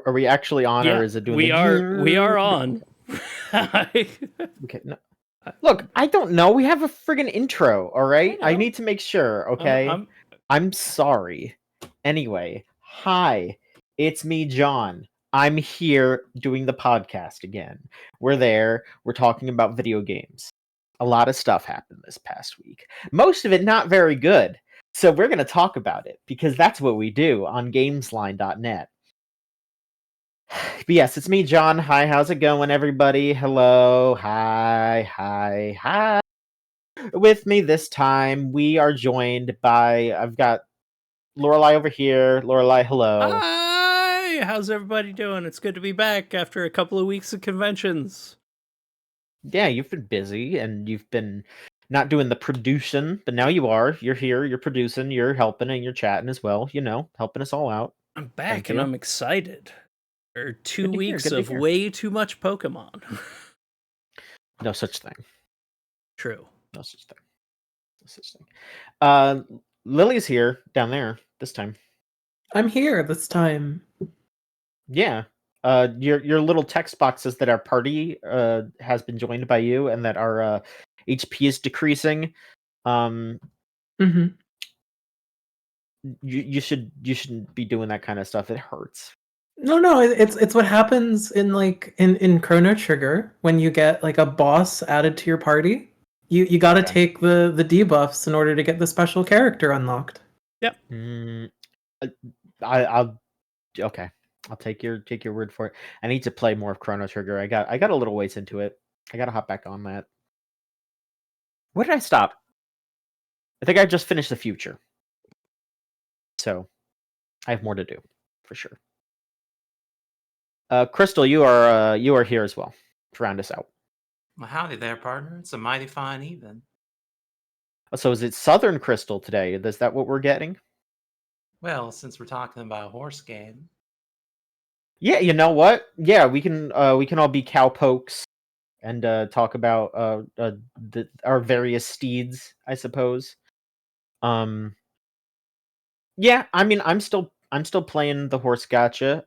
Are we actually on, or is it doing? We are on. Okay. No. Look, I don't know. We have a friggin' intro. All right. I need to make sure. Okay. I'm sorry. Anyway, hi. It's me, John. I'm here doing the podcast again. We're there. We're talking about video games. A lot of stuff happened this past week. Most of it not very good. So we're going to talk about it because that's what we do on Gamesline.net. But yes, it's me, John. Hi, how's it going, everybody? Hello. Hi. With me this time, we are joined by, I've got Lorelai over here. Lorelai, hello. Hi! How's everybody doing? It's good to be back after a couple of weeks of conventions. Yeah, you've been busy, and you've been not doing the producing, but now you are. You're here, you're producing, you're helping, and you're chatting as well, helping us all out. I'm back, and I'm excited. There are 2 weeks of way too much Pokemon. No such thing. True. No such thing. Lily's here, down there, this time. I'm here this time. Yeah. Your little text boxes that our party has been joined by you, and that our HP is decreasing. You shouldn't be doing that kind of stuff. It hurts. No, it's what happens in Chrono Trigger when you get like a boss added to your party. You got to take the debuffs in order to get the special character unlocked. Yep. I'll take your word for it. I need to play more of Chrono Trigger. I got a little ways into it. I got to hop back on that. Where did I stop? I think I just finished the future. So I have more to do for sure. Crystal, you are here as well to round us out. Well, howdy there, partner. It's a mighty fine evening. So is it Southern Crystal today? Is that what we're getting? Well, since we're talking about a horse game. Yeah, you know what? Yeah, we can all be cowpokes and talk about our various steeds, I suppose. Yeah, I mean, I'm still playing the horse gacha.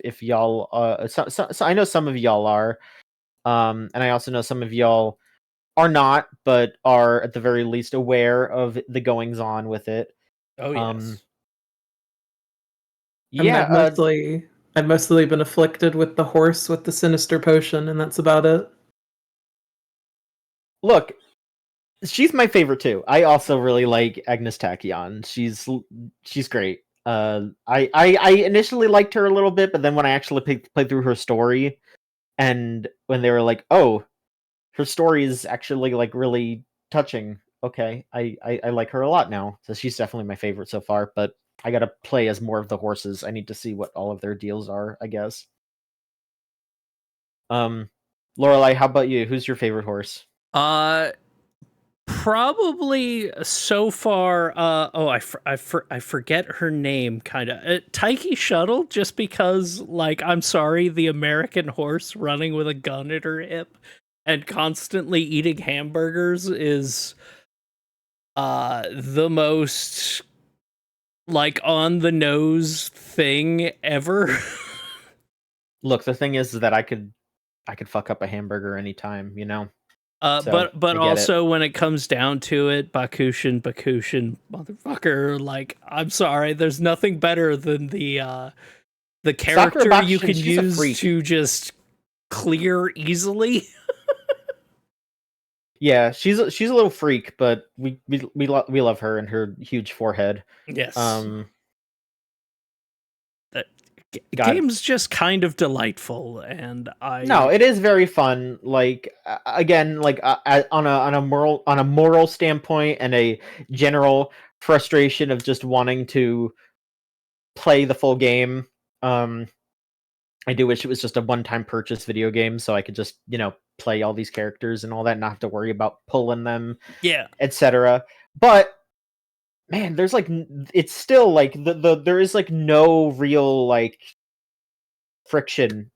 If y'all so I know some of y'all are, and I also know some of y'all are not, but are at the very least aware of the goings on with it. Oh yes. Yeah, I've mostly been afflicted with the horse with the sinister potion, and that's about it. Look, she's my favorite too. I also really like Agnes Tachyon. She's great. I initially liked her a little bit, but then when I actually played through her story, and when they were like, "Oh, her story is actually like really touching," okay, I like her a lot now. So she's definitely my favorite so far. But I gotta play as more of the horses. I need to see what all of their deals are, I guess. Lorelai, how about you? Who's your favorite horse? Probably so far. I forget her name. Kind of Taiki Shuttle, just because, like, I'm sorry, the American horse running with a gun at her hip and constantly eating hamburgers is the most like on the nose thing ever. Look, the thing is that I could fuck up a hamburger anytime, you know. But also when it comes down to it, Bakushin, motherfucker, like, I'm sorry, there's nothing better than the character you can use to just clear easily. Yeah, she's a little freak, but we love her and her huge forehead. Yes. Game's just kind of delightful, and No, it is very fun. Like, again, like on a moral standpoint, and a general frustration of just wanting to play the full game. I do wish it was just a one-time purchase video game, so I could just, play all these characters and all that, not have to worry about pulling them, etc. But man, there's like, it's still like there is like no real like friction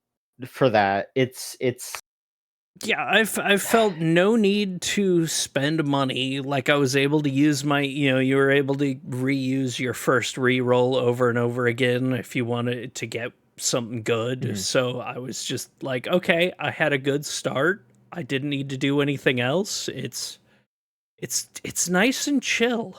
for that. It's yeah, I've felt no need to spend money. Like, I was able to use my, you were able to reuse your first reroll over and over again if you wanted to get something good. So I was just like, okay, I had a good start. I didn't need to do anything else. It's nice and chill.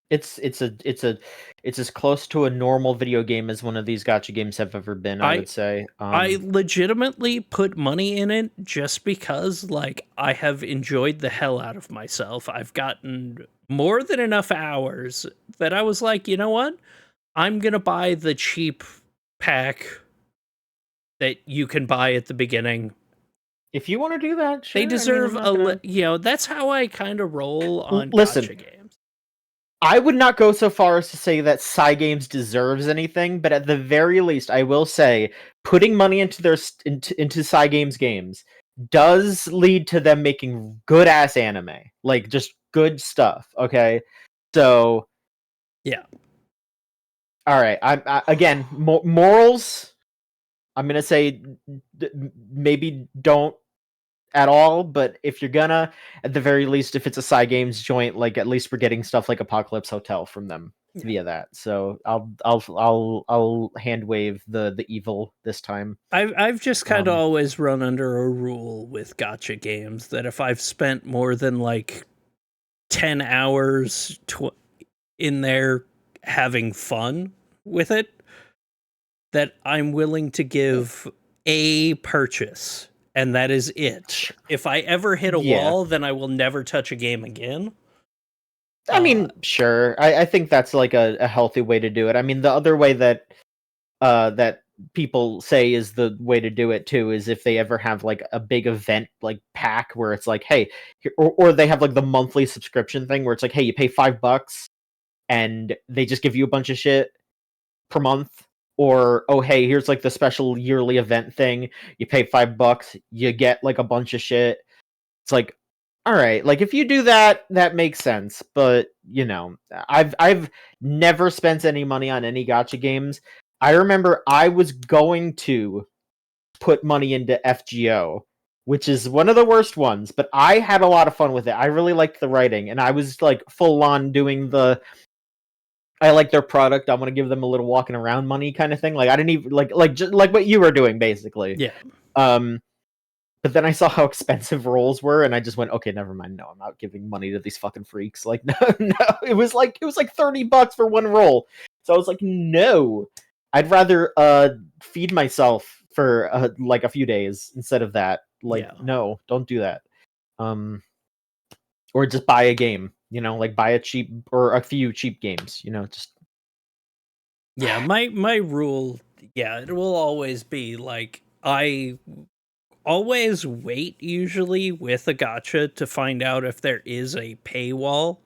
It's as close to a normal video game as one of these gacha games have ever been, I would say. I legitimately put money in it just because, like, I have enjoyed the hell out of myself. I've gotten more than enough hours that I was like, you know what? I'm gonna buy the cheap pack that you can buy at the beginning. If you want to do that, sure. They deserve that's how I kind of roll on gacha games. I would not go so far as to say that Cygames deserves anything, but at the very least, I will say putting money into into Cygames games does lead to them making good ass anime, like just good stuff. Okay, so yeah. All right. Again, morals. I'm gonna say maybe don't at all, but if you're gonna, at the very least, if it's a Cygames joint, like at least we're getting stuff like Apocalypse Hotel from them via that. So I'll hand wave the evil this time. I've just kind of always run under a rule with gacha games that if I've spent more than like 10 hours in there having fun with it, that I'm willing to give a purchase. And that is it. If I ever hit a wall, then I will never touch a game again. I mean, sure. I think that's like a healthy way to do it. I mean, the other way that that people say is the way to do it too is if they ever have like a big event like pack where it's like, hey, or they have like the monthly subscription thing where it's like, hey, you pay $5 and they just give you a bunch of shit per month. Or, oh, hey, here's like the special yearly event thing. You pay $5, you get like a bunch of shit. It's like, all right, like if you do that, that makes sense. But you know, I've never spent any money on any gacha games. I remember I was going to put money into FGO, which is one of the worst ones, but I had a lot of fun with it. I really liked the writing, and I was like full on doing I like their product. I want to give them a little walking around money kind of thing. Like I didn't even just like what you were doing basically. Yeah. But then I saw how expensive rolls were, and I just went, okay, never mind. No, I'm not giving money to these fucking freaks. Like no, it was like $30 for one roll. So I was like, no, I'd rather feed myself for like a few days instead of that. Like no, don't do that. Or just buy a game. You know, like buy a cheap or a few cheap games, you know, just. Yeah, my rule, it will always be like, I always wait usually with a gacha to find out if there is a paywall.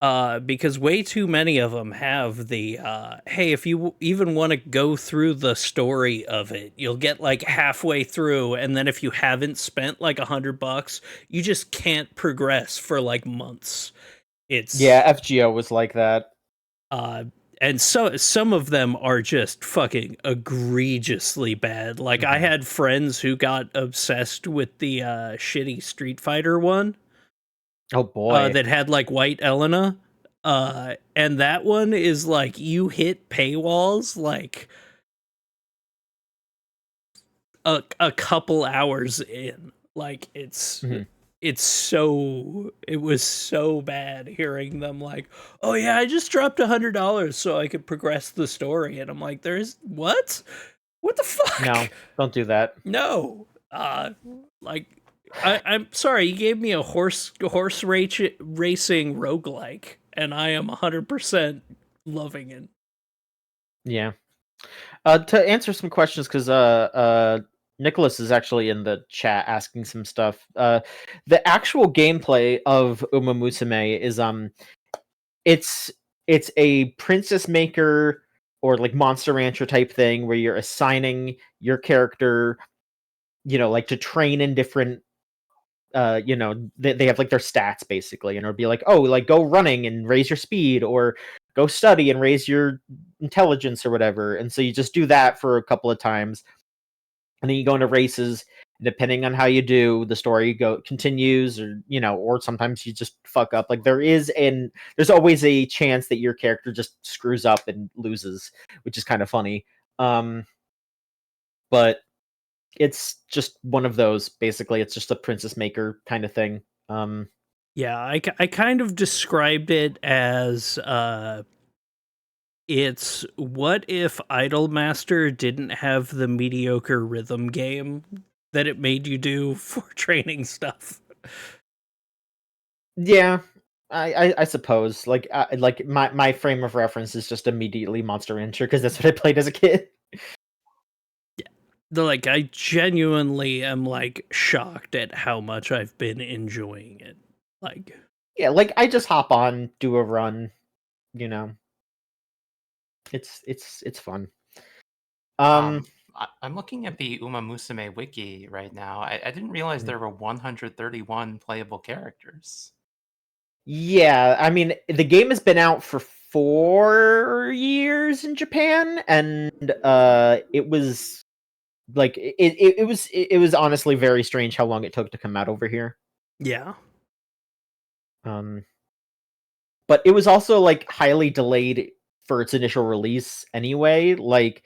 Because way too many of them have the, hey, if you even want to go through the story of it, you'll get like halfway through, and then if you haven't spent like $100, you just can't progress for like months. FGO was like that. And so some of them are just fucking egregiously bad. Like I had friends who got obsessed with the shitty Street Fighter one. Oh boy. That had like White Elena. And that one is like you hit paywalls like a couple hours in. Like it was so bad hearing them like, oh yeah, I just dropped $100 so I could progress the story. And I'm like, what the fuck? No, don't do that. No. Like I'm sorry, you gave me a horse racing roguelike, and I am 100% loving it. Yeah. To answer some questions, because Nicholas is actually in the chat asking some stuff. The actual gameplay of Umamusume is it's a princess maker or like Monster Rancher type thing where you're assigning your character, you know, like to train in different you know, they have like their stats basically, and it'll be like, oh, like go running and raise your speed, or go study and raise your intelligence or whatever. And so you just do that for a couple of times, and then you go into races. Depending on how you do, the story continues, or you know, or sometimes you just fuck up. Like there's always a chance that your character just screws up and loses, which is kind of funny. But it's just one of those. Basically, it's just a princess maker kind of thing. Yeah, I kind of described it as it's what if Idolmaster didn't have the mediocre rhythm game that it made you do for training stuff. Yeah, I suppose. Like my frame of reference is just immediately Monster Rancher because that's what I played as a kid. Like, I genuinely am like shocked at how much I've been enjoying it. Like, yeah, like I just hop on, do a run, you know. It's fun. I'm looking at the Umamusume wiki right now. I didn't realize there were 131 playable characters. Yeah, I mean, the game has been out for 4 years in Japan, and it was like it was honestly very strange how long it took to come out over here. yeah. But it was also like highly delayed for its initial release anyway. Like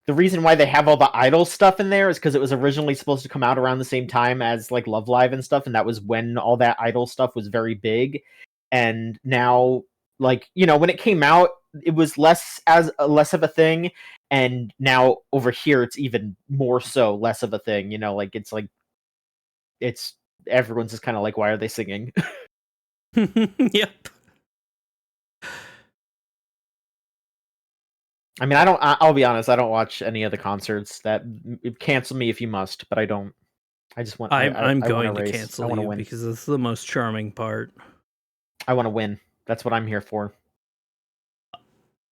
the reason why they have all the idol stuff in there is because it was originally supposed to come out around the same time as like Love Live and stuff, and that was when all that idol stuff was very big. And now, like, you know, when it came out, it was less of a thing, and now over here it's even more so less of a thing. You know, like it's everyone's just kind of like, why are they singing? Yep. I mean, I'll be honest. I don't watch any of the concerts. That cancel me if you must, but I don't. I just want. I'm I going want to race. cancel I want to you win because it's the most charming part. I want to win. That's what I'm here for.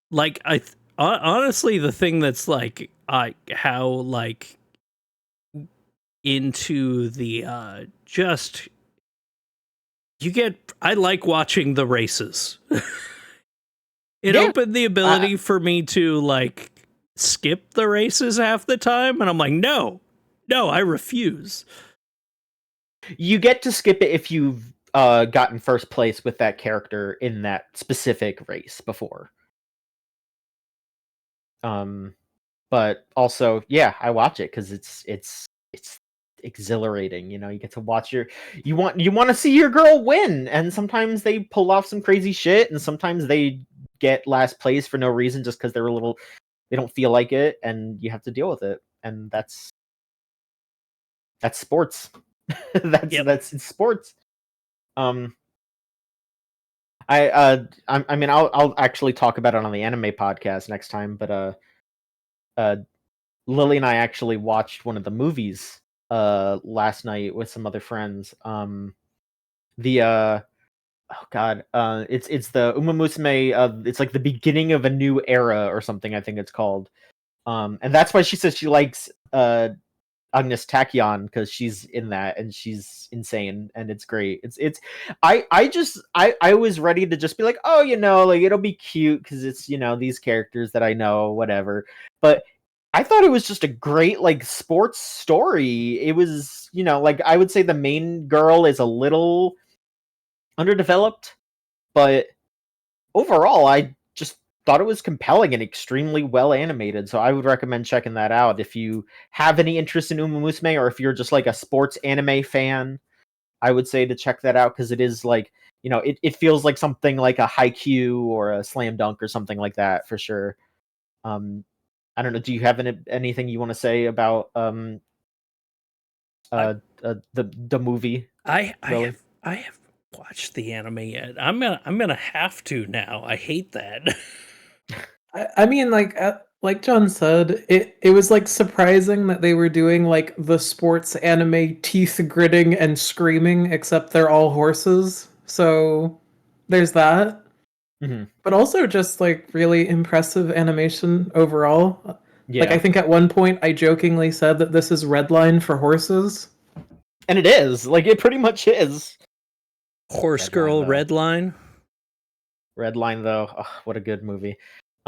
Like, honestly, the thing that's like how like into the just you get. I like watching the races. It opened the ability for me to like skip the races half the time, and I'm like, no, I refuse. You get to skip it if you've gotten first place with that character in that specific race before. But also, yeah, I watch it because it's exhilarating. You know, you get to watch you want to see your girl win, and sometimes they pull off some crazy shit, and sometimes they get last place for no reason just because they don't feel like it, and you have to deal with it, and that's sports. That's sports. I mean, I'll actually talk about it on the anime podcast next time, but Lily and I actually watched one of the movies last night with some other friends. Oh god, it's the Umamusume. It's like the beginning of a new era or something. I think it's called. And that's why she says she likes Agnes Tachyon because she's in that and she's insane and it's great. I was ready to just be like, oh, you know, like it'll be cute because it's, you know, these characters that I know, whatever. But I thought it was just a great like sports story. It was, you know, like I would say the main girl is a little underdeveloped, but overall I just thought it was compelling and extremely well animated. So I would recommend checking that out if you have any interest in Umamusume or if you're just like a sports anime fan. I would say to check that out because it is like, you know, it feels like something like a Haikyuu or a Slam Dunk or something like that for sure. I don't know. Do you have anything you want to say about the movie? I have watched the anime yet. I'm gonna have to now. I hate that. I mean, like John said, it was like surprising that they were doing like the sports anime teeth gritting and screaming, except they're all horses. So there's that. Mm-hmm. But also just like really impressive animation overall. Yeah. Like I think at one point I jokingly said that this is Redline for horses. And it is. Like it pretty much is. Horse Girl Redline. Redline though. Oh, what a good movie.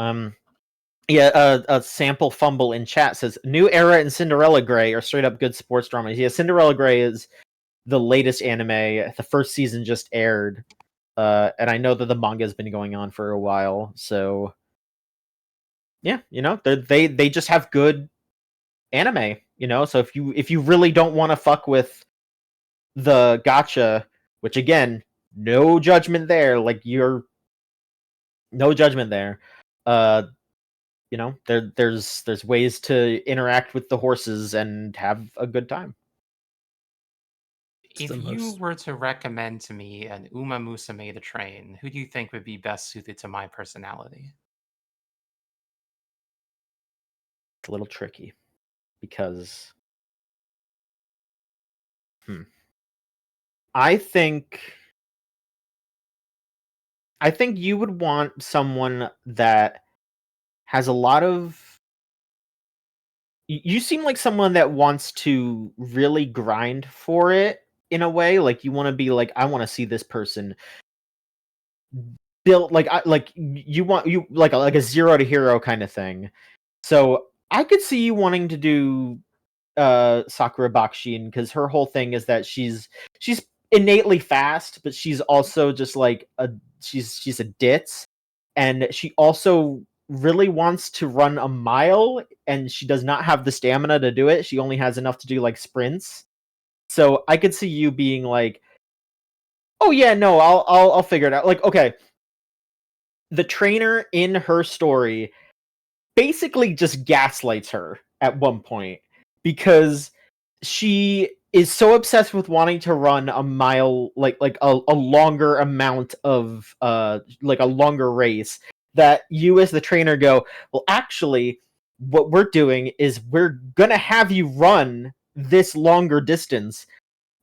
Yeah, a sample fumble in chat says New Era and Cinderella Grey are straight up good sports dramas. Yeah, Cinderella Grey is the latest anime. The first season just aired. And I know that the manga has been going on for a while, so Yeah, they just have good anime, so if you really don't want to fuck with the gacha, which again, no judgment there, no judgment there. There's ways to interact with the horses and have a good time. If you were to recommend to me an Umamusume to train, who do you think would be best suited to my personality? It's a little tricky because I think you would want someone that has a lot of. You seem like someone that wants to really grind for it in a way. Like you want to be like, I want to see this person built you want like a zero to hero kind of thing. So I could see you wanting to do Sakura Bakshin, because her whole thing is that she's innately fast, but she's also just like she's a ditz, and she also really wants to run a mile, and she does not have the stamina to do it. She only has enough to do like sprints. So I could see you being like, oh yeah, no, I'll figure it out. Like, okay, the trainer in her story basically just gaslights her at one point, because she is so obsessed with wanting to run a mile, like a longer amount of like a longer race, that you as the trainer go, well, actually what we're doing is we're gonna have you run this longer distance,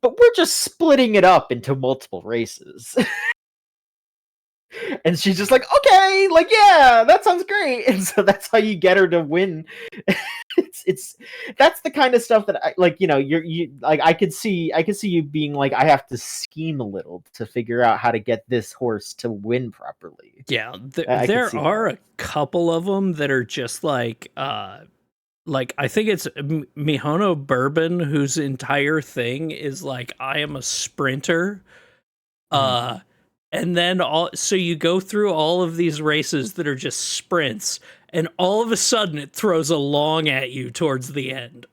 but we're just splitting it up into multiple races. And she's just like, okay, like, yeah, that sounds great. And so that's how you get her to win. it's that's the kind of stuff that I like, you like, I could see you being like, I have to scheme a little to figure out how to get this horse to win properly. Yeah, there are a couple of them that are just like I think it's Mihono Bourbon, whose entire thing is like, I am a sprinter. And then so you go through all of these races that are just sprints, and all of a sudden it throws a long at you towards the end.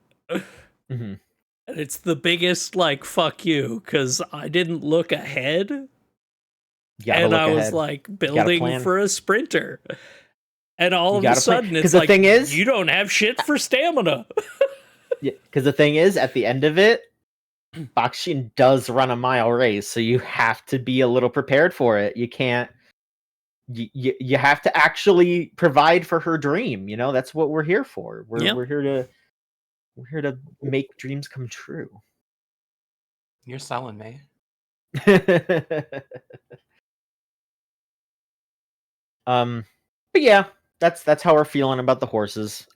And it's the biggest, like, fuck you, because I didn't look ahead. And I was like building for a sprinter. And all of a sudden it's like, thing is, you don't have shit for stamina. Yeah, because the thing is, at the end of it, Bakshin does run a mile race, so you have to be a little prepared for it. You can't. You have to actually provide for her dream. That's what we're here for. We're here to make dreams come true. You're selling me. But yeah, that's how we're feeling about the horses.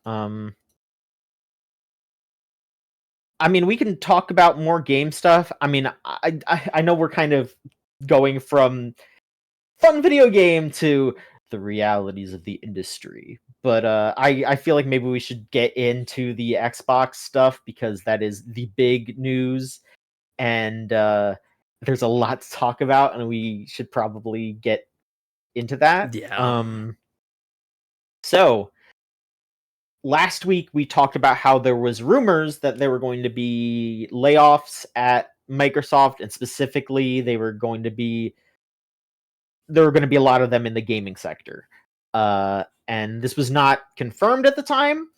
I mean, we can talk about more game stuff. I mean, I know we're kind of going from fun video game to the realities of the industry, but I feel like maybe we should get into the Xbox stuff, because that is the big news, and there's a lot to talk about, and we should probably get into that. Yeah. So last week we talked about how there was rumors that there were going to be layoffs at Microsoft, and specifically there were going to be a lot of them in the gaming sector. And this was not confirmed at the time,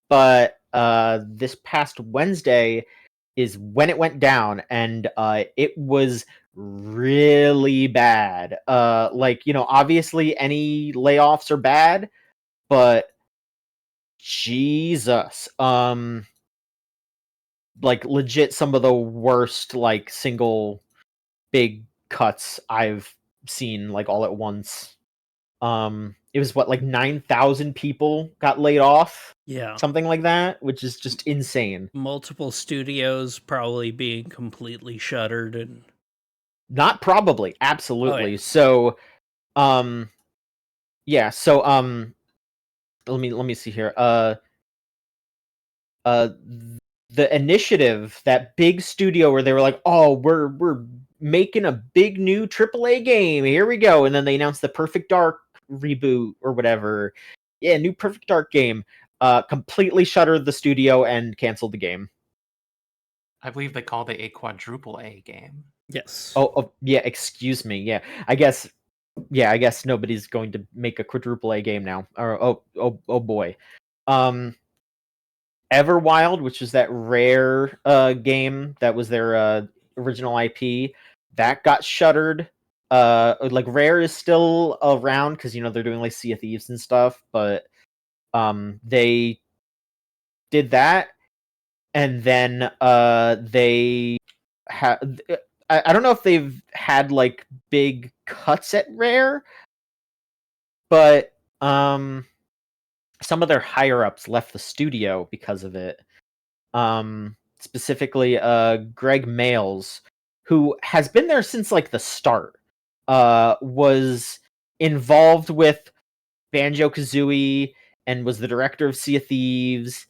but this past Wednesday is when it went down, and it was really bad. Obviously any layoffs are bad, but Jesus, legit some of the worst single big cuts I've seen all at once. It was 9,000 people got laid off, something like that, which is just insane. Multiple studios probably being completely shuttered, and not probably, absolutely. Oh, yeah. So let me see here. The Initiative, that big studio where they were like, oh, we're making a big new AAA game, here we go, and then they announced the Perfect Dark reboot or whatever, Yeah, new Perfect Dark game. Completely shuttered the studio and canceled the game. I believe they called it a quadruple A game. Yes. Oh yeah, excuse me. Yeah, I guess nobody's going to make a quadruple A game now. Or oh boy. Everwild, which is that Rare game that was their original IP, that got shuttered. Like Rare is still around because they're doing like Sea of Thieves and stuff, but they did that, and then they had. I don't know if they've had like big cuts at Rare, but some of their higher ups left the studio because of it. Specifically Greg Males, who has been there since like the start, was involved with Banjo-Kazooie and was the director of Sea of Thieves.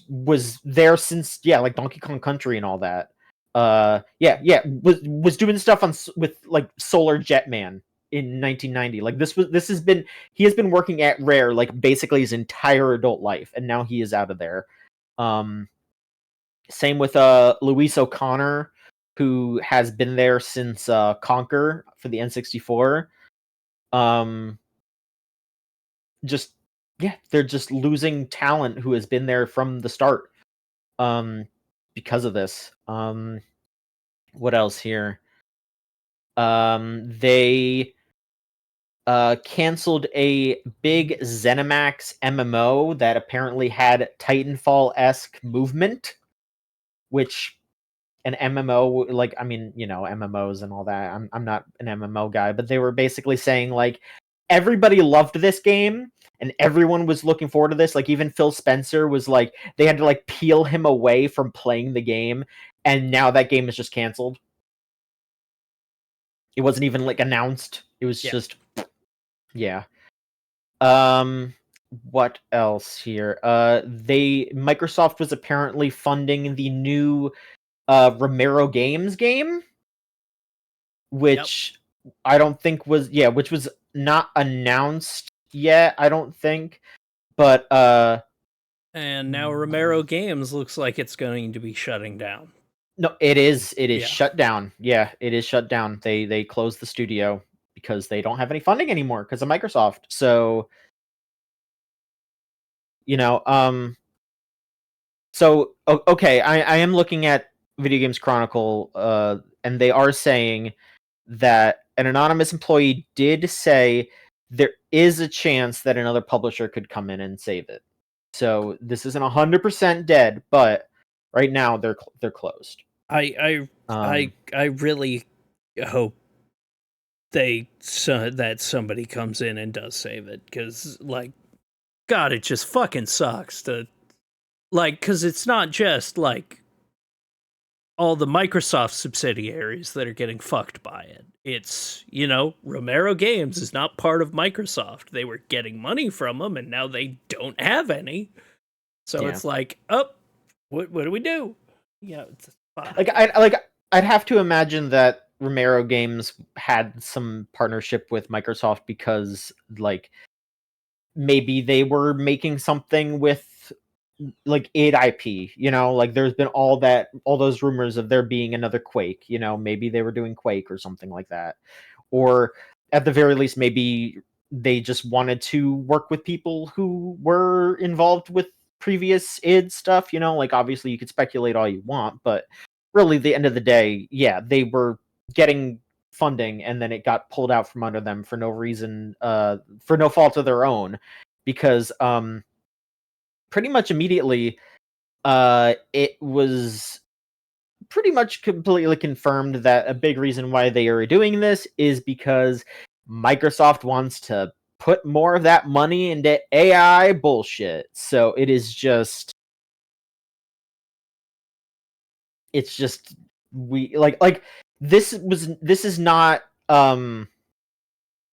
Was there since like Donkey Kong Country and all that. Was doing stuff with like Solar Jetman in 1990. Like he has been working at Rare like basically his entire adult life, and now he is out of there. Same with Luis O'Connor, who has been there since Conquer for the N64. They're just losing talent who has been there from the start. Because of this. What else here? They canceled a big ZeniMax MMO that apparently had Titanfall-esque movement, which an MMO, like, I mean, MMOs and all that. I'm not an MMO guy, but they were basically saying like everybody loved this game and everyone was looking forward to this. Like even Phil Spencer was like, they had to like peel him away from playing the game, and now that game is just canceled. It wasn't even like announced. It was just what else here? Microsoft was apparently funding the new Romero Games game, which I don't think which was not announced yet, I don't think. But and now Romero Games looks like it's going to be shutting down. No, it is shut down. Yeah, it is shut down. They closed the studio because they don't have any funding anymore because of Microsoft. So okay, I am looking at Video Games Chronicle, and they are saying that an anonymous employee did say there is a chance that another publisher could come in and save it. So this isn't 100% dead, but right now they're closed. I really hope that somebody comes in and does save it, because like, God, it just fucking sucks to like, because it's not just like all the Microsoft subsidiaries that are getting fucked by it. It's, Romero Games is not part of Microsoft. They were getting money from them, and now they don't have any. So it's like, what do we do? It's I'd have to imagine that Romero Games had some partnership with Microsoft because like maybe they were making something with like id IP, like there's been all those rumors of there being another Quake, maybe they were doing Quake or something like that. Or at the very least, maybe they just wanted to work with people who were involved with previous id stuff, like obviously you could speculate all you want, but really the end of the day, they were getting funding and then it got pulled out from under them for no reason, for no fault of their own, because pretty much immediately it was pretty much completely confirmed that a big reason why they are doing this is because Microsoft wants to put more of that money into AI bullshit. So it's just this is not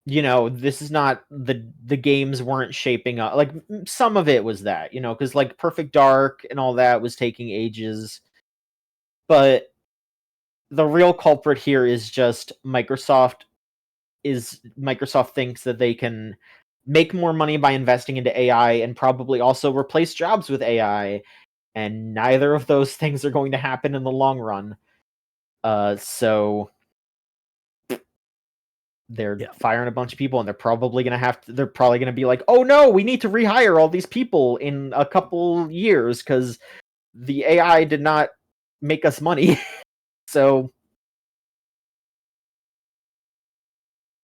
this is not the games weren't shaping up. Like some of it was that, because like Perfect Dark and all that was taking ages. But the real culprit here is just Microsoft thinks that they can make more money by investing into AI and probably also replace jobs with AI. And neither of those things are going to happen in the long run. So they're firing a bunch of people, and they're probably going to be like, oh no, we need to rehire all these people in a couple years because the AI did not make us money. So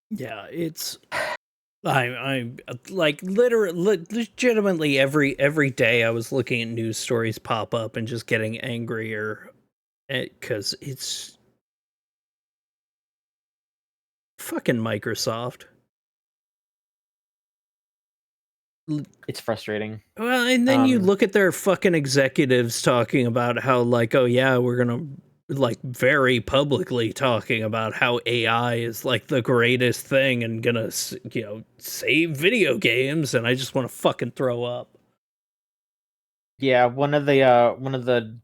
yeah, it's I'm like legitimately every day I was looking at news stories pop up and just getting angrier because it's fucking Microsoft. It's frustrating. Well, and then you look at their fucking executives talking about how, like, oh yeah, we're gonna, like, very publicly talking about how AI is like the greatest thing and gonna, you know, save video games, and I just want to fucking throw up. Yeah, one of the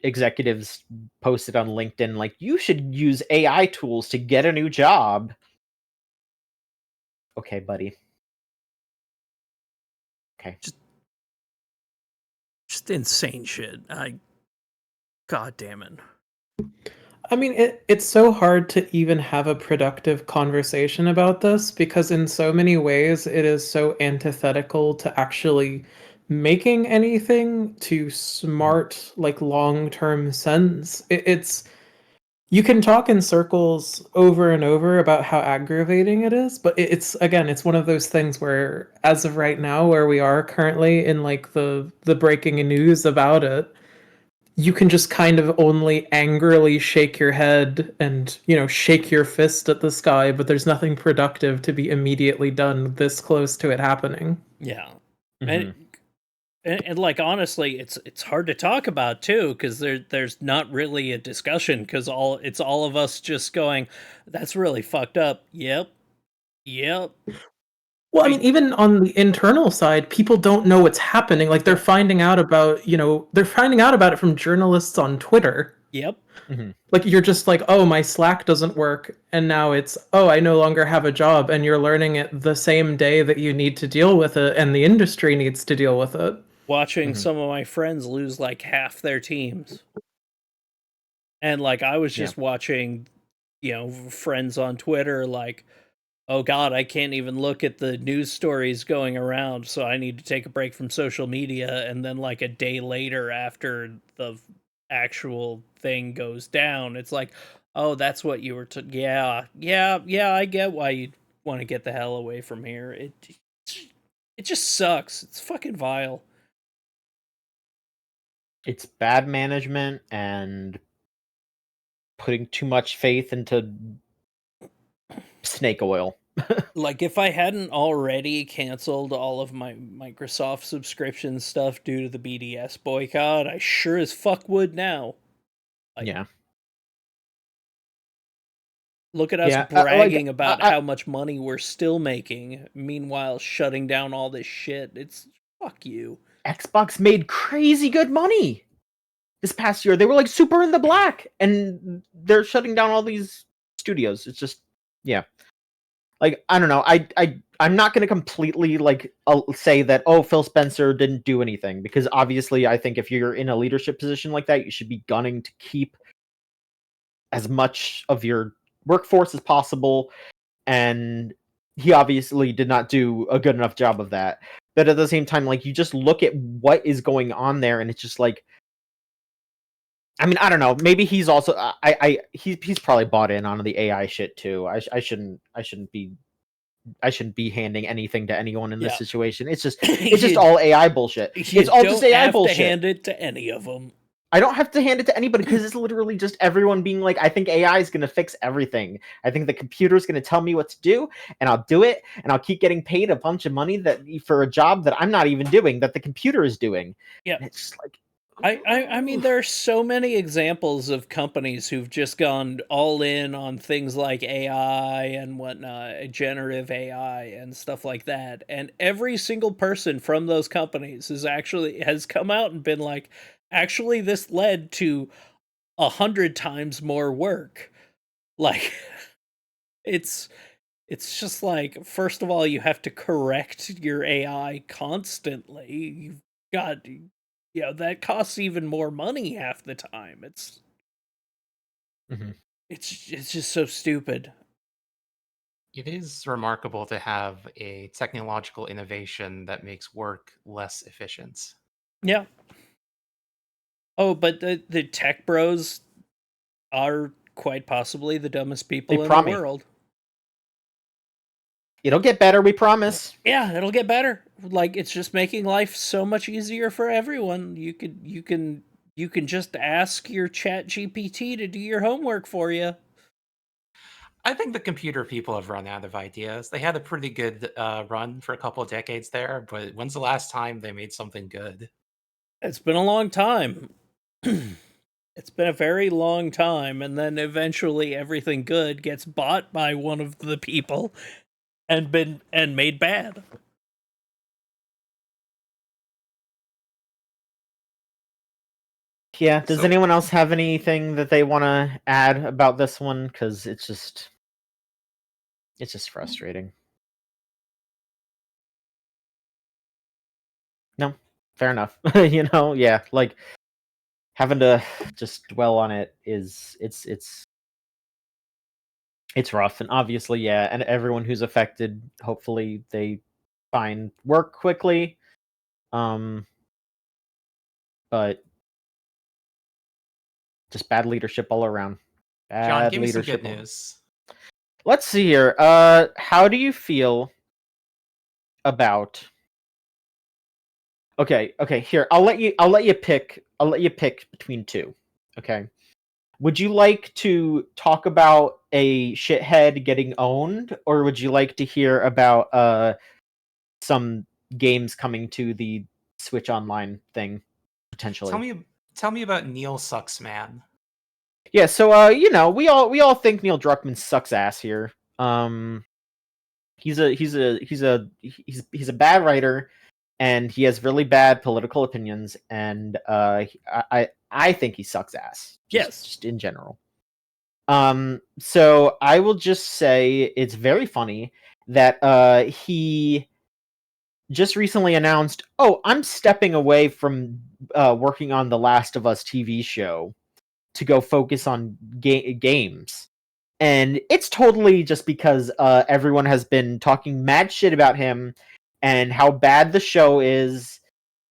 executives posted on LinkedIn, like, you should use AI tools to get a new job. Okay, buddy. Okay. Just insane shit. God damn it. I mean, it's so hard to even have a productive conversation about this because in so many ways it is so antithetical to actually making anything to smart, like, long-term sense. It's you can talk in circles over and over about how aggravating it is, but it's again, it's one of those things where, as of right now, where we are currently in like the breaking news about it, you can just kind of only angrily shake your head and, you know, shake your fist at the sky, but there's nothing productive to be immediately done this close to it happening. Yeah. And like, honestly, it's hard to talk about too, because there's not really a discussion, because it's all of us just going, that's really fucked up. Yep. Well, I mean, even on the internal side, people don't know what's happening. Like, they're finding out about, they're finding out about it from journalists on Twitter. Yep. Mm-hmm. Like, you're just like, oh, my Slack doesn't work, and now it's, oh, I no longer have a job, and you're learning it the same day that you need to deal with it, and the industry needs to deal with it. Watching some of my friends lose, like, half their teams. And, like, I was just watching, friends on Twitter, like, oh god, I can't even look at the news stories going around, so I need to take a break from social media. And then, like, a day later, after the actual thing goes down, it's like, oh, that's what you were yeah, I get why you'd want to get the hell away from here. It just sucks. It's fucking vile. It's bad management and putting too much faith into snake oil. Like, if I hadn't already canceled all of my Microsoft subscription stuff due to the BDS boycott, I sure as fuck would now. Yeah. Look at us bragging about how much money we're still making, meanwhile shutting down all this shit. It's fuck you. Xbox made crazy good money this past year. They were like super in the black, and they're shutting down all these studios. It's just, yeah. Like, I don't know. I'm not going to completely like say that, oh, Phil Spencer didn't do anything, because obviously I think if you're in a leadership position like that, you should be gunning to keep as much of your workforce as possible, and he obviously did not do a good enough job of that. But at the same time, like, you just look at what is going on there, and it's just like, I mean, I don't know. Maybe he's also he's probably bought in on the AI shit too. I shouldn't be handing anything to anyone in this situation. It's just all AI bullshit. It's all just AI bullshit. To hand it to any of them. I don't have to hand it to anybody, because it's literally just everyone being like, I think AI is going to fix everything. I think the computer is going to tell me what to do, and I'll do it, and I'll keep getting paid a bunch of money for a job that I'm not even doing, that the computer is doing. Yeah, it's just like, I mean, there are so many examples of companies who've just gone all in on things like AI and whatnot, generative AI and stuff like that. And every single person from those companies has come out and been like, actually, this led to 100 times more work. Like, it's It's just like, first of all, you have to correct your AI constantly. You've got, that costs even more money half the time. It's just so stupid. It is remarkable to have a technological innovation that makes work less efficient. Yeah. Oh, but the tech bros are quite possibly the dumbest people in the world. It'll get better, we promise. Yeah, it'll get better. Like, it's just making life so much easier for everyone. You can just ask your Chat GPT to do your homework for you. I think the computer people have run out of ideas. They had a pretty good run for a couple of decades there, but when's the last time they made something good? It's been a long time. It's been a very long time, and then eventually everything good gets bought by one of the people and made bad. Yeah, does anyone else have anything that they want to add about this one? Because it's just frustrating. No, fair enough. Yeah, like having to just dwell on it is it's rough, and obviously, yeah, and everyone who's affected, hopefully they find work quickly. But just bad leadership all around. John, give me some good news. Let's see here. How do you feel about? Okay. Here, I'll let you pick between two. Okay. Would you like to talk about a shithead getting owned, or would you like to hear about some games coming to the Switch Online thing potentially? Tell me about Neil Sucks Man. Yeah, so we all think Neil Druckmann sucks ass here. He's a bad writer, and he has really bad political opinions, and I think he sucks ass. Just in general. So I will just say it's very funny that he just recently announced, "Oh, I'm stepping away from working on the Last of Us TV show to go focus on games." And it's totally just because everyone has been talking mad shit about him and how bad the show is,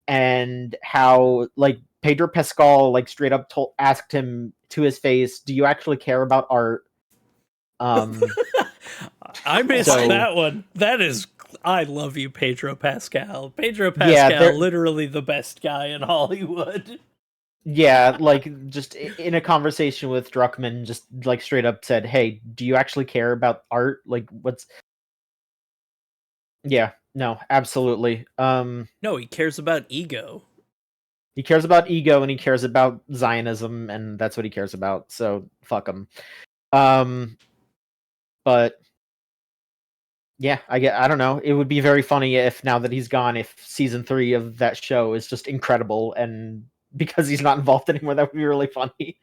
and how like Pedro Pascal like straight up asked him to his face, "Do you actually care about art?" I missed that one. That is, I love you, Pedro Pascal. Pedro Pascal, literally the best guy in Hollywood. Yeah, like just in a conversation with Druckmann, just like straight up said, "Hey, do you actually care about art? Like, what's?" Yeah, no, absolutely. No, he cares about ego. He cares about ego, and he cares about Zionism, and that's what he cares about. So fuck him. But yeah, I don't know. It would be very funny if now that he's gone, if season 3 of that show is just incredible, and because he's not involved anymore, that would be really funny.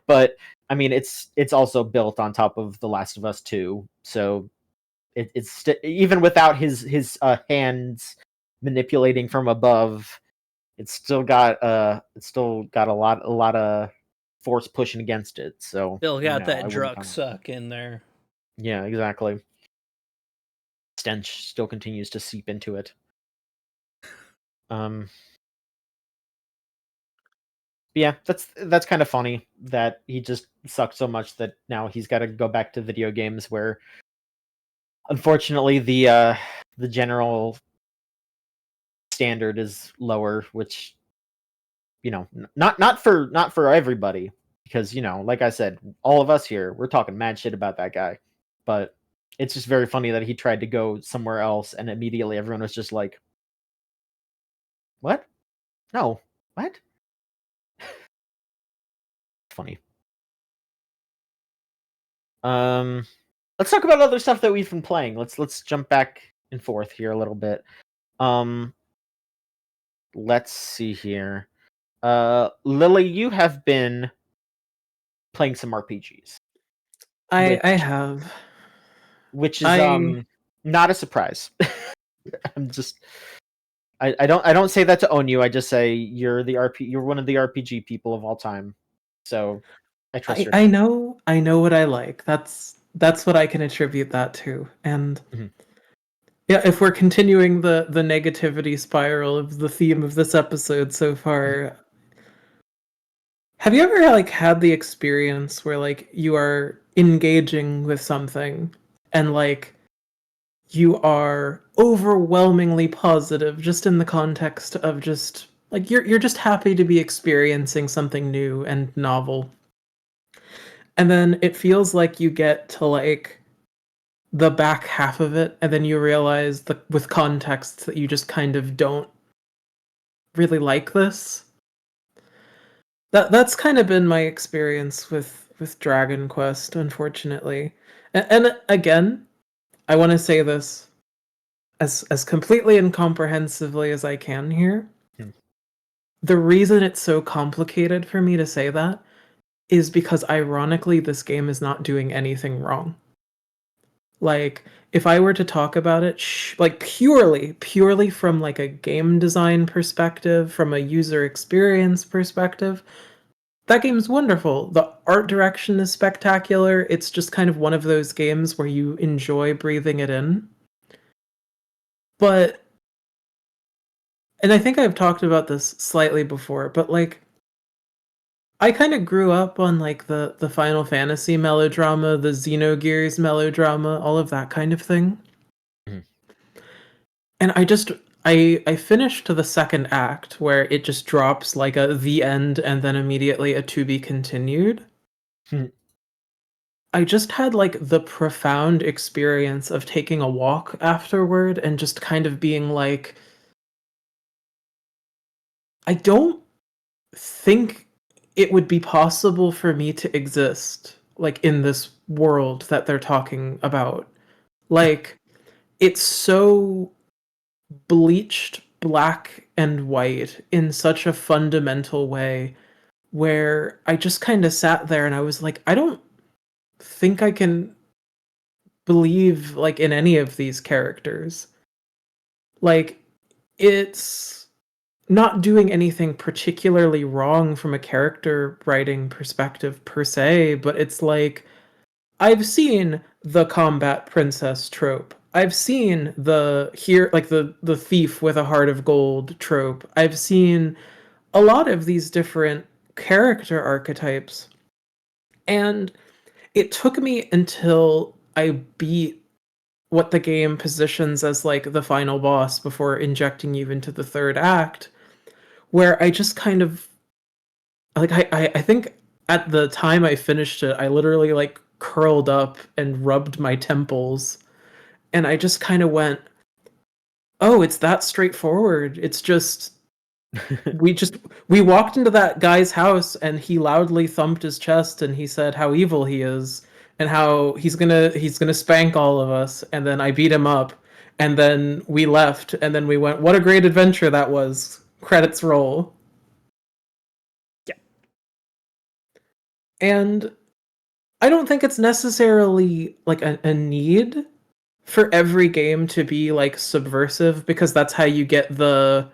But I mean, it's also built on top of The Last of Us 2, so it's even without his hands manipulating from above, it's still got a lot of force pushing against it. So still got that Druck suck in there. Yeah, exactly. Stench still continues to seep into it. Yeah, that's kind of funny that he just sucked so much that now he's got to go back to video games, where unfortunately the general standard is lower, which not for everybody, because like I said, all of us here, we're talking mad shit about that guy, but it's just very funny that he tried to go somewhere else and immediately everyone was just like, "What? No, what?" Funny. Let's talk about other stuff that we've been playing. Let's jump back and forth here a little bit. Let's see here. Lily, you have been playing some RPGs. I have. which is not a surprise. I'm just I don't say that to own you. I just say you're one of the RPG people of all time. So I trust your. I know what I like. That's what I can attribute that to. And yeah, if we're continuing the negativity spiral of the theme of this episode so far, have you ever like had the experience where like you are engaging with something and like you are overwhelmingly positive just in the context of just like you're just happy to be experiencing something new and novel. And then it feels like you get to like the back half of it and then you realize with context that you just kind of don't really like this. That's kind of been my experience with Dragon Quest, unfortunately. And again, I want to say this as completely and comprehensively as I can here. The reason it's so complicated for me to say that is because ironically this game is not doing anything wrong. Like if I were to talk about it like purely from like a game design perspective, from a user experience perspective, that game's wonderful. The art direction is spectacular. It's just kind of one of those games where you enjoy breathing it in. But and I think I've talked about this slightly before, but like I kind of grew up on like the Final Fantasy melodrama, the Xenogears melodrama, all of that kind of thing. And I finished to the second act where it just drops like a the end and then immediately a to be continued. I just had like the profound experience of taking a walk afterward and just kind of being like, I don't think it would be possible for me to exist like in this world that they're talking about. Like it's so bleached black and white in such a fundamental way where I just kind of sat there and I was like, I don't think I can believe like in any of these characters. Like it's not doing anything particularly wrong from a character writing perspective per se, but it's like I've seen the combat princess trope. I've seen the thief with a heart of gold trope. I've seen a lot of these different character archetypes. And it took me until I beat what the game positions as like the final boss before injecting you into the third act, where I just kind of like I think at the time I finished it, I literally like curled up and rubbed my temples and I just kind of went, oh, it's that straightforward. It's just we walked into that guy's house and he loudly thumped his chest and he said how evil he is and how he's gonna spank all of us, and then I beat him up and then we left and then we went, what a great adventure that was. Credits roll. Yeah. And I don't think it's necessarily like a need for every game to be like subversive, because that's how you get the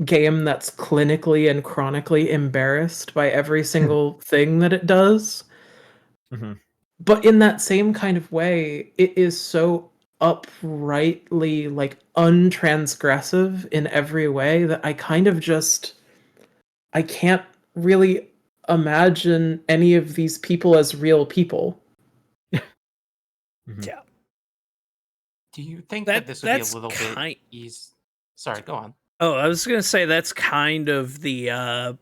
game that's clinically and chronically embarrassed by every single thing that it does. But in that same kind of way, it is so uprightly like untransgressive in every way that I kind of just I can't really imagine any of these people as real people. Yeah. Do you think that this would be a little bit easy? Sorry, go on. Oh, I was gonna say that's kind of the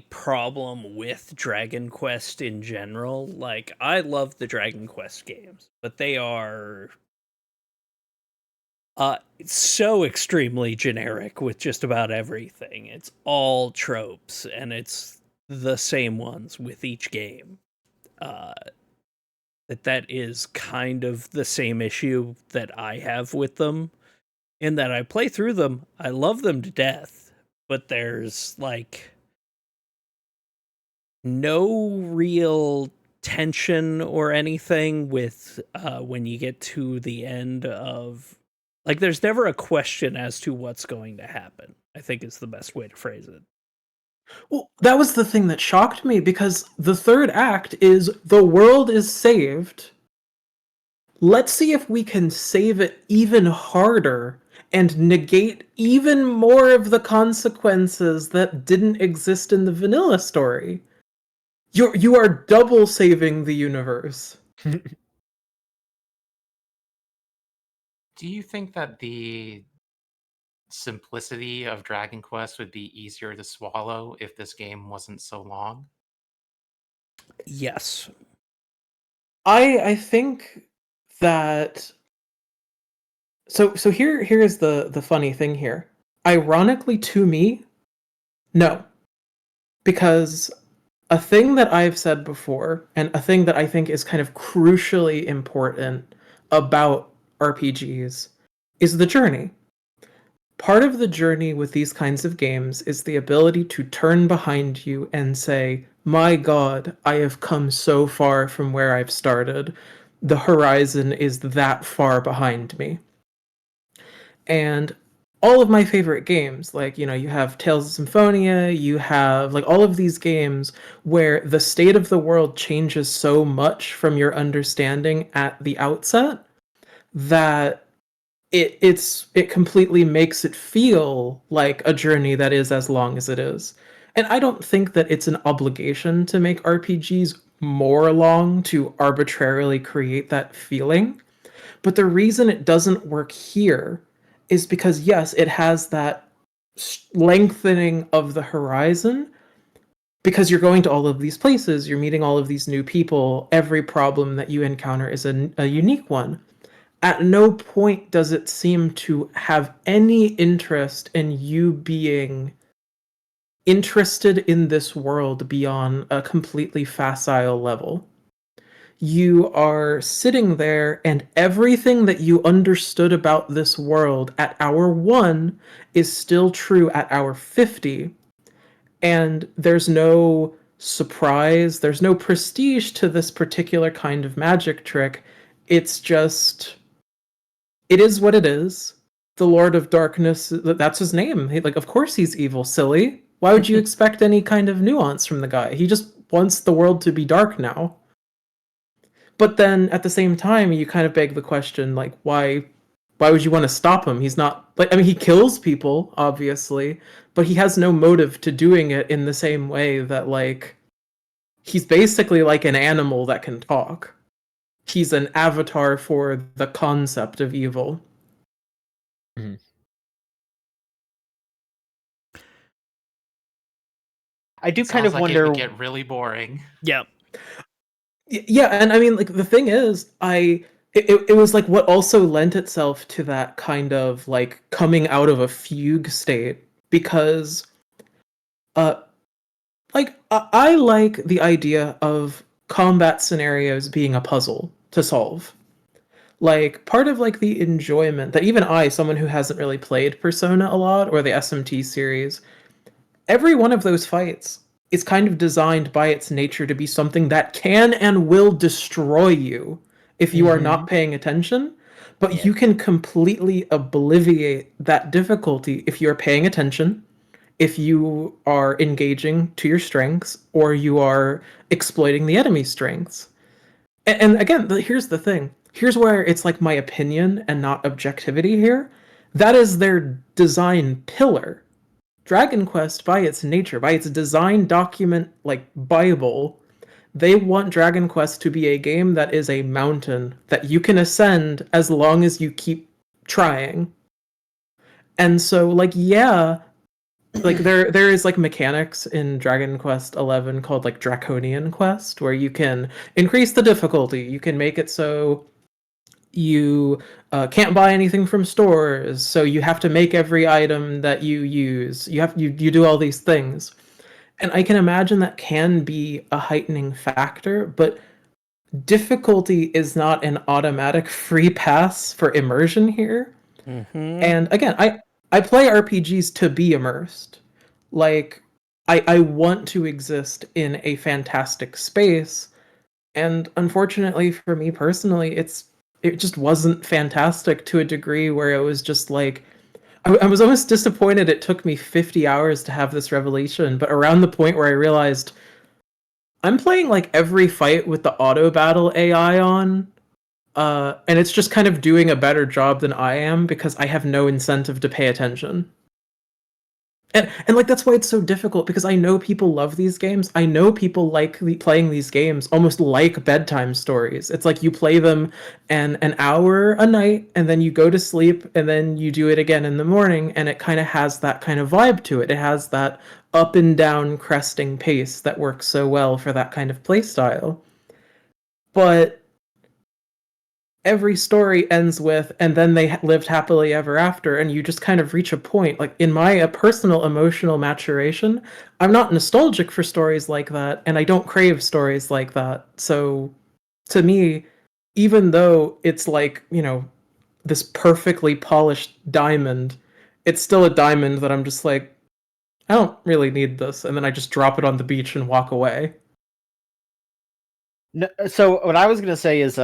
problem with Dragon Quest in general. Like, I love the Dragon Quest games, but they are so extremely generic with just about everything. It's all tropes, and it's the same ones with each game. That is kind of the same issue that I have with them, in that I play through them, I love them to death, but there's like no real tension or anything with when you get to the end of, like, there's never a question as to what's going to happen, I think is the best way to phrase it. Well, that was the thing that shocked me, because the third act is the world is saved. Let's see if we can save it even harder and negate even more of the consequences that didn't exist in the vanilla story. You are double saving the universe. Do you think that the simplicity of Dragon Quest would be easier to swallow if this game wasn't so long? Yes. I think that so here's the funny thing here. Ironically, to me, no. Because a thing that I've said before, and a thing that I think is kind of crucially important about RPGs, is the journey. Part of the journey with these kinds of games is the ability to turn behind you and say, my God, I have come so far from where I've started. The horizon is that far behind me. And all of my favorite games, like, you have Tales of Symphonia, you have, like, all of these games where the state of the world changes so much from your understanding at the outset that it completely makes it feel like a journey that is as long as it is. And I don't think that it's an obligation to make RPGs more long to arbitrarily create that feeling. But the reason it doesn't work here is because, yes, it has that lengthening of the horizon, because you're going to all of these places, you're meeting all of these new people, every problem that you encounter is a unique one. At no point does it seem to have any interest in you being interested in this world beyond a completely facile level. You are sitting there, and everything that you understood about this world at hour 1 is still true at hour 50. And there's no surprise, there's no prestige to this particular kind of magic trick. It's just, it is what it is. The Lord of Darkness, that's his name. Like, of course he's evil, silly. Why would you expect any kind of nuance from the guy? He just wants the world to be dark now. But then at the same time, you kind of beg the question, like, why would you want to stop him? He's not, like, I mean, he kills people, obviously, but he has no motive to doing it in the same way that, like, he's basically like an animal that can talk. He's an avatar for the concept of evil. Mm-hmm. I do kind of wonder. It would get really boring. Yeah. Yeah, and I mean, like, the thing is, it was like what also lent itself to that kind of like coming out of a fugue state, because like, I like the idea of combat scenarios being a puzzle to solve. Like, part of like the enjoyment that even I, someone who hasn't really played Persona a lot or the SMT series, every one of those fights is kind of designed by its nature to be something that can and will destroy you if you are not paying attention. But you can completely obliviate that difficulty if you're paying attention, if you are engaging to your strengths, or you are exploiting the enemy's strengths. And again, here's the thing. Here's where it's like my opinion and not objectivity here. That is their design pillar. Dragon Quest, by its nature, by its design document, like Bible, they want Dragon Quest to be a game that is a mountain that you can ascend as long as you keep trying. And so, like, yeah, like there is like mechanics in Dragon Quest 11 called like Draconian Quest, where you can increase the difficulty. You can make it so you can't buy anything from stores, so you have to make every item that you use. You do all these things, and I can imagine that can be a heightening factor. But difficulty is not an automatic free pass for immersion here. And again, I play RPGs to be immersed. Like, I want to exist in a fantastic space, And unfortunately for me personally, it just wasn't fantastic to a degree where it was just like I was almost disappointed it took me 50 hours to have this revelation, but around the point where I realized I'm playing like every fight with the auto battle AI on, and it's just kind of doing a better job than I am because I have no incentive to pay attention. And like that's why it's so difficult, because I know people love these games. I know people like playing these games almost like bedtime stories. It's like you play them an hour a night and then you go to sleep and then you do it again in the morning, and it kind of has that kind of vibe to it. It has that up and down cresting pace that works so well for that kind of play style. But every story ends with, and then they lived happily ever after, and you just kind of reach a point. Like in my personal emotional maturation, I'm not nostalgic for stories like that, and I don't crave stories like that. So to me, even though it's like, this perfectly polished diamond, it's still a diamond that I'm just like, I don't really need this, and then I just drop it on the beach and walk away. No, so what I was gonna say is,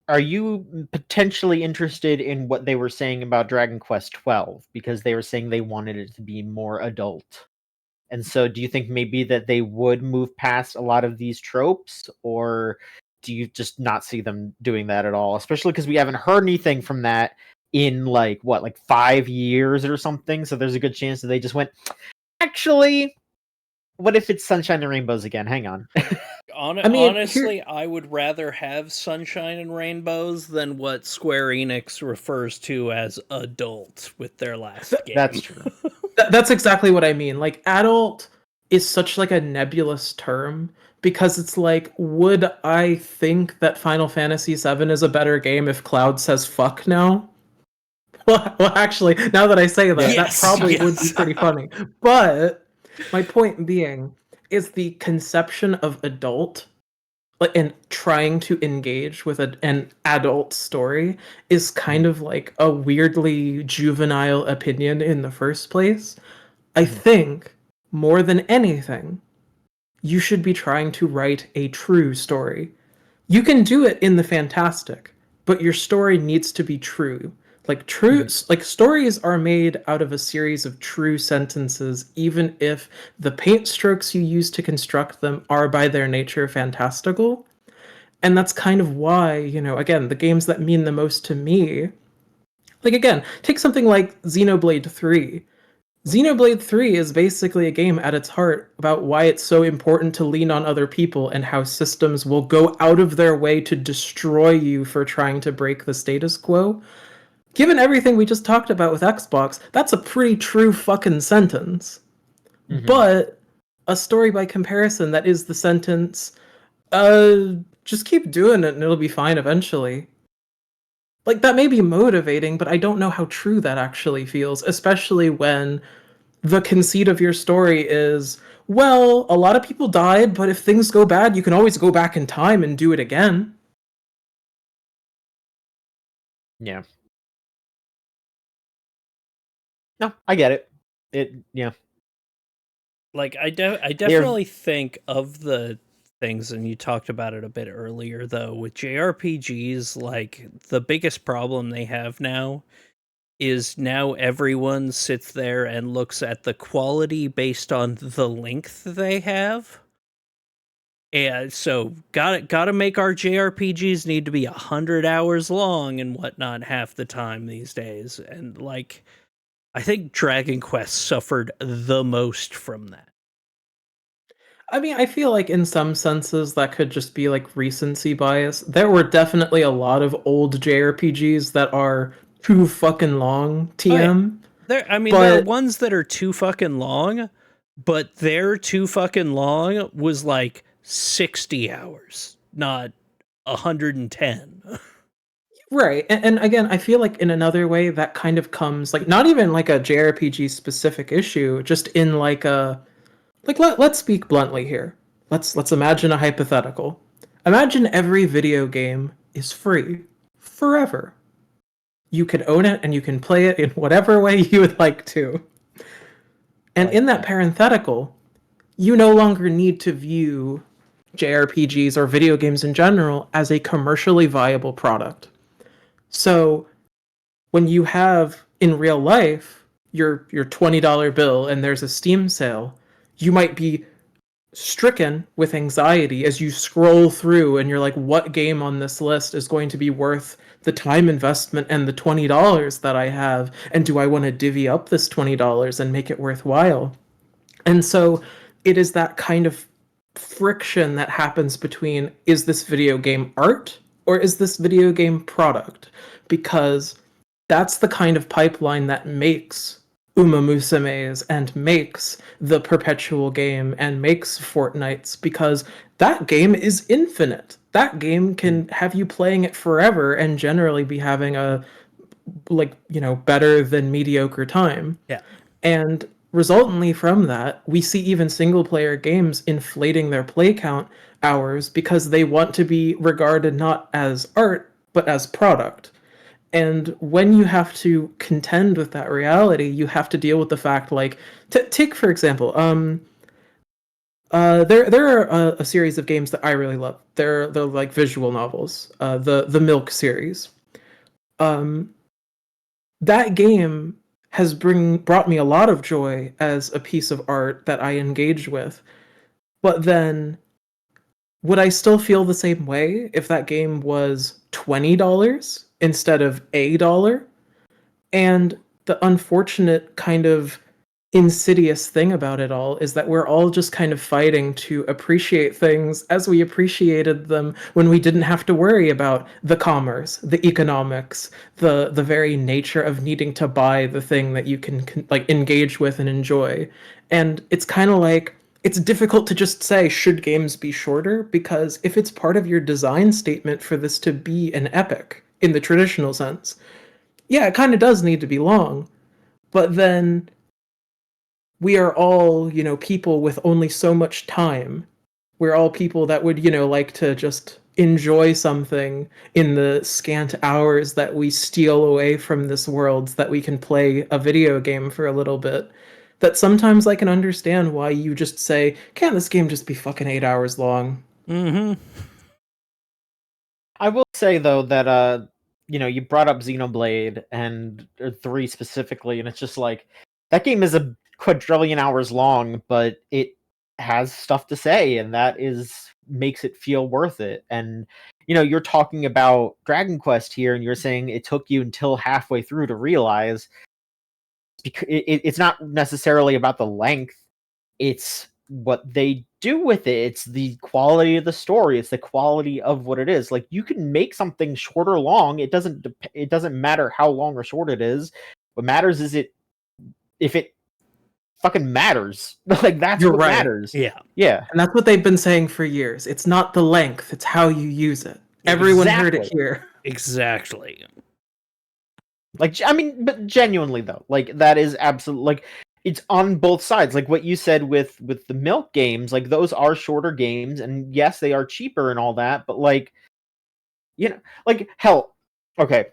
are you potentially interested in what they were saying about Dragon Quest 12? Because they were saying they wanted it to be more adult. And so do you think maybe that they would move past a lot of these tropes, or do you just not see them doing that at all? Especially because we haven't heard anything from that in like 5 years or something. So there's a good chance that they just went, actually, what if it's Sunshine and Rainbows again? Hang on. Honestly, I would rather have Sunshine and Rainbows than what Square Enix refers to as adult with their last game. That's true. That's exactly what I mean. Like, adult is such like a nebulous term, because it's like, would I think that Final Fantasy VII is a better game if Cloud says fuck now? Well, actually, now that I say that, that probably would be pretty funny. But my point being is the conception of adult, and trying to engage with an adult story, is kind of like a weirdly juvenile opinion in the first place. I think, more than anything, you should be trying to write a true story. You can do it in the fantastic, but your story needs to be true. Like stories are made out of a series of true sentences, even if the paint strokes you use to construct them are by their nature fantastical. And that's kind of why, again, the games that mean the most to me, like, again, take something like Xenoblade 3. Xenoblade 3 is basically a game at its heart about why it's so important to lean on other people and how systems will go out of their way to destroy you for trying to break the status quo. Given everything we just talked about with Xbox, that's a pretty true fucking sentence. Mm-hmm. But a story by comparison that is the sentence, just keep doing it and it'll be fine eventually. Like, that may be motivating, but I don't know how true that actually feels, especially when the conceit of your story is, well, a lot of people died, but if things go bad, you can always go back in time and do it again. Yeah. No, I get it. Yeah. Like, I definitely think of the things, and you talked about it a bit earlier, though, with JRPGs, like, the biggest problem they have now is now everyone sits there and looks at the quality based on the length they have. And so gotta make our JRPGs need to be 100 hours long and whatnot half the time these days. And like, I think Dragon Quest suffered the most from that. I mean, I feel like in some senses that could just be like recency bias. There were definitely a lot of old JRPGs that are too fucking long, TM. There are ones that are too fucking long, but their too fucking long was like 60 hours, not 110. Right. And again, I feel like in another way that kind of comes, like, not even like a JRPG specific issue, just in like a, like, let's speak bluntly here. Let's imagine a hypothetical. Imagine every video game is free forever. You can own it and you can play it in whatever way you would like to. And in that parenthetical, you no longer need to view JRPGs or video games in general as a commercially viable product. So when you have in real life your $20 bill and there's a Steam sale, you might be stricken with anxiety as you scroll through and you're like, what game on this list is going to be worth the time investment and the $20 that I have? And do I want to divvy up this $20 and make it worthwhile? And so it is that kind of friction that happens between, is this video game art or is this video game product? Because that's the kind of pipeline that makes Umamusume's and makes the perpetual game and makes Fortnite's, because that game is infinite. That game can have you playing it forever and generally be having a better than mediocre time. Yeah. And resultantly from that, we see even single player games inflating their play count hours because they want to be regarded not as art but as product. And when you have to contend with that reality, you have to deal with the fact, like, take for example, there are a series of games that I really love. They're like visual novels, the Milk series. That game has brought me a lot of joy as a piece of art that I engaged with. But then, would I still feel the same way if that game was $20 instead of $1? And the unfortunate kind of insidious thing about it all is that we're all just kind of fighting to appreciate things as we appreciated them when we didn't have to worry about the commerce, the economics, the very nature of needing to buy the thing that you can like engage with and enjoy. And it's kind of like, it's difficult to just say, should games be shorter? Because if it's part of your design statement for this to be an epic in the traditional sense, yeah, it kind of does need to be long. But then we are all, people with only so much time. We're all people that would, like to just enjoy something in the scant hours that we steal away from this world so that we can play a video game for a little bit. That sometimes I can understand why you just say, can't this game just be fucking 8 hours long? Mm-hmm. I will say, though, that, you brought up Xenoblade and 3 specifically, and it's just like, that game is a quadrillion hours long, but it has stuff to say, and that makes it feel worth it. And, you're talking about Dragon Quest here, and you're saying it took you until halfway through to realize it's not necessarily about the length, it's what they do with it. It's the quality of the story, it's the quality of what it is. Like, you can make something short or long, it doesn't matter how long or short it is. What matters is if it fucking matters. Like, that's You're what right. matters. Yeah. And that's what they've been saying for years. It's not the length, it's how you use it. Everyone heard it here. Exactly. Like, I mean, but genuinely though, like, that is absolutely, like, it's on both sides. Like what you said with the Milk games, like, those are shorter games, and yes, they are cheaper and all that, but like, like, hell, okay,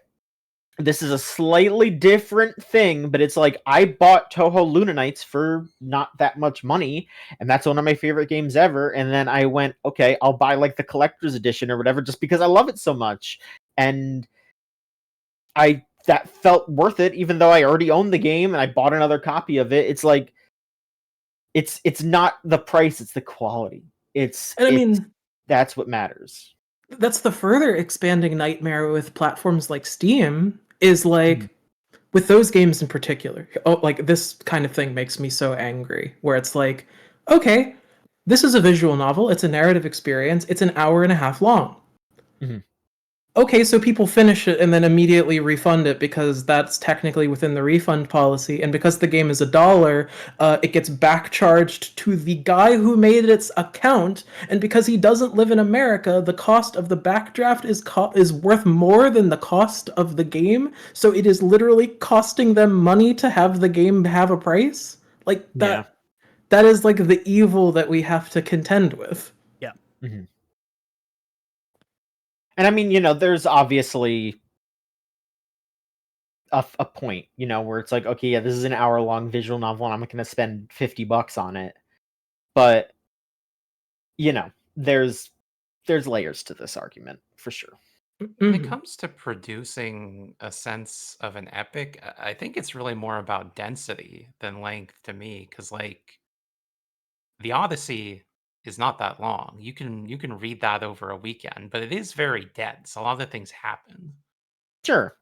this is a slightly different thing, but it's like, I bought Toho Luna Nights for not that much money, and that's one of my favorite games ever, and then I went, okay, I'll buy like the collector's edition or whatever just because I love it so much, and that felt worth it, even though I already owned the game and I bought another copy of it. It's like, it's not the price, it's the quality. That's what matters. That's the further expanding nightmare with platforms like Steam, is like, with those games in particular, like, this kind of thing makes me so angry, where it's like, okay, this is a visual novel, it's a narrative experience, it's an hour and a half long. Mm-hmm. Okay, so people finish it and then immediately refund it because that's technically within the refund policy, and because the game is $1, it gets back charged to the guy who made its account, and because he doesn't live in America, the cost of the backdraft is worth more than the cost of the game, so it is literally costing them money to have the game have a price? Like, that is like the evil that we have to contend with. Yeah. Mm-hmm. And I mean, there's obviously a point, where it's like, okay, yeah, this is an hour-long visual novel, and I'm not going to spend $50 on it. But, there's layers to this argument for sure. When it comes to producing a sense of an epic, I think it's really more about density than length to me. Because like the Odyssey is not that long. You can read that over a weekend, but it is very dense. A lot of things happen. Sure.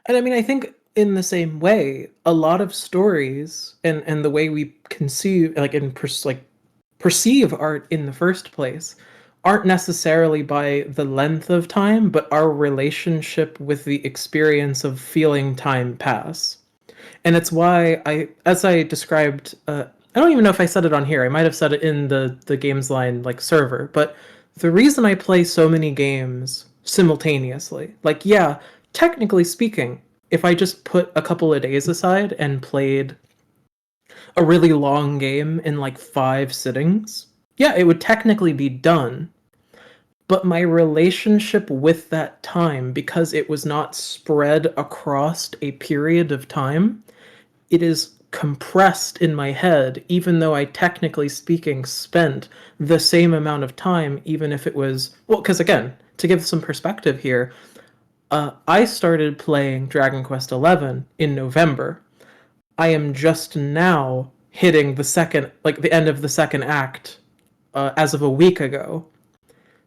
And I mean, I think in the same way, a lot of stories and the way we conceive, like perceive art in the first place, aren't necessarily by the length of time, but our relationship with the experience of feeling time pass. And it's why as I described, I don't even know if I said it on here. I might have said it in the Gamesline like server. But the reason I play so many games simultaneously, like yeah, technically speaking, if I just put a couple of days aside and played a really long game in like 5 sittings, yeah, it would technically be done. But my relationship with that time, because it was not spread across a period of time, it is compressed in my head, even though I technically speaking spent the same amount of time, even if it was, well, because again, to give some perspective here, I started playing Dragon Quest XI in November. I am just now hitting the end of the second act as of a week ago.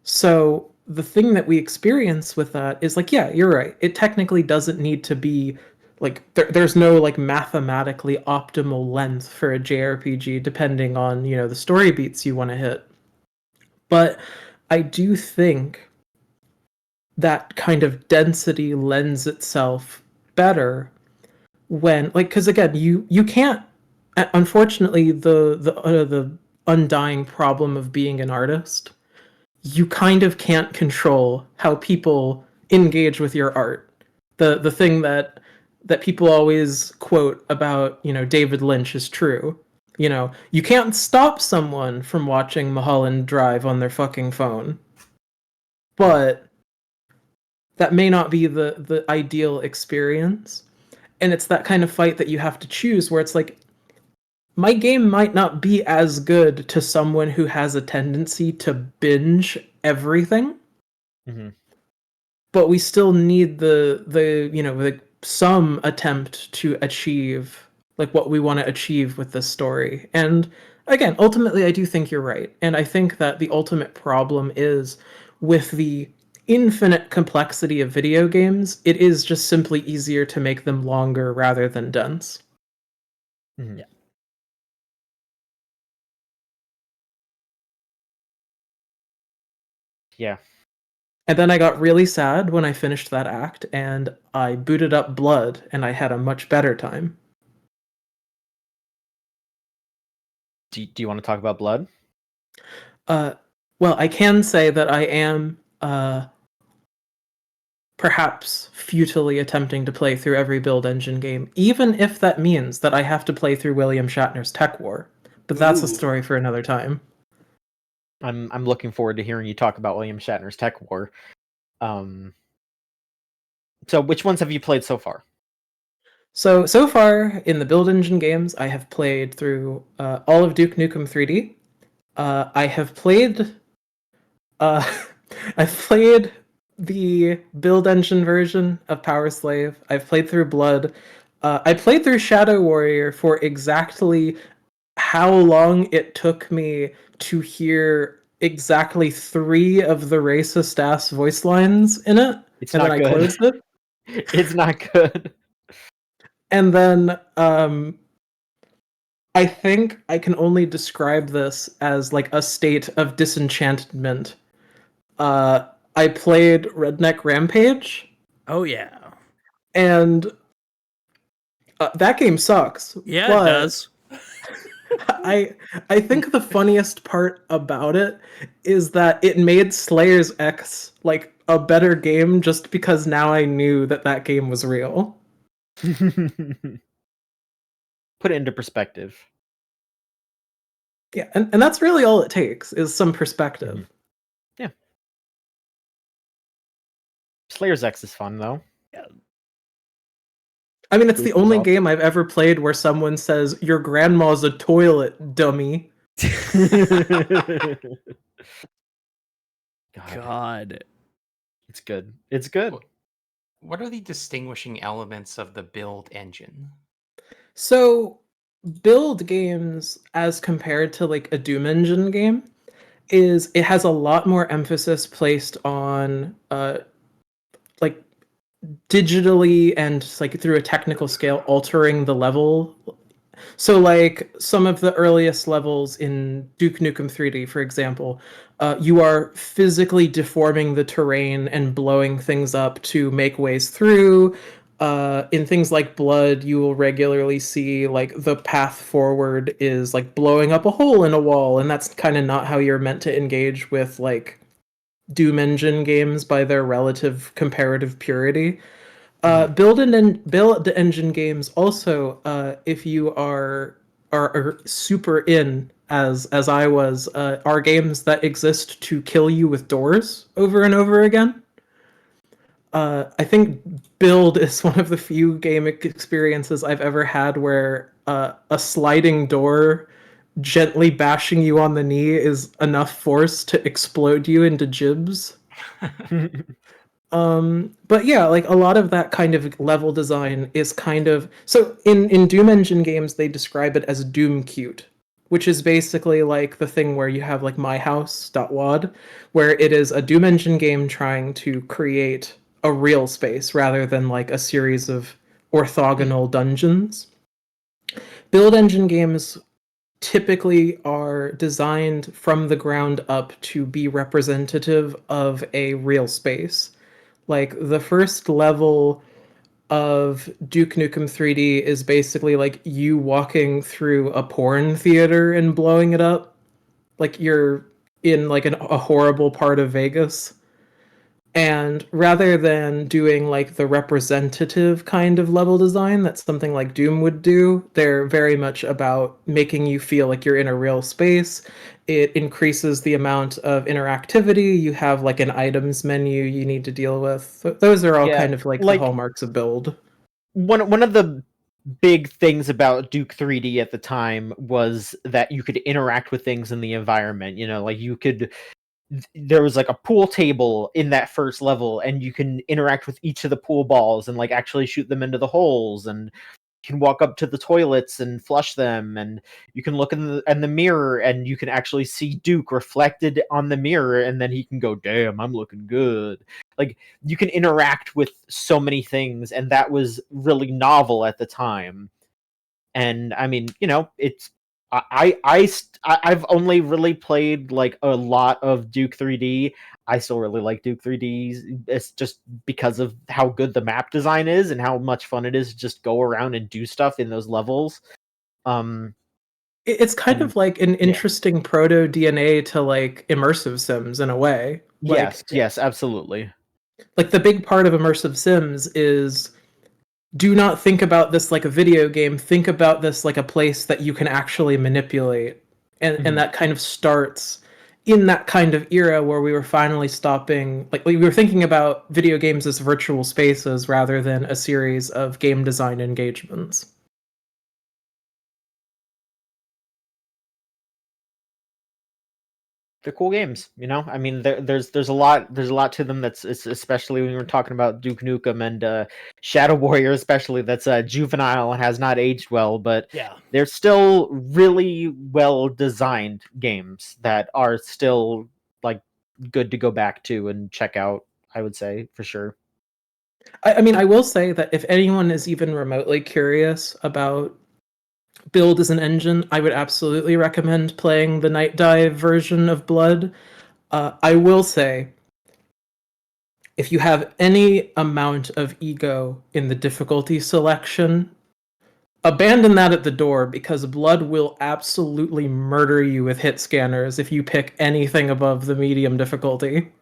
So the thing that we experience with that is like, yeah, you're right. It technically doesn't need to be like there's no like mathematically optimal length for a JRPG depending on, the story beats you want to hit. But I do think that kind of density lends itself better when because again, you can't, unfortunately, the undying problem of being an artist, you kind of can't control how people engage with your art. The thing that people always quote about, David Lynch is true. You can't stop someone from watching Mulholland Drive on their fucking phone. But that may not be the ideal experience. And it's that kind of fight that you have to choose where it's like, my game might not be as good to someone who has a tendency to binge everything, but we still need the some attempt to achieve like what we want to achieve with this story. And again, ultimately, I do think you're right, and I think that the ultimate problem is with the infinite complexity of video games. It is just simply easier to make them longer rather than dense. Yeah. Yeah. And then I got really sad when I finished that act, and I booted up Blood, and I had a much better time. Do you want to talk about Blood? Well, I can say that I am perhaps futilely attempting to play through every build engine game, even if that means that I have to play through William Shatner's Tech War. But that's a story for another time. I'm looking forward to hearing you talk about William Shatner's Tech War. So which ones have you played so far? So far in the build engine games, I have played through all of Duke Nukem 3D. I have played I've played the build engine version of Power Slave. I've played through Blood. I played through Shadow Warrior for exactly how long it took me to hear exactly 3 of the racist ass voice lines in it. It's and not then good. I closed it. It's not good. And then I think I can only describe this as like a state of disenchantment. I played Redneck Rampage. Oh yeah. And that game sucks. Yeah, it does. I think the funniest part about it is that it made Slayer's X like a better game just because now I knew that game was real. Put it into perspective. Yeah, and that's really all it takes is some perspective. Mm-hmm. Yeah. Slayer's X is fun though. Yeah. I mean, it's the only game I've ever played where someone says, "Your grandma's a toilet, dummy." God. It's good. It's good. What are the distinguishing elements of the build engine? So, build games as compared to like a Doom engine game is it has a lot more emphasis placed on like digitally and like through a technical scale altering the level. So like some of the earliest levels in Duke Nukem 3D, for example, you are physically deforming the terrain and blowing things up to make ways through. In things like Blood, you will regularly see like the path forward is like blowing up a hole in a wall, and that's kind of not how you're meant to engage with like Doom engine games by their relative comparative purity. Build engine games also, if you are super in as I was, are games that exist to kill you with doors over and over again. I think Build is one of the few game experiences I've ever had where a sliding door gently bashing you on the knee is enough force to explode you into gibs. But yeah, like a lot of that kind of level design is kind of so in Doom engine games they describe it as Doom cute, which is basically like the thing where you have like myhouse.wad, where it is a Doom engine game trying to create a real space rather than like a series of orthogonal dungeons. Build engine games typically are designed from the ground up to be representative of a real space. Like the first level of Duke Nukem 3D is basically like you walking through a porn theater and blowing it up. Like you're in like a horrible part of Vegas. And rather than doing like the representative kind of level design that something like Doom would do, they're very much about making you feel like you're in a real space. It increases the amount of interactivity. You have like an items menu you need to deal with. Those are all kind of like the hallmarks of Build. One of the big things about Duke 3D at the time was that you could interact with things in the environment. You know, like there was like a pool table in that first level, and you can interact with each of the pool balls and like actually shoot them into the holes, and you can walk up to the toilets and flush them, and you can look in the mirror and you can actually see Duke reflected on the mirror, and then he can go, damn, I'm looking good. Like you can interact with so many things, and that was really novel at the time. And I mean, you know, I've only really played like a lot of Duke 3D. I still really like Duke 3D. It's just because of how good the map design is and how much fun it is to just go around and do stuff in those levels. It's kind of like an interesting proto DNA to like immersive sims in a way. Yes, absolutely. Like the big part of immersive sims is do not think about this like a video game. Think about this like a place that you can actually manipulate. And that kind of starts in that kind of era where we were finally stopping, like we were thinking about video games as virtual spaces rather than a series of game design engagements. They're cool games, you know. I mean, there's a lot to them. That's especially when we're talking about Duke Nukem and Shadow Warrior, especially that's juvenile and has not aged well. But yeah, they're still really well designed games that are still like good to go back to and check out. I would say for sure. I mean, I will say that if anyone is even remotely curious about Build as an engine, I would absolutely recommend playing the Night Dive version of Blood. I will say, if you have any amount of ego in the difficulty selection, abandon that at the door because Blood will absolutely murder you with hit scanners if you pick anything above the medium difficulty.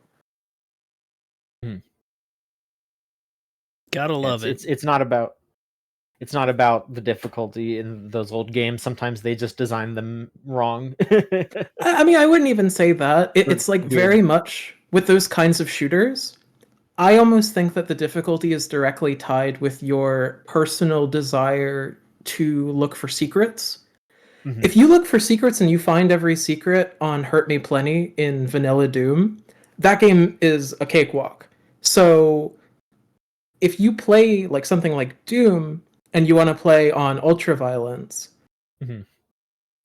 Gotta love it. It's not about the difficulty in those old games. Sometimes they just design them wrong. I mean, I wouldn't even say that. It's like very much with those kinds of shooters. I almost think that the difficulty is directly tied with your personal desire to look for secrets. If you look for secrets and you find every secret on Hurt Me Plenty in Vanilla Doom, that game is a cakewalk. So if you play like something like Doom and you want to play on ultraviolence,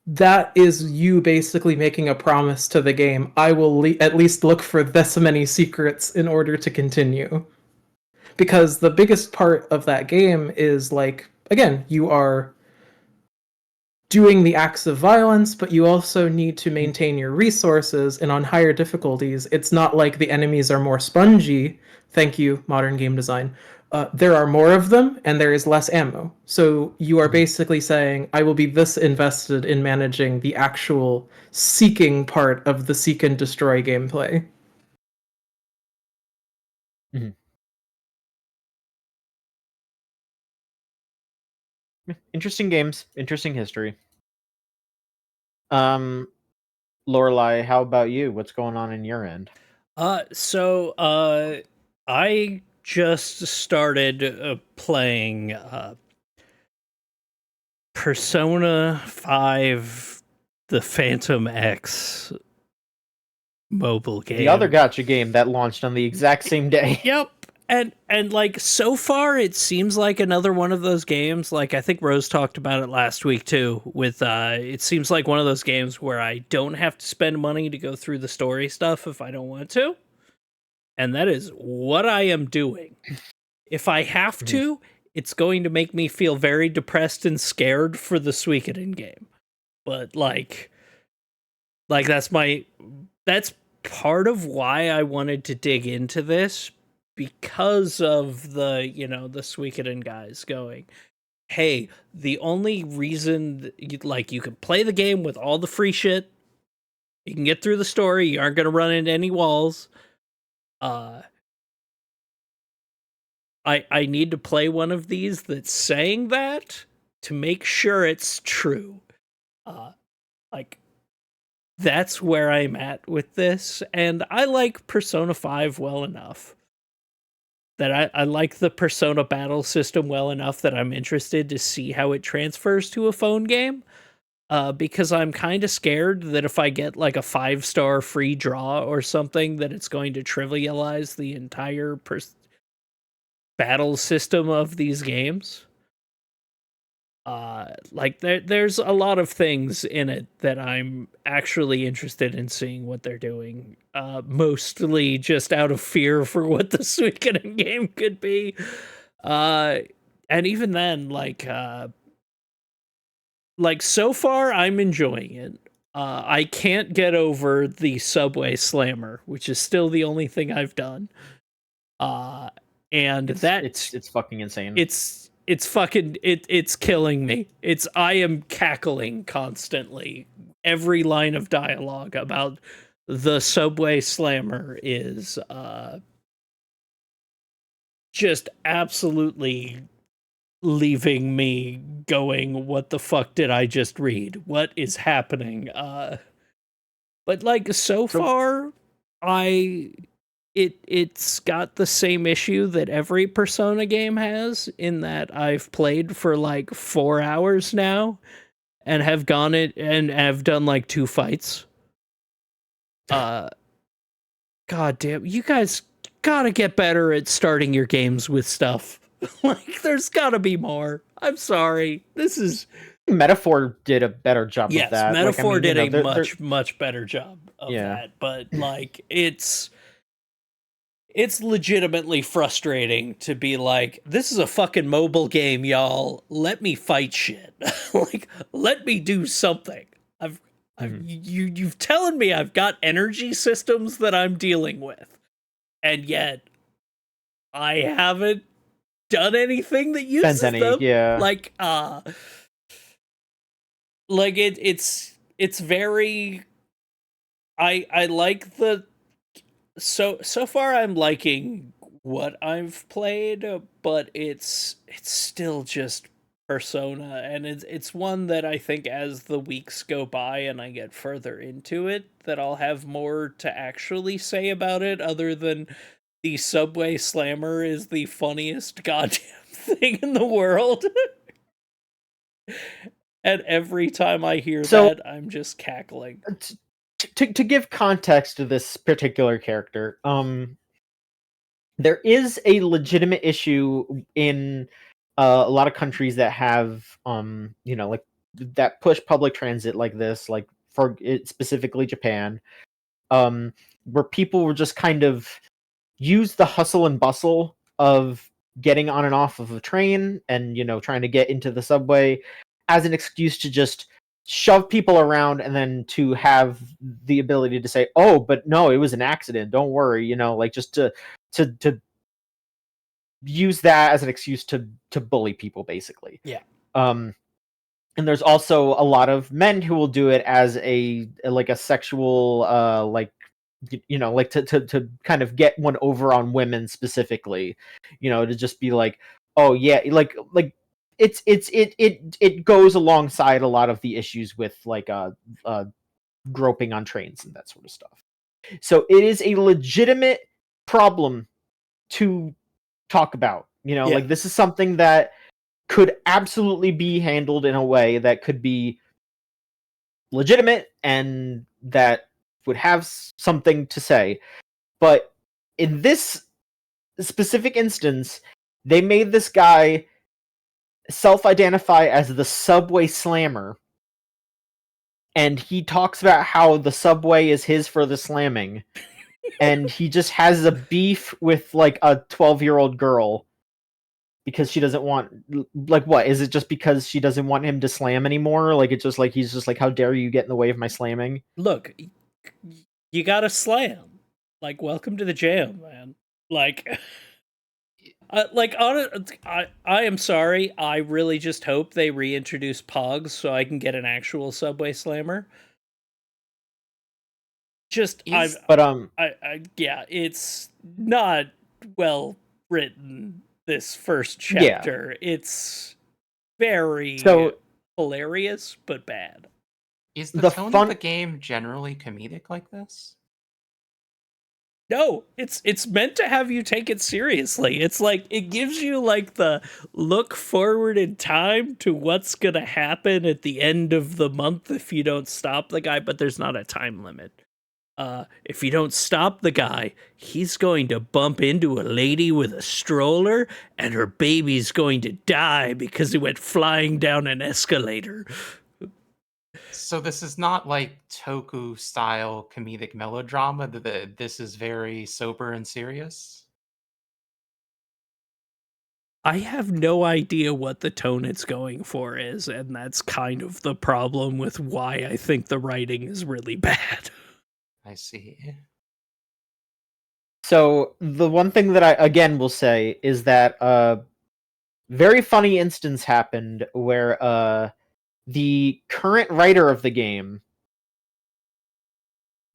that is you basically making a promise to the game. I will at least look for this many secrets in order to continue. Because the biggest part of that game is like, again, you are doing the acts of violence, but you also need to maintain your resources, and on higher difficulties, it's not like the enemies are more spongy. Thank you, modern game design. There are more of them, and there is less ammo. So you are basically saying, I will be this invested in managing the actual seeking part of the seek and destroy gameplay. Interesting games, interesting history. Lorelai, how about you? What's going on in your end? I just started playing Persona 5 The Phantom X mobile game. The other gacha game that launched on the exact same day. Yep. And like so far it seems like another one of those games, like I think Rose talked about it last week too, with it seems like one of those games where I don't have to spend money to go through the story stuff if I don't want to. And that is what I am doing. If I have to, it's going to make me feel very depressed and scared for the Suikoden game. But like that's part of why I wanted to dig into this, because of the, the Suikoden guys going, hey, the only reason you can play the game with all the free shit, you can get through the story, you aren't going to run into any walls. I need to play one of these that's saying that to make sure it's true. That's where I'm at with this, and I like Persona 5 well enough that I like the Persona battle system well enough that I'm interested to see how it transfers to a phone game, because I'm kind of scared that if I get like a 5-star free draw or something, that it's going to trivialize the entire battle system of these games. There's a lot of things in it that I'm actually interested in seeing what they're doing. Mostly just out of fear for what the Suikoden game could be. And even then, so far I'm enjoying it. I can't get over the subway slammer, which is still the only thing I've done. And it's fucking insane. It's killing me. I am cackling constantly. Every line of dialogue about the subway slammer is just absolutely leaving me going, what the fuck did I just read? What is happening? But so far it's got the same issue that every Persona game has, in that I've played for 4 hours now and have gone it and have done 2 fights. God damn, you guys gotta get better at starting your games with stuff. There's gotta be more. I'm sorry. This is Metaphor did a better job of that. Yes, Metaphor did a much better job of that, but it's legitimately frustrating to be this is a fucking mobile game, y'all. Let me fight shit. Let me do something. You've telling me I've got energy systems that I'm dealing with, and yet I haven't done anything that uses them. Yeah. It's very. I like the. So far I'm liking what I've played, but it's still just Persona, and it's one that I think as the weeks go by and I get further into it, that I'll have more to actually say about it, other than the subway slammer is the funniest goddamn thing in the world. And every time I hear that, I'm just cackling. To give context to this particular character, there is a legitimate issue in a lot of countries that have, like that push public transit like this, like for specifically Japan, where people were just kind of use the hustle and bustle of getting on and off of a train and, trying to get into the subway as an excuse to just shove people around and then to have the ability to say, oh, but no, it was an accident. Don't worry, like just to use that as an excuse to bully people, basically. Yeah. And there's also a lot of men who will do it as a sexual, like to kind of get one over on women specifically, to just be like, oh yeah, like it goes alongside a lot of the issues with like groping on trains and that sort of stuff. So it is a legitimate problem to talk about, like this is something that could absolutely be handled in a way that could be legitimate and that would have something to say. But in this specific instance, they made this guy self-identify as the Subway Slammer, and he talks about how the subway is his for the slamming, and he just has a beef with like a 12-year-old girl because she doesn't want, like, what is it, just because she doesn't want him to slam anymore? Like, it's just like he's just like, how dare you get in the way of my slamming? Look, you gotta slam. Like, welcome to the jam, man. Like, I am sorry. I really just hope they reintroduce Pogs so I can get an actual Subway Slammer. Yeah, it's not well written. This first chapter, it's very hilarious but bad. Is the tone of the game generally comedic like this? No, it's meant to have you take it seriously. It's like it gives you like the look forward in time to what's gonna happen at the end of the month if you don't stop the guy, but there's not a time limit. If you don't stop the guy, he's going to bump into a lady with a stroller and her baby's going to die because he went flying down an escalator. So this is not like Toku style comedic melodrama. This is very sober and serious. I have no idea what the tone it's going for is, and that's kind of the problem with why I think the writing is really bad. I see. So the one thing that I again will say is that very funny instance happened where the current writer of the game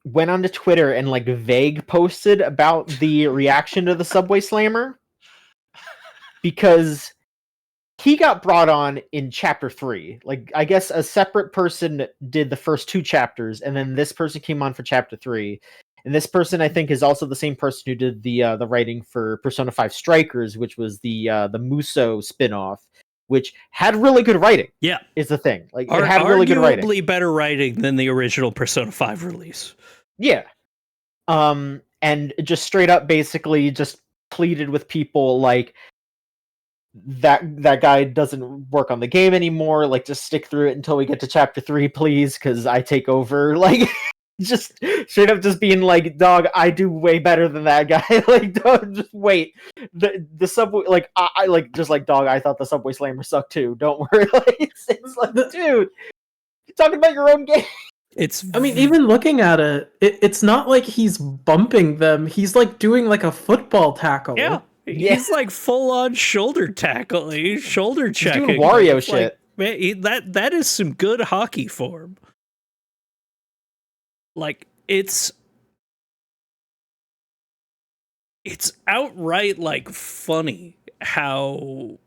went onto Twitter and like vague posted about the reaction to the Subway Slammer because he got brought on in chapter 3. Like, I guess a separate person did the first 2 chapters, and then this person came on for chapter 3. And this person, I think, is also the same person who did the writing for Persona 5 Strikers, which was the Muso spinoff, which had really good writing. Yeah, is the thing. Like, it had really good writing. Arguably better writing than the original Persona 5 release. Yeah. And just straight up, basically, just pleaded with people like, that guy doesn't work on the game anymore, like just stick through it until we get to chapter 3, please, because I take over. Like, just straight up just being like, dog, I do way better than that guy. Like, dog, just wait, the subway, like, I like, just like, dog, I thought the Subway Slammer sucked too, don't worry. Like, it's like, dude, you're talking about your own game. I mean, even looking at it, it's not like he's bumping them, he's like doing like a football tackle. Yeah. He's like full on shoulder tackle. He's shoulder checking. He's doing Wario shit. Like, man, that is some good hockey form. Like, it's outright like funny how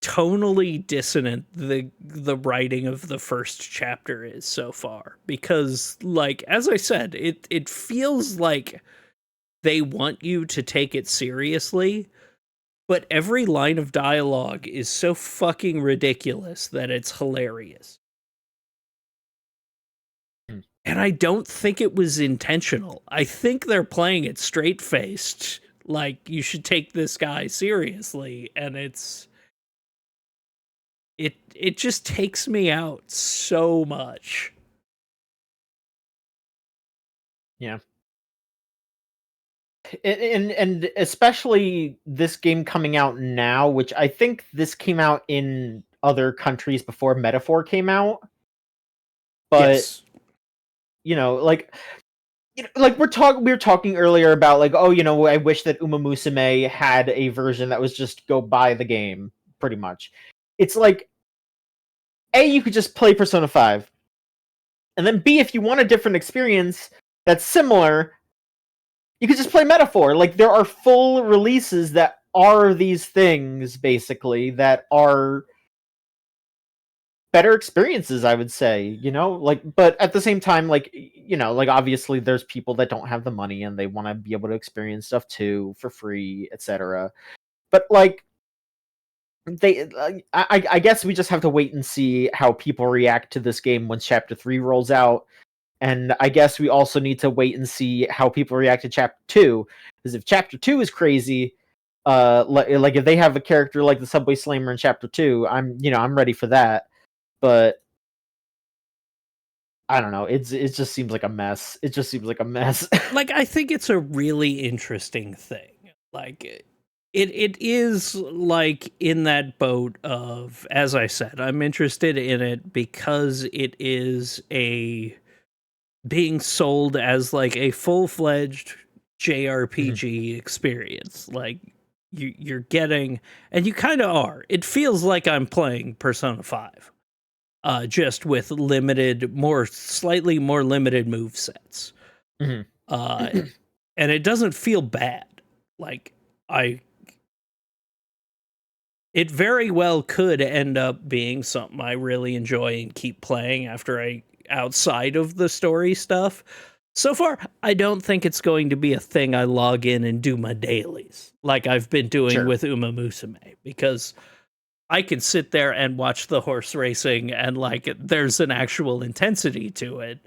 tonally dissonant the writing of the first chapter is so far. Because, like, as I said, it feels like they want you to take it seriously, but every line of dialogue is so fucking ridiculous that it's hilarious. And I don't think it was intentional. I think they're playing it straight-faced, like, you should take this guy seriously, and it just takes me out so much. Yeah. And especially this game coming out now, which I think this came out in other countries before Metaphor came out. But yes. Like we were talking earlier about like, oh, I wish that Umamusume had a version that was just go buy the game, pretty much. It's like, A, you could just play Persona 5. And then B, if you want a different experience that's similar, you could just play Metaphor. Like, there are full releases that are these things, basically, that are better experiences, I would say, but at the same time, like, obviously there's people that don't have the money and they want to be able to experience stuff too for free, etc. But like, I guess we just have to wait and see how people react to this game when Chapter 3 rolls out. And I guess we also need to wait and see how people react to Chapter 2. Because if Chapter 2 is crazy, like if they have a character like the Subway Slammer in Chapter 2, I'm ready for that. But I don't know. It just seems like a mess. It just seems like a mess. Like, I think it's a really interesting thing. Like, it is like in that boat of, as I said, I'm interested in it because it is being sold as like a full-fledged JRPG experience. Like, you're getting, and you kind of are. It feels like I'm playing Persona 5. Just with slightly more limited move sets. Mm-hmm. And it doesn't feel bad. Like, it very well could end up being something I really enjoy and keep playing outside of the story stuff. So far, I don't think it's going to be a thing I log in and do my dailies, like I've been doing with Umamusume, because I can sit there and watch the horse racing and like there's an actual intensity to it.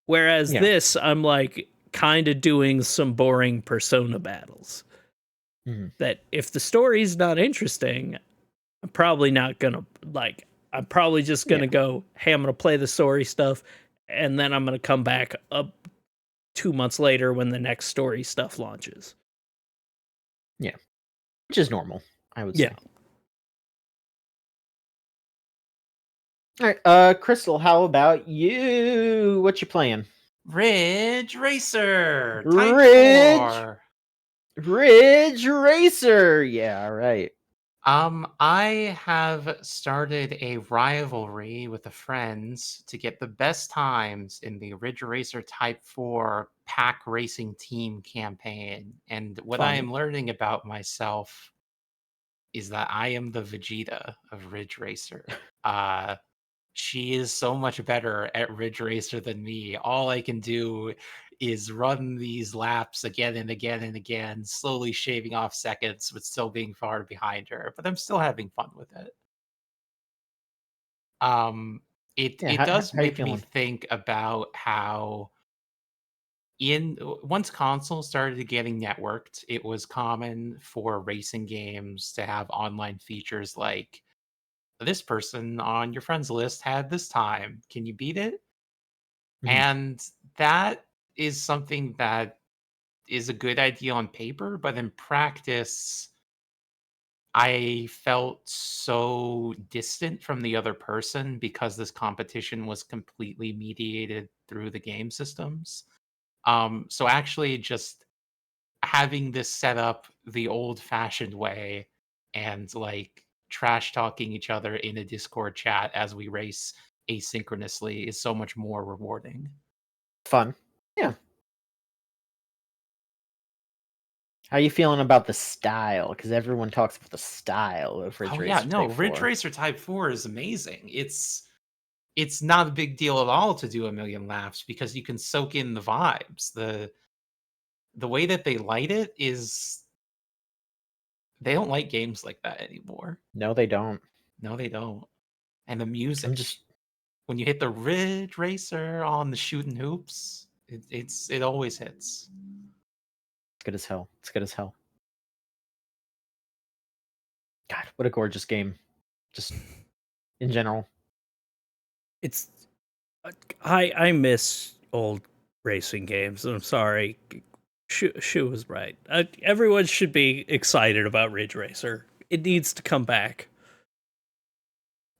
Whereas this, I'm like kind of doing some boring Persona battles. Mm-hmm. That if the story's not interesting, I'm probably not gonna like. I'm probably just gonna go, hey, I'm gonna play the story stuff, and then I'm gonna come back up 2 months later when the next story stuff launches. Yeah, which is normal, I would say. All right, Crystal, how about you? What you playing? Ridge Racer. Ridge Racer. Yeah, right. I have started a rivalry with the friends to get the best times in the Ridge Racer Type 4 pack racing team campaign. And what I am learning about myself is that I am the Vegeta of Ridge Racer. She is so much better at Ridge Racer than me. All I can do is run these laps again and again and again, slowly shaving off seconds, but still being far behind her. But I'm still having fun with it. It does make me think about how once consoles started getting networked, it was common for racing games to have online features like, this person on your friends list had this time. Can you beat it? Mm-hmm. And that is something that is a good idea on paper, but in practice, I felt so distant from the other person because this competition was completely mediated through the game systems. So actually just having this set up the old-fashioned way and like trash talking each other in a Discord chat as we race asynchronously is so much more rewarding. Fun. Yeah. How are you feeling about the style? Because everyone talks about the style of Ridge Racer. No, Ridge Racer Type 4 is amazing. It's not a big deal at all to do a million laps because you can soak in the vibes. The way that they light it is They don't like games like that anymore. No, they don't. No, they don't. And the music, I'm just when you hit the Ridge Racer on the shooting hoops, it always hits. It's good as hell. It's good as hell. God, what a gorgeous game. Just in general. It's I miss old racing games. I'm sorry. Shu was right. Everyone should be excited about Ridge Racer. It needs to come back.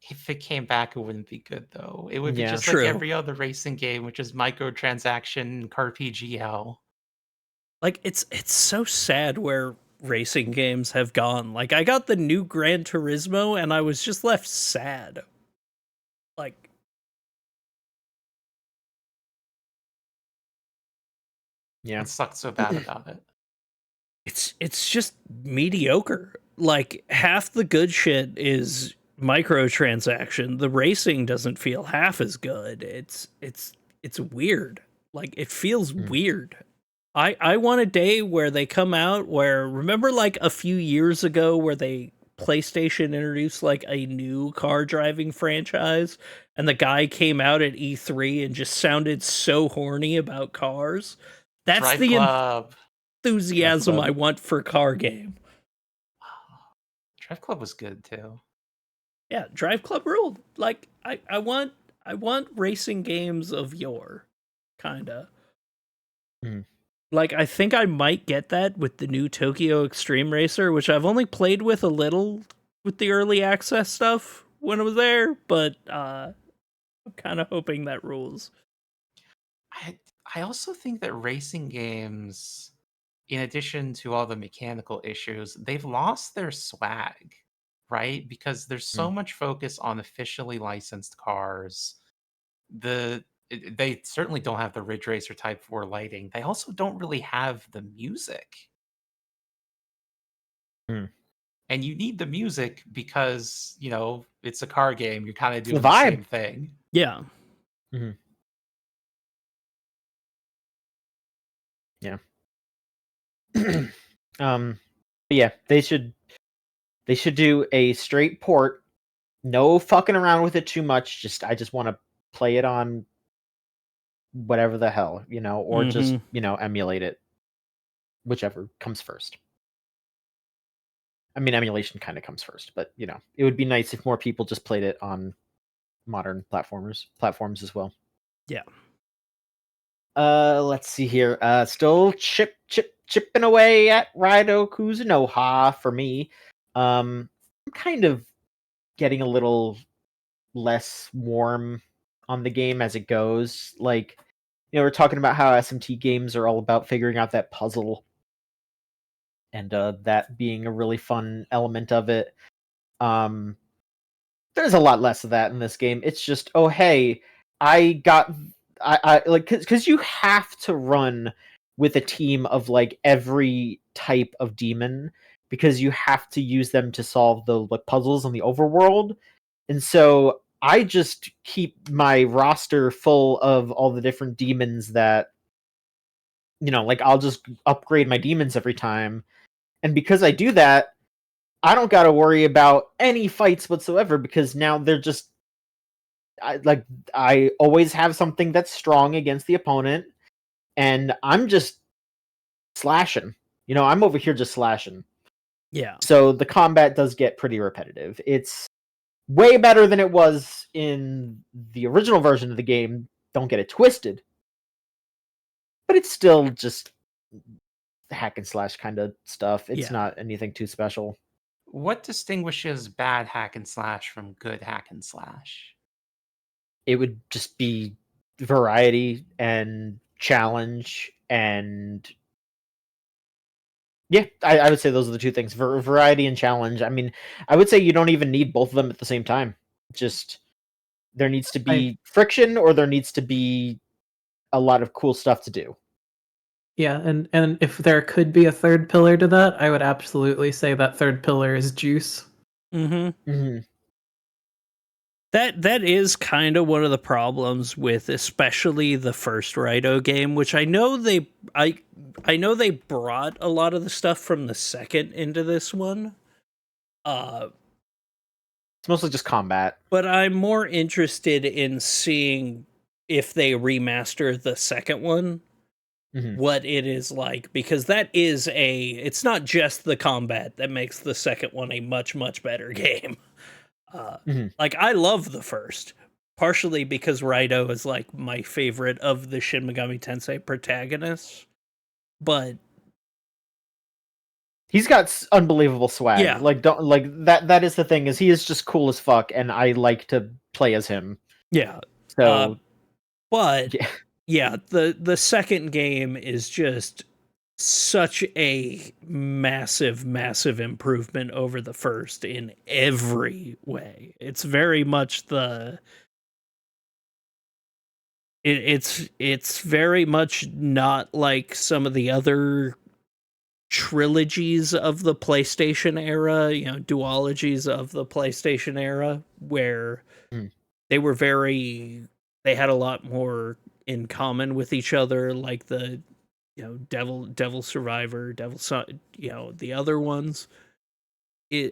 If it came back, it wouldn't be good though. It would be Yeah. just True. like every other racing game, which is microtransaction RPG hell. Like it's so sad where racing games have gone. Like I got the new Gran Turismo and I was just left sad. Like Yeah. It sucked so bad about it. it's just mediocre. Like half the good shit is microtransaction. The racing doesn't feel half as good. It's weird. Like it feels weird. I want a day where they come out where, remember like a few years ago where PlayStation introduced like a new car driving franchise and the guy came out at E3 and just sounded so horny about cars. That's Drive the Club. enthusiasm Drive Club. I want for a car game. Drive Club was good too. Yeah, Drive Club ruled. Like I want racing games of yore, kinda. Like I think I might get that with the new Tokyo Extreme Racer, which I've only played with a little with the early access stuff when I was there, but I'm kind of hoping that rules. I also think that racing games, in addition to all the mechanical issues, they've lost their swag, right? Because there's so much focus on officially licensed cars. They certainly don't have the Ridge Racer Type 4 lighting. They also don't really have the music. And you need the music because, it's a car game. You're kind of doing the same thing. Yeah. Yeah. Yeah, they should do a straight port. No fucking around with it too much. I just want to play it on whatever the hell, or just, emulate it. Whichever comes first. I mean, emulation kind of comes first, but it would be nice if more people just played it on modern platforms as well. Yeah. Let's see here. Still chipping away at Raidou Kuzunoha for me. I'm kind of getting a little less warm on the game as it goes. Like, we're talking about how SMT games are all about figuring out that puzzle, and that being a really fun element of it. There's a lot less of that in this game. It's just, oh hey, I like, because you have to run with a team of like every type of demon, because you have to use them to solve the puzzles in the overworld. And so I just keep my roster full of all the different demons that, like I'll just upgrade my demons every time. And because I do that, I don't got to worry about any fights whatsoever, because now they're just, I always have something that's strong against the opponent, and I'm just slashing. I'm over here just slashing. Yeah. So the combat does get pretty repetitive. It's way better than it was in the original version of the game. Don't get it twisted. But it's still just hack and slash kind of stuff. It's not anything too special. What distinguishes bad hack and slash from good hack and slash? It would just be variety and challenge, and yeah, I would say those are the two things: variety and challenge. I mean, I would say you don't even need both of them at the same time. Just there needs to be friction, or there needs to be a lot of cool stuff to do. Yeah, and if there could be a third pillar to that, I would absolutely say that third pillar is juice. There That is kind of one of the problems with especially the first Raidou game, which I know they brought a lot of the stuff from the second into this one. It's mostly just combat. But I'm more interested in seeing if they remaster the second one, what it is like, because it's not just the combat that makes the second one a much, much better game. Like, I love the first, partially because Raidou is like my favorite of the Shin Megami Tensei protagonists, but he's got unbelievable swag. Yeah. That is the thing, is he is just cool as fuck, and I like to play as him. Yeah. So but yeah, the second game is just such a massive improvement over the first in every way. It's very much it's very much not like some of the other trilogies of the PlayStation era, duologies of the PlayStation era, where they had a lot more in common with each other, like the Devil Survivor, the other ones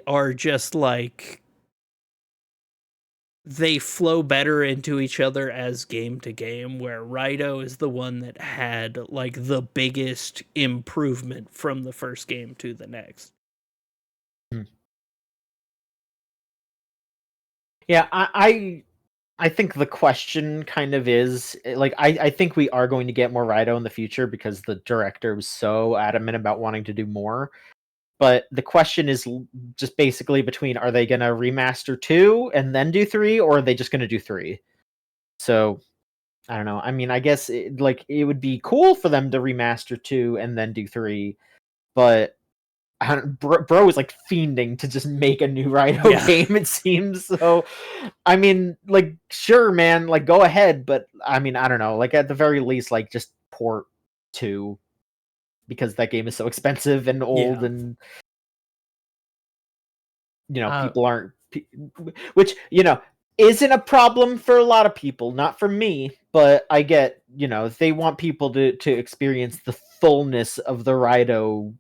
are just like they flow better into each other as game to game, where Raidou is the one that had like the biggest improvement from the first game to the next. Yeah, I think the question kind of is, like, I think we are going to get more Raidou in the future because the director was so adamant about wanting to do more. But the question is just basically between, are they going to remaster 2 and then do 3, or are they just going to do 3? So, I don't know. I mean, I guess it would be cool for them to remaster 2 and then do 3, but bro is like fiending to just make a new Raidou game, it seems. So, I mean, like, sure, man, like, go ahead, but I mean, I don't know. Like, at the very least, like, just port 2, because that game is so expensive and old, and people aren't, which isn't a problem for a lot of people, not for me, but I get, if they want people to experience the fullness of the Raidou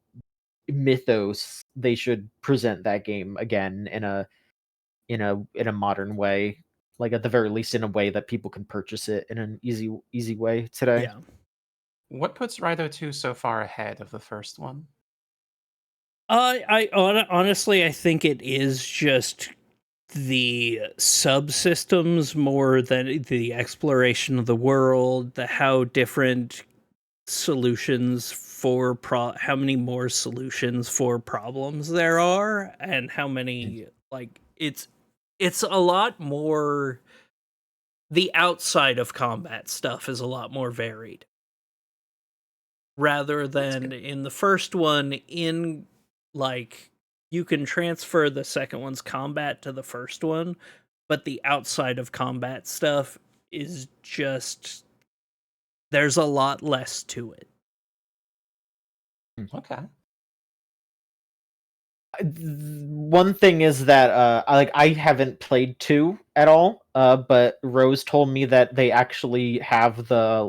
mythos, they should present that game again in a modern way, like, at the very least in a way that people can purchase it in an easy way today. Yeah. What puts Raidou 2 so far ahead of the first one? I honestly, I think it is just the subsystems more than the exploration of the world, how different solutions for how many more solutions for problems there are, and how many, like, it's a lot more, the outside of combat stuff is a lot more varied, rather than in the first one, like, you can transfer the second one's combat to the first one, but the outside of combat stuff is just, there's a lot less to it. Okay. One thing is that I haven't played 2 at all, but Rose told me that they actually have the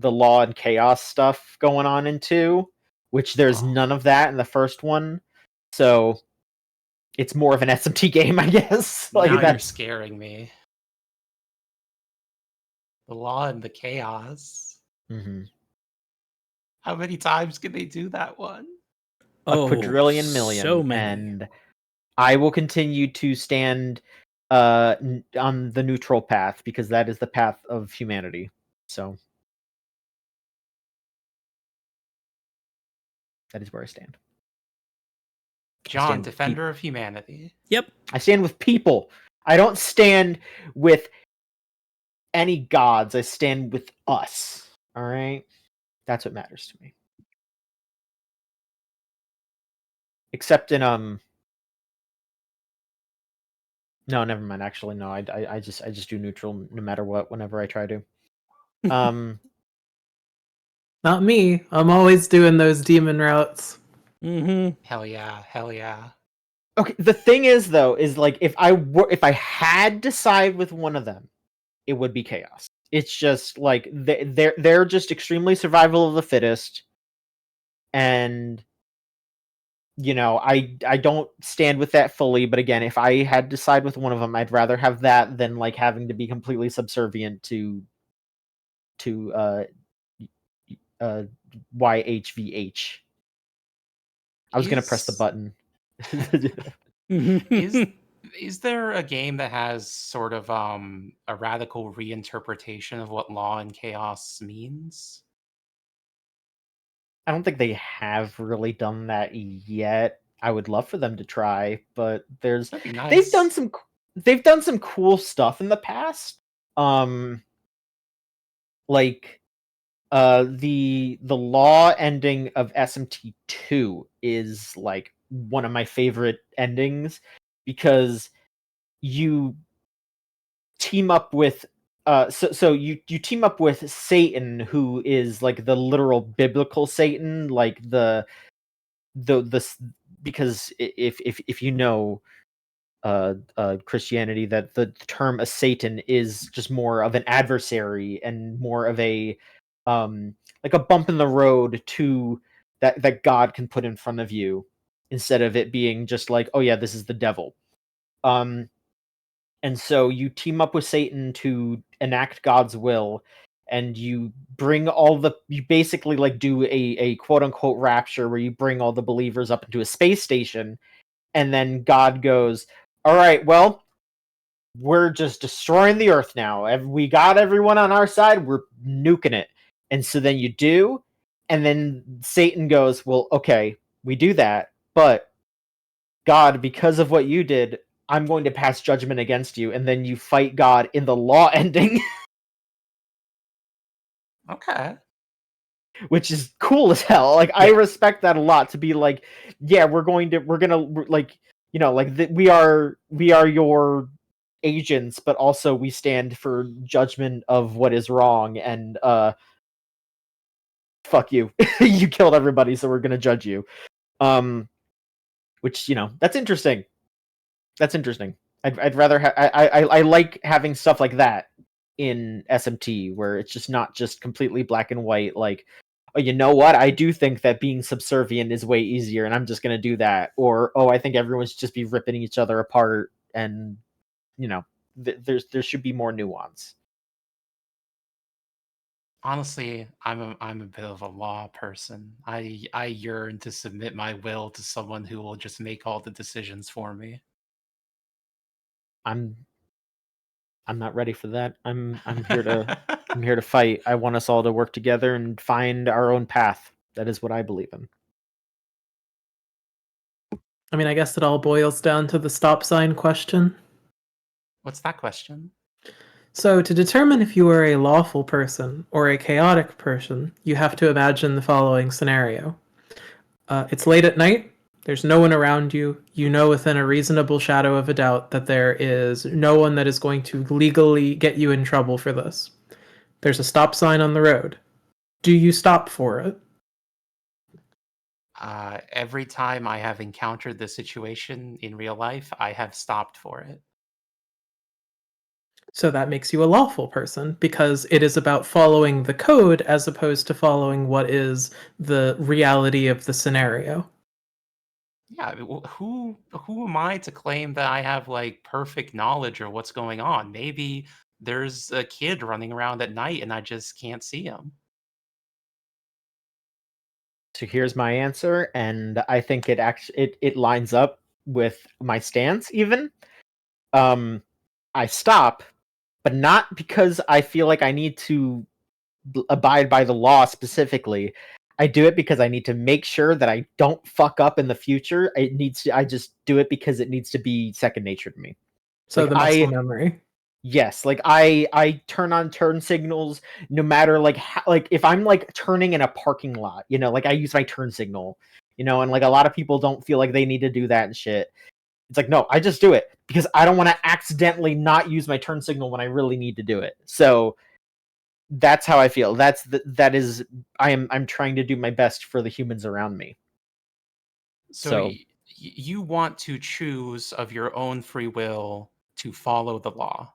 law and chaos stuff going on in 2, which there's none of that in the first one. So it's more of an SMT game, I guess. Now you're scaring me. The law and the chaos. How many times can they do that one? A quadrillion million. So many. And I will continue to stand on the neutral path, because that is the path of humanity. So that is where I stand. John, defender of humanity. Yep. I stand with people. I don't stand with any gods. I stand with us. All right? That's what matters to me. Except in no, never mind. Actually, no. I just do neutral no matter what, whenever I try to. Not me. I'm always doing those demon routes. Mm-hmm. Hell yeah. Okay, the thing is though, is like if I had to side with one of them, it would be chaos. It's just like they're just extremely survival of the fittest, and I don't stand with that fully. But again, if I had to side with one of them, I'd rather have that than like having to be completely subservient to YHVH. I was gonna press the button. Is there a game that has sort of a radical reinterpretation of what law and chaos means? I don't think they have really done that yet. I would love for them to try, but That'd be nice. they've done some cool stuff in the past. Like the law ending of SMT2 is like one of my favorite endings because you team up with so you team up with Satan, who is like the literal biblical Satan, like the because if you know Christianity, that the term a Satan is just more of an adversary and more of a like a bump in the road to that God can put in front of you, instead of it being just like, oh yeah, this is the devil. And so you team up with Satan to enact God's will, and you basically like do a quote unquote rapture where you bring all the believers up into a space station, and then God goes, all right, well, we're just destroying the earth now. We got everyone on our side, we're nuking it. And so then you do, and then Satan goes, well, okay, we do that, but God, because of what you did, I'm going to pass judgment against you. And then you fight God in the law ending. Okay. Which is cool as hell. Like, yeah. I respect that a lot, to be like, yeah, we're gonna like, we are your agents, but also we stand for judgment of what is wrong, and fuck you. You killed everybody, so we're gonna judge you. Which, that's interesting. That's interesting. I'd rather I like having stuff like that in SMT, where it's just not just completely black and white, like, oh, you know what? I do think that being subservient is way easier, and I'm just gonna do that. Or, oh, I think everyone should just be ripping each other apart, and there should be more nuance. Honestly, I'm a bit of a law person. I yearn to submit my will to someone who will just make all the decisions for me. I'm not ready for that. I'm here to fight. I want us all to work together and find our own path. That is what I believe in. I mean, I guess it all boils down to the stop sign question. What's that question? So, to determine if you are a lawful person or a chaotic person, you have to imagine the following scenario. It's late at night. There's no one around you. You know within a reasonable shadow of a doubt that there is no one that is going to legally get you in trouble for this. There's a stop sign on the road. Do you stop for it? Every time I have encountered this situation in real life, I have stopped for it. So that makes you a lawful person, because it is about following the code as opposed to following what is the reality of the scenario. Yeah, who am I to claim that I have like perfect knowledge of what's going on? Maybe there's a kid running around at night and I just can't see him. So here's my answer, and I think it lines up with my stance even. I stop, but not because I feel like I need to abide by the law specifically. I do it because I need to make sure that I don't fuck up in the future. I just do it because it needs to be second nature to me. So like, the muscle memory. Yes, like I turn on turn signals no matter like if I'm like turning in a parking lot, like I use my turn signal, and like a lot of people don't feel like they need to do that and shit. It's like, no, I just do it because I don't want to accidentally not use my turn signal when I really need to do it. So that's how I feel. I'm trying to do my best for the humans around me. So you want to choose of your own free will to follow the law.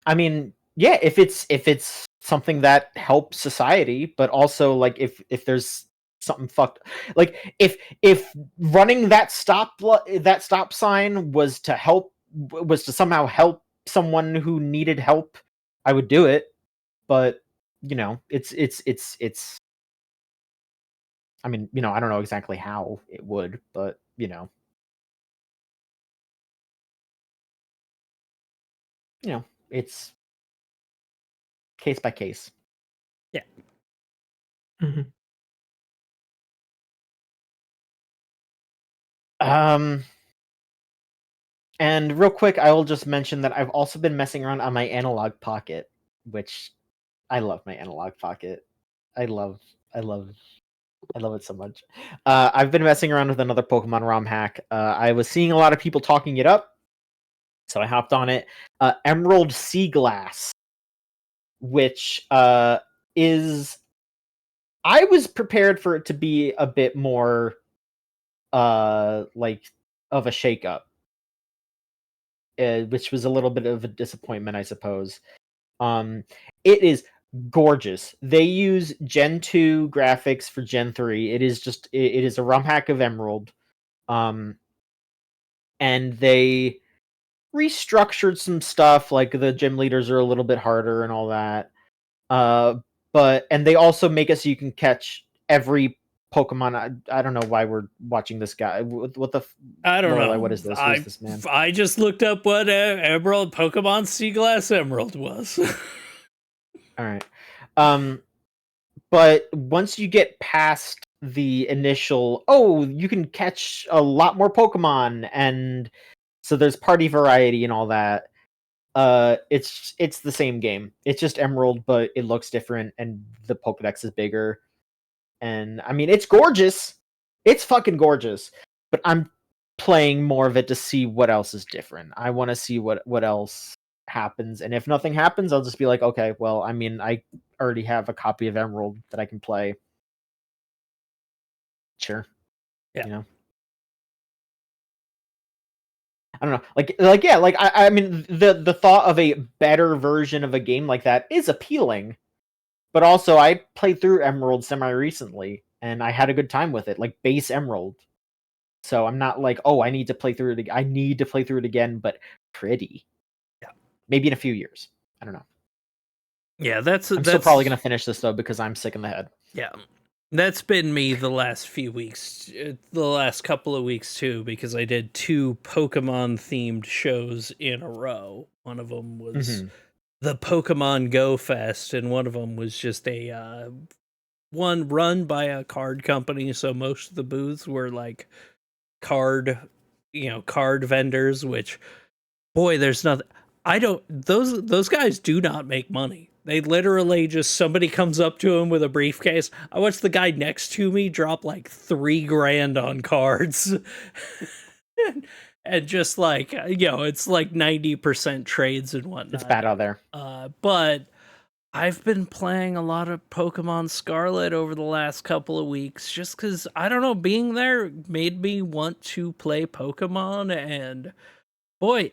I mean, yeah, if it's something that helps society, but also like if there's something fucked, like if running that stop sign was to somehow help someone who needed help, I would do it. But it's I mean, I don't know exactly how it would, but it's case by case. Yeah. Mm-hmm. And real quick, I will just mention that I've also been messing around on my Analog Pocket, which I love my Analog Pocket. I love it so much. I've been messing around with another Pokemon ROM hack. I was seeing a lot of people talking it up, so I hopped on it. Emerald Seaglass, which is... I was prepared for it to be a bit more like of a shakeup, which was a little bit of a disappointment, I suppose. It is gorgeous. They use Gen 2 graphics for Gen 3. It is a ROM hack of Emerald. And they restructured some stuff, like the gym leaders are a little bit harder and all that. And they also make it so you can catch every Pokemon. I don't know why we're watching this guy. What the? I don't know. What is this? Who's this man? I just looked up what Emerald Pokemon Seaglass Emerald was. All right. But once you get past the initial, you can catch a lot more Pokemon, and so there's party variety and all that. It's the same game. It's just Emerald, but it looks different, and the Pokedex is bigger. And I mean, it's gorgeous. It's fucking gorgeous. But I'm playing more of it to see what else is different. I want to see what else happens, and if nothing happens, I'll just be like, okay, well, I mean, I already have a copy of Emerald that I can play. Sure. Yeah. I don't know. I mean, the thought of a better version of a game like that is appealing. But also, I played through Emerald semi-recently, and I had a good time with it, like base Emerald. So I'm not like, I need to play through it. I need to play through it again, but pretty. Yeah. Maybe in a few years. I don't know. Yeah, I'm still probably going to finish this, though, because I'm sick in the head. Yeah. That's been me the last few weeks, the last couple of weeks, too, because I did 2 Pokemon-themed shows in a row. One of them was the Pokemon Go Fest, and one of them was just a one run by a card company, so most of the booths were like card vendors, which, boy, there's nothing. Those guys do not make money. They literally just, somebody comes up to him with a briefcase. I watched the guy next to me drop like $3,000 on cards. And just like, it's like 90% trades and whatnot. It's bad out there. But I've been playing a lot of Pokemon Scarlet over the last couple of weeks just because, I don't know, being there made me want to play Pokemon. And boy,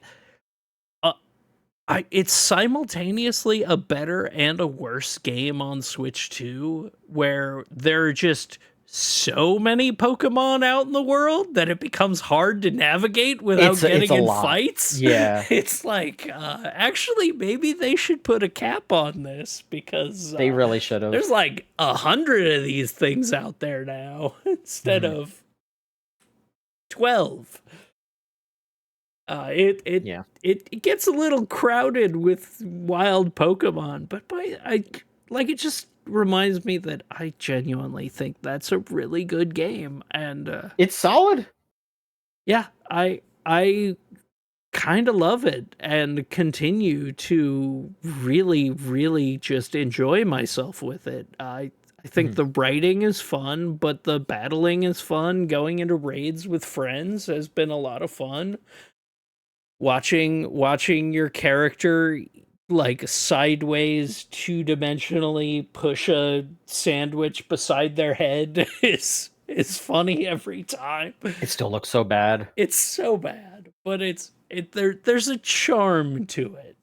it's simultaneously a better and a worse game on Switch 2, where there are just so many Pokemon out in the world that it becomes hard to navigate without getting in fights. Yeah. It's like, actually, maybe they should put a cap on this, because they really should have. There's like 100 of these things out there now instead of 12. It gets a little crowded with wild Pokemon, but it just reminds me that I genuinely think that's a really good game, and it's solid. Yeah, I kind of love it and continue to really, really just enjoy myself with it. I think the writing is fun, but the battling is fun. Going into raids with friends has been a lot of fun. Watching your character like sideways 2-dimensionally push a sandwich beside their head is is funny every time. It still looks so bad. It's so bad, but there's a charm to it.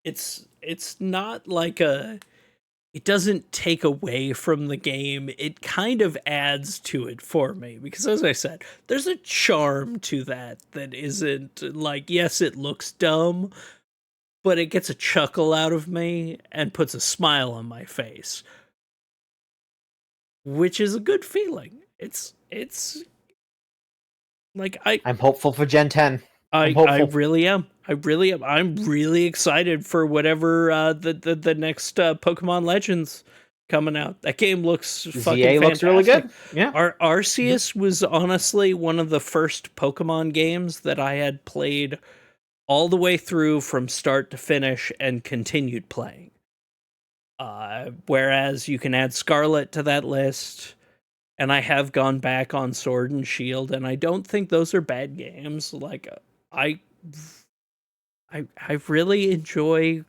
It's not like it doesn't take away from the game. It kind of adds to it for me because, as I said, there's a charm to that isn't like, yes, it looks dumb, but it gets a chuckle out of me and puts a smile on my face, which is a good feeling. It's like I'm hopeful for Gen 10. I really am. I'm really excited for whatever the next Pokemon Legends coming out. That game looks fucking fantastic. Looks really good. Yeah. Arceus was honestly one of the first Pokemon games that I had played all the way through from start to finish and continued playing. Whereas you can add Scarlet to that list, and I have gone back on Sword and Shield, and I don't think those are bad games. Like, I really enjoy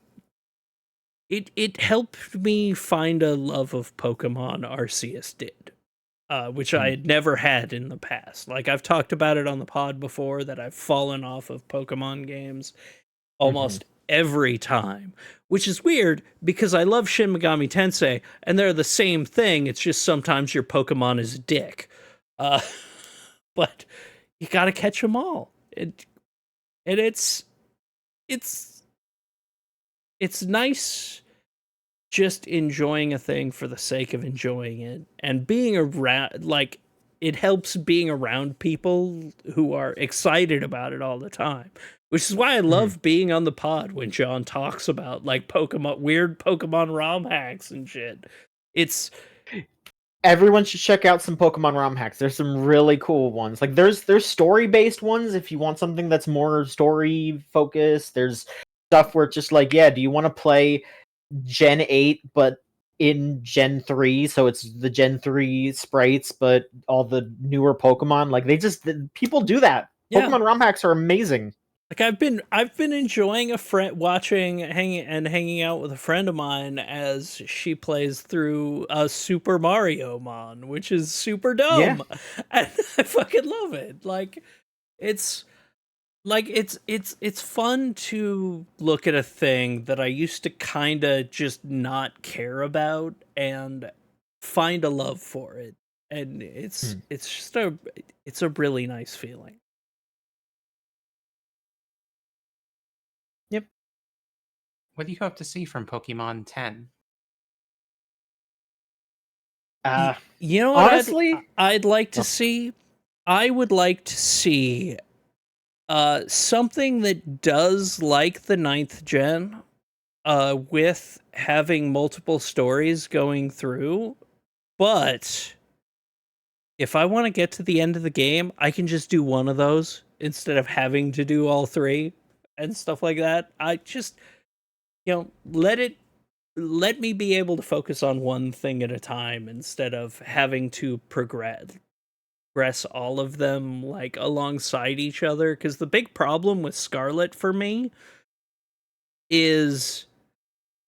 it. It helped me find a love of Pokemon, Arceus did, which I had never had in the past. Like, I've talked about it on the pod before that I've fallen off of Pokemon games almost every time, which is weird because I love Shin Megami Tensei and they're the same thing. It's just sometimes your Pokemon is a dick, but you gotta catch them all. And it's nice just enjoying a thing for the sake of enjoying it and being around, like, it helps being around people who are excited about it all the time, which is why I love being on the pod when John talks about like weird Pokemon ROM hacks and shit. Everyone should check out some Pokemon ROM hacks. There's some really cool ones. Like there's story-based ones if you want something that's more story-focused. There's stuff where it's just like, yeah, do you want to play Gen 8 but in Gen 3, so it's the Gen 3 sprites but all the newer Pokemon? Like people do that. Yeah. Pokemon ROM hacks are amazing. Like I've been enjoying hanging out with a friend of mine as she plays through Super Mario Mon, which is super dumb. Yeah. And I fucking love it. It's fun to look at a thing that I used to kind of just not care about and find a love for it. And it's a really nice feeling. Yep. What do you hope to see from Pokemon 10? You know what, honestly, I'd like to see? I would like to see something that does like the 9th gen, with having multiple stories going through, but if I want to get to the end of the game, I can just do one of those instead of having to do all three and stuff like that. I just, let me be able to focus on one thing at a time instead of having to progress all of them like alongside each other. Because the big problem with Scarlet for me is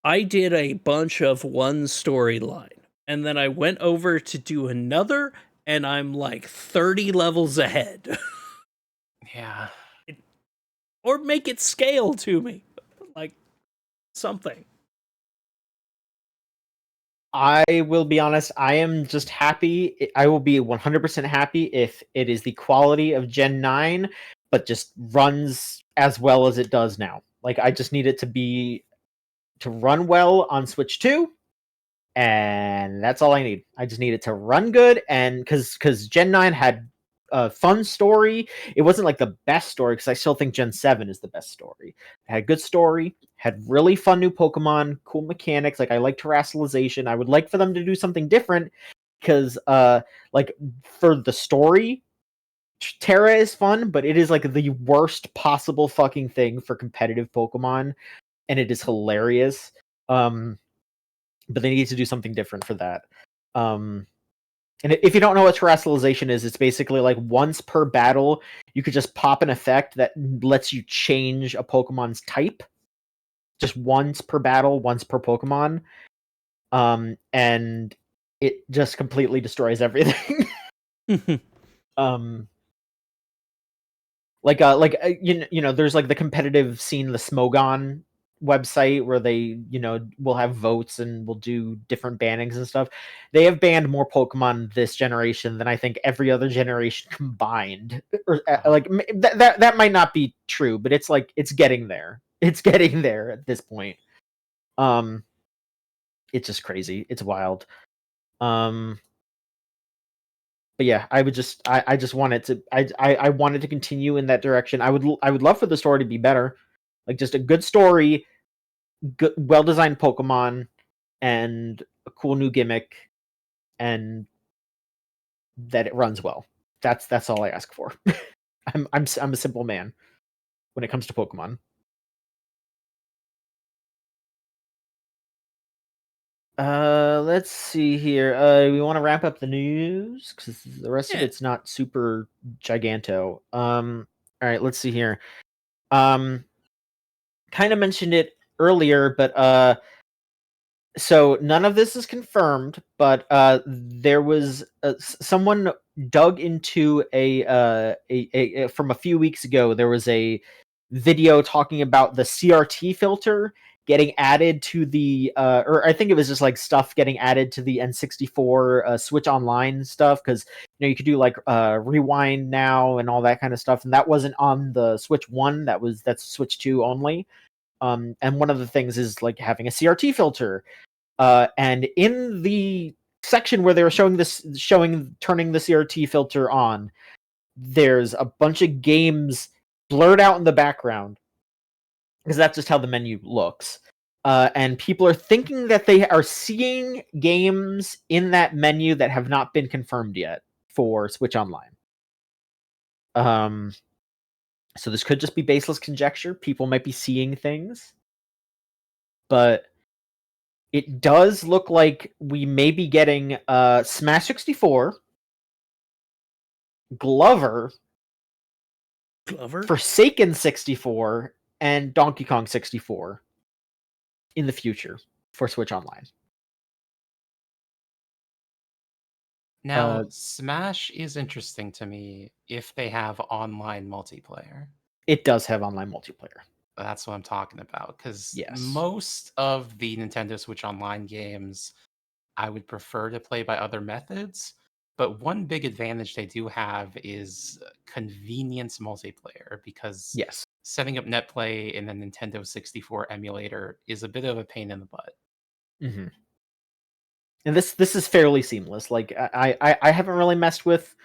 I did a bunch of one storyline and then I went over to do another and I'm like 30 levels ahead. Yeah. Or make it scale to me, like something. I will be honest, I am just happy. I will be 100% happy if it is the quality of Gen 9, but just runs as well as it does now. Like, I just need it to run well on Switch 2, and that's all I need. I just need it to run good, and because Gen 9 had a fun story. It wasn't like the best story, because I still think Gen 7 is the best story. It had a good story, had really fun new Pokemon, cool mechanics. Like, I like terrestrialization. I would like for them to do something different, because like, for the story, Terra is fun, but it is like the worst possible fucking thing for competitive Pokemon, and it is hilarious. But they need to do something different for that. And if you don't know what terrestrialization is, it's basically like once per battle, you could just pop an effect that lets you change a Pokemon's type. Just once per battle, once per Pokemon. And it just completely destroys everything. There's like the competitive scene, the Smogon website, where they, will have votes and will do different bannings and stuff. They have banned more Pokemon this generation than I think every other generation combined. Or like that might not be true, but it's like it's getting there. It's getting there at this point. It's just crazy. It's wild. But yeah, I just wanted to I wanted to continue in that direction. I would love for the story to be better, like just a good story, good, well designed Pokemon, and a cool new gimmick, and that it runs well. That's all I ask for. I'm a simple man when it comes to Pokemon. Let's see here. We want to wrap up the news because the rest of it's not super giganto. All right, let's see here. Kind of mentioned it earlier, but so none of this is confirmed, but there was someone dug into a from a few weeks ago. There was a video talking about the CRT filter getting added to the or I think it was just like stuff getting added to the N64 Switch Online stuff, because you could do like rewind now and all that kind of stuff, and that wasn't on the Switch 1. That's Switch 2 only. And one of the things is like having a CRT filter. And in the section where they were turning the CRT filter on, there's a bunch of games blurred out in the background, because that's just how the menu looks. And people are thinking that they are seeing games in that menu that have not been confirmed yet for Switch Online. So this could just be baseless conjecture. People might be seeing things. But it does look like we may be getting Smash 64, Glover, Forsaken 64, and Donkey Kong 64 in the future for Switch Online. Now, Smash is interesting to me if they have online multiplayer. It does have online multiplayer. That's what I'm talking about, because most of the Nintendo Switch Online games I would prefer to play by other methods, but one big advantage they do have is convenience multiplayer, because setting up netplay in a Nintendo 64 emulator is a bit of a pain in the butt. Mm-hmm. And this is fairly seamless. Like I haven't really messed with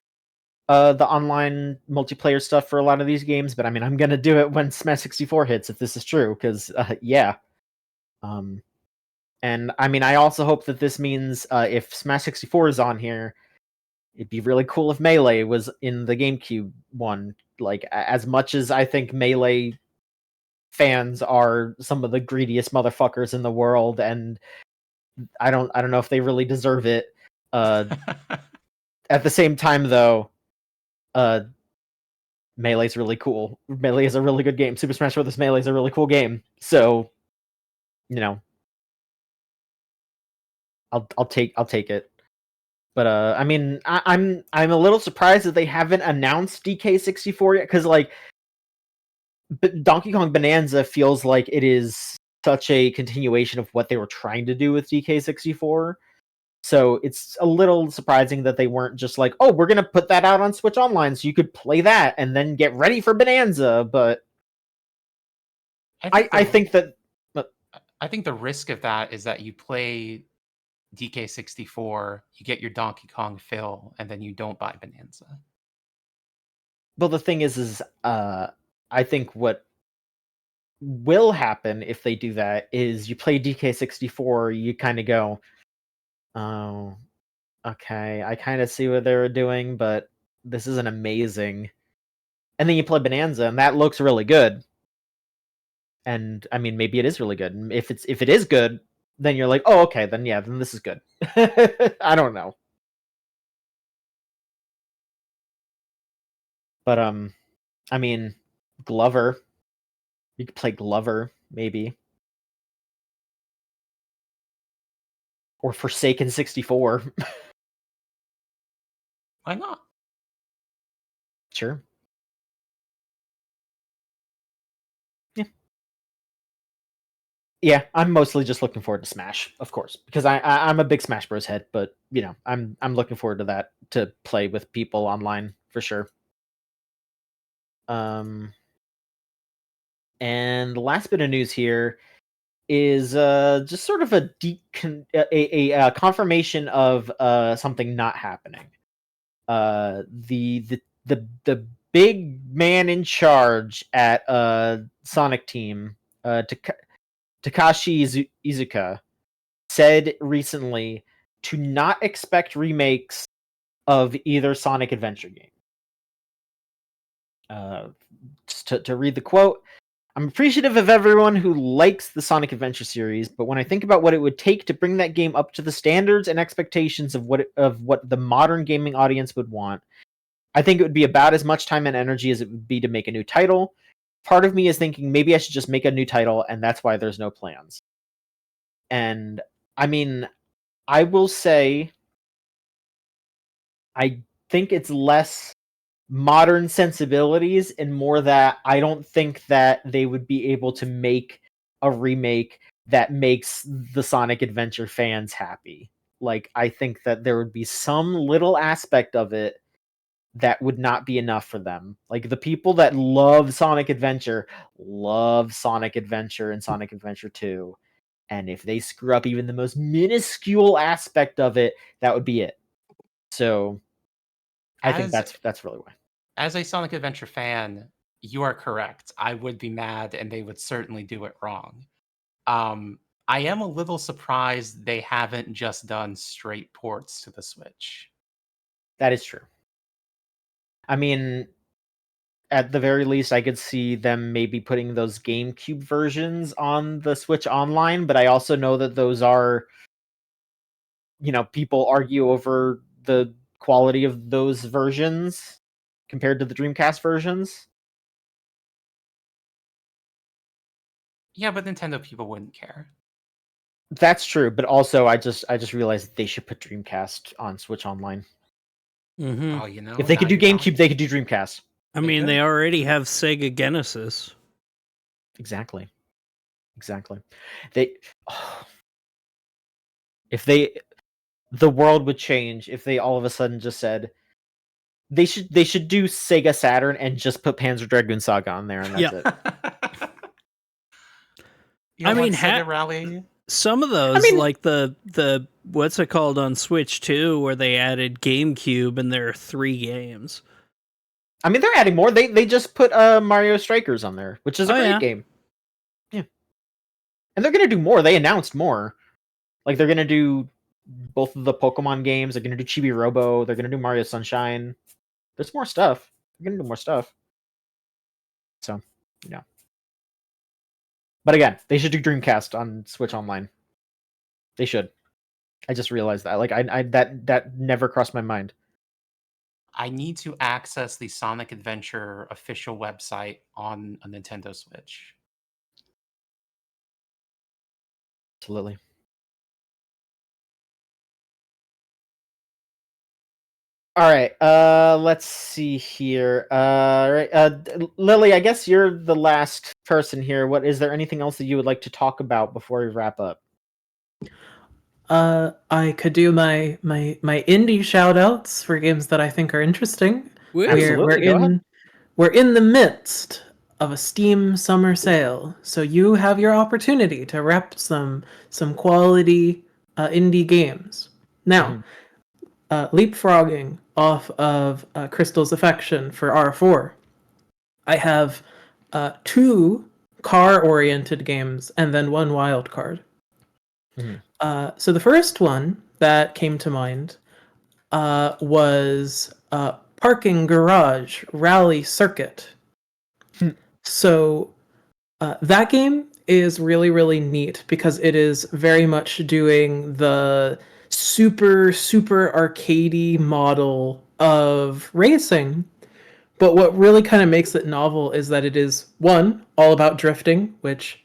the online multiplayer stuff for a lot of these games, but I mean, I'm gonna do it when Smash 64 hits, if this is true, because and I mean, I also hope that this means if Smash 64 is on here, it'd be really cool if Melee was in the GameCube one. Like, as much as I think Melee fans are some of the greediest motherfuckers in the world, and I don't know if they really deserve it. At the same time, though, Melee's really cool. Melee is a really good game. Super Smash Bros. Melee is a really cool game. So, I'll take it. But I mean, I'm a little surprised that they haven't announced DK64 yet, because like Donkey Kong Bonanza feels like it is such a continuation of what they were trying to do with DK64. So it's a little surprising that they weren't just like, oh, we're gonna put that out on Switch Online so you could play that and then get ready for Bonanza. But I think that I think the risk of that is that you play DK64, you get your Donkey Kong fill, and then you don't buy Bonanza. Well, the thing is I think what will happen if they do that is you play DK64, you kind of go, oh, okay, I kind of see what they were doing, but this isn't amazing. And then you play Bonanza, and that looks really good. And I mean, maybe it is really good. And if it is good, then you're like, oh, okay, then then this is good. I don't know. But I mean, Glover. You could play Glover, maybe. Or Forsaken 64. Why not? Sure. Yeah, I'm mostly just looking forward to Smash, of course, because I'm a big Smash Bros. Head, but I'm looking forward to that, to play with people online for sure. And the last bit of news here is just sort of a confirmation of something not happening. The big man in charge at Sonic Team, Takashi Iizuka, said recently to not expect remakes of either Sonic Adventure game. To read the quote, "I'm appreciative of everyone who likes the Sonic Adventure series, but when I think about what it would take to bring that game up to the standards and expectations of what the modern gaming audience would want, I think it would be about as much time and energy as it would be to make a new title. Part of me is thinking maybe I should just make a new title, and that's why there's no plans." And I mean, I will say, I think it's less modern sensibilities and more that I don't think that they would be able to make a remake that makes the Sonic Adventure fans happy. Like, I think that there would be some little aspect of it that would not be enough for them. Like, the people that love Sonic Adventure and Sonic Adventure 2. And if they screw up even the most minuscule aspect of it, that would be it. So I think that's really why. As a Sonic Adventure fan, you are correct. I would be mad, and they would certainly do it wrong. I am a little surprised they haven't just done straight ports to the Switch. That is true. I mean, at the very least, I could see them maybe putting those GameCube versions on the Switch Online, but I also know that those are, people argue over the quality of those versions compared to the Dreamcast versions. Yeah, but Nintendo people wouldn't care. That's true, but also I just realized they should put Dreamcast on Switch Online. Mm-hmm. Oh, if they could do GameCube, they could do Dreamcast. I mean, they already have Sega Genesis. Exactly. The world would change if they all of a sudden just said they should do Sega Saturn and just put Panzer Dragoon Saga on there, and that's it. I mean, Sega Rally. Some of those, like the what's it called on Switch 2, where they added GameCube, and there are 3 games. I mean, they're adding more. They just put Mario Strikers on there, which is a great game. Yeah, and they're gonna do more. They announced more. Like, they're gonna do both of the Pokemon games. They're gonna do Chibi Robo. They're gonna do Mario Sunshine. There's more stuff. They're gonna do more stuff. So, But again, they should do Dreamcast on Switch Online. They should. I just realized that. Like, I that never crossed my mind. I need to access the Sonic Adventure official website on a Nintendo Switch. Absolutely. All right. Let's see here. Lily, I guess you're the last person here. Is there anything else that you would like to talk about before we wrap up? I could do my indie shout outs for games that I think are interesting. Absolutely. We're in the midst of a Steam summer sale, so you have your opportunity to rep some quality indie games. Now, leapfrogging off of Crystal's Affection for R4, I have 2 car-oriented games and then 1 wild card. So the first one that came to mind was Parking Garage Rally Circuit. So that game is really, really neat because it is very much doing the super arcadey model of racing. But what really kind of makes it novel is that it is, one, all about drifting, which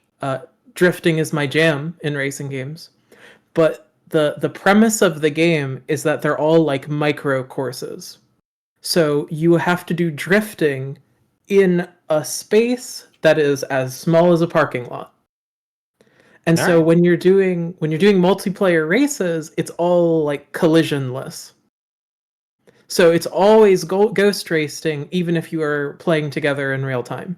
drifting is my jam in racing games. But the premise of the game is that they're all like micro courses. So you have to do drifting in a space that is as small as a parking lot. And so when you're doing multiplayer races, it's all like collisionless. So it's always ghost racing, even if you are playing together in real time.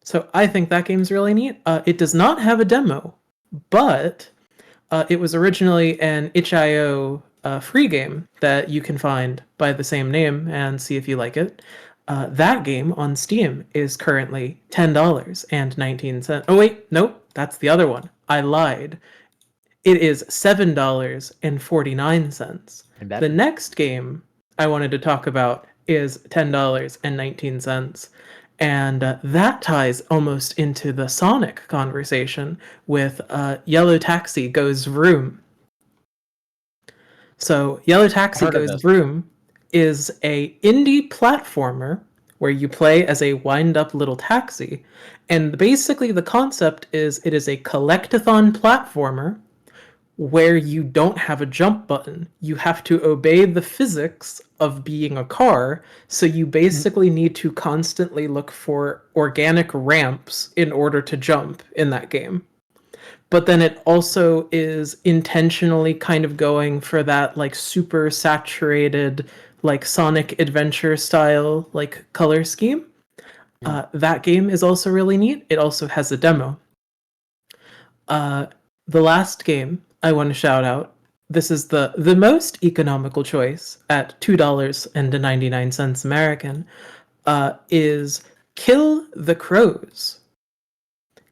So I think that game's really neat. It does not have a demo, but it was originally an itch.io free game that you can find by the same name and see if you like it. That game on Steam is currently $10.19. Oh wait, nope, that's the other one. I lied. It is $7.49. The next game I wanted to talk about is $10.19. And that ties almost into the Sonic conversation with Yellow Taxi Goes Vroom. So Yellow Taxi Goes Vroom is a indie platformer where you play as a wind-up little taxi. And basically the concept is it is a collect-a-thon platformer where you don't have a jump button. You have to obey the physics of being a car, so you basically need to constantly look for organic ramps in order to jump in that game. But then it also is intentionally kind of going for that like super saturated like Sonic Adventure style like color scheme. That game is also really neat. It also has a demo. The last game I want to shout out, this is the most economical choice at $2.99 American, is Kill the Crows.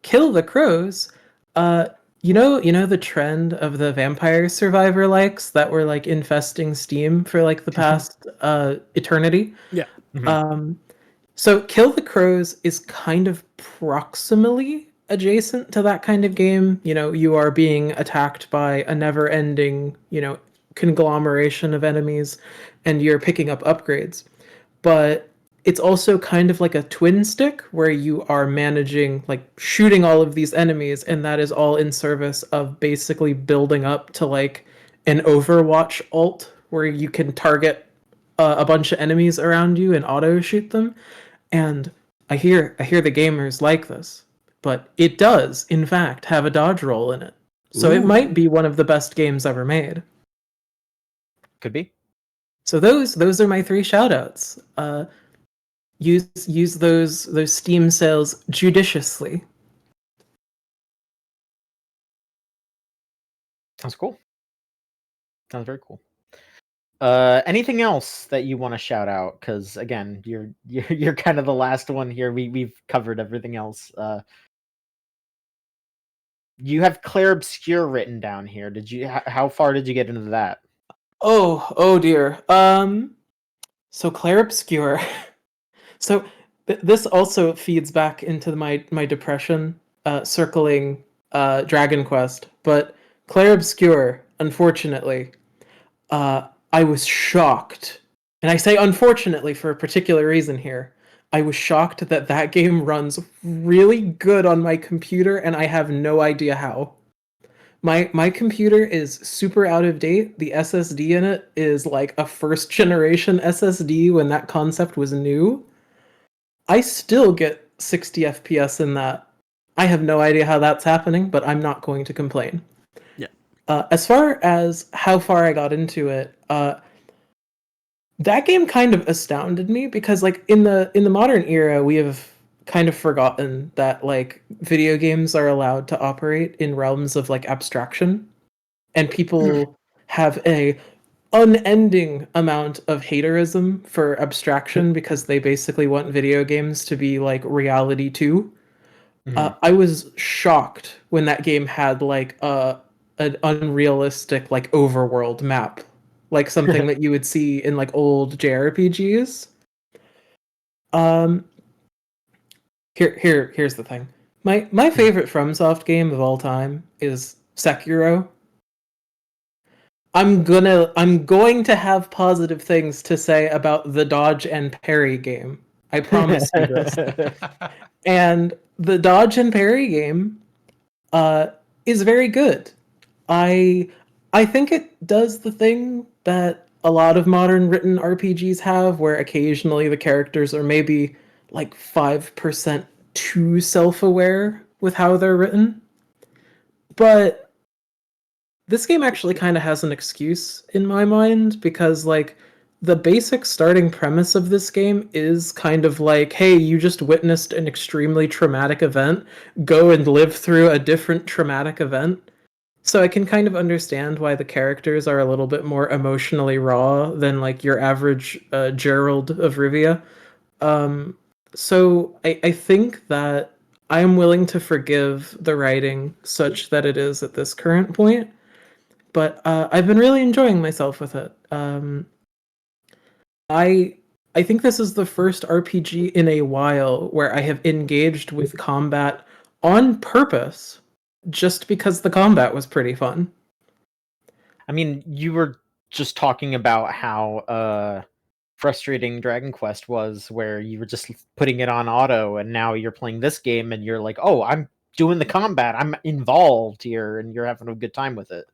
Kill the Crows, you know the trend of the Vampire Survivor likes that were like infesting Steam for like the past eternity? Yeah. So Kill the Crows is kind of proximally adjacent to that kind of game. You know, you are being attacked by a never-ending, conglomeration of enemies, and you're picking up upgrades. But it's also kind of like a twin stick where you are managing, like, shooting all of these enemies, and that is all in service of basically building up to, like, an Overwatch ult where you can target a bunch of enemies around you and auto-shoot them. And I hear the gamers like this. But it does, in fact, have a dodge roll in it. So it might be one of the best games ever made. Could be. So those are my 3 shoutouts. Use those Steam sales judiciously. Sounds cool. Sounds very cool. Anything else that you want to shout out? Because again, you're kind of the last one here. We've covered everything else. You have Clair Obscur written down here. Did you? How far did you get into that? Oh dear. So Clair Obscur. So this also feeds back into my depression, circling Dragon Quest. But Clair Obscur, unfortunately, I was shocked, and I say unfortunately for a particular reason here. I was shocked that game runs really good on my computer, and I have no idea how. My computer is super out of date. The SSD in it is like a first generation SSD when that concept was new. I still get 60 FPS in that. I have no idea how that's happening, but I'm not going to complain. Yeah. As far as how far I got into it, that game kind of astounded me because, like, in the modern era, we have kind of forgotten that, like, video games are allowed to operate in realms of, like, abstraction, and people have a unending amount of haterism for abstraction because they basically want video games to be like reality too. I was shocked when that game had like an unrealistic like overworld map, like something that you would see in like old JRPGs. Here's the thing. My favorite FromSoft game of all time is Sekiro. I'm going to have positive things to say about the dodge and parry game. I promise you this. And the dodge and parry game is very good. I think it does the thing that a lot of modern written RPGs have, where occasionally the characters are maybe like 5% too self-aware with how they're written. But this game actually kind of has an excuse in my mind, because like the basic starting premise of this game is kind of like, hey, you just witnessed an extremely traumatic event, go and live through a different traumatic event. So I can kind of understand why the characters are a little bit more emotionally raw than like your average Gerald of Rivia. Um, so I think that I am willing to forgive the writing such that it is at this current point, but I've been really enjoying myself with it. I I think this is the first RPG in a while where I have engaged with combat on purpose, just because the combat was pretty fun. I mean, you were just talking about how frustrating Dragon Quest was, where you were just putting it on auto, and now you're playing this game and you're like, oh, I'm doing the combat, I'm involved here, and you're having a good time with it.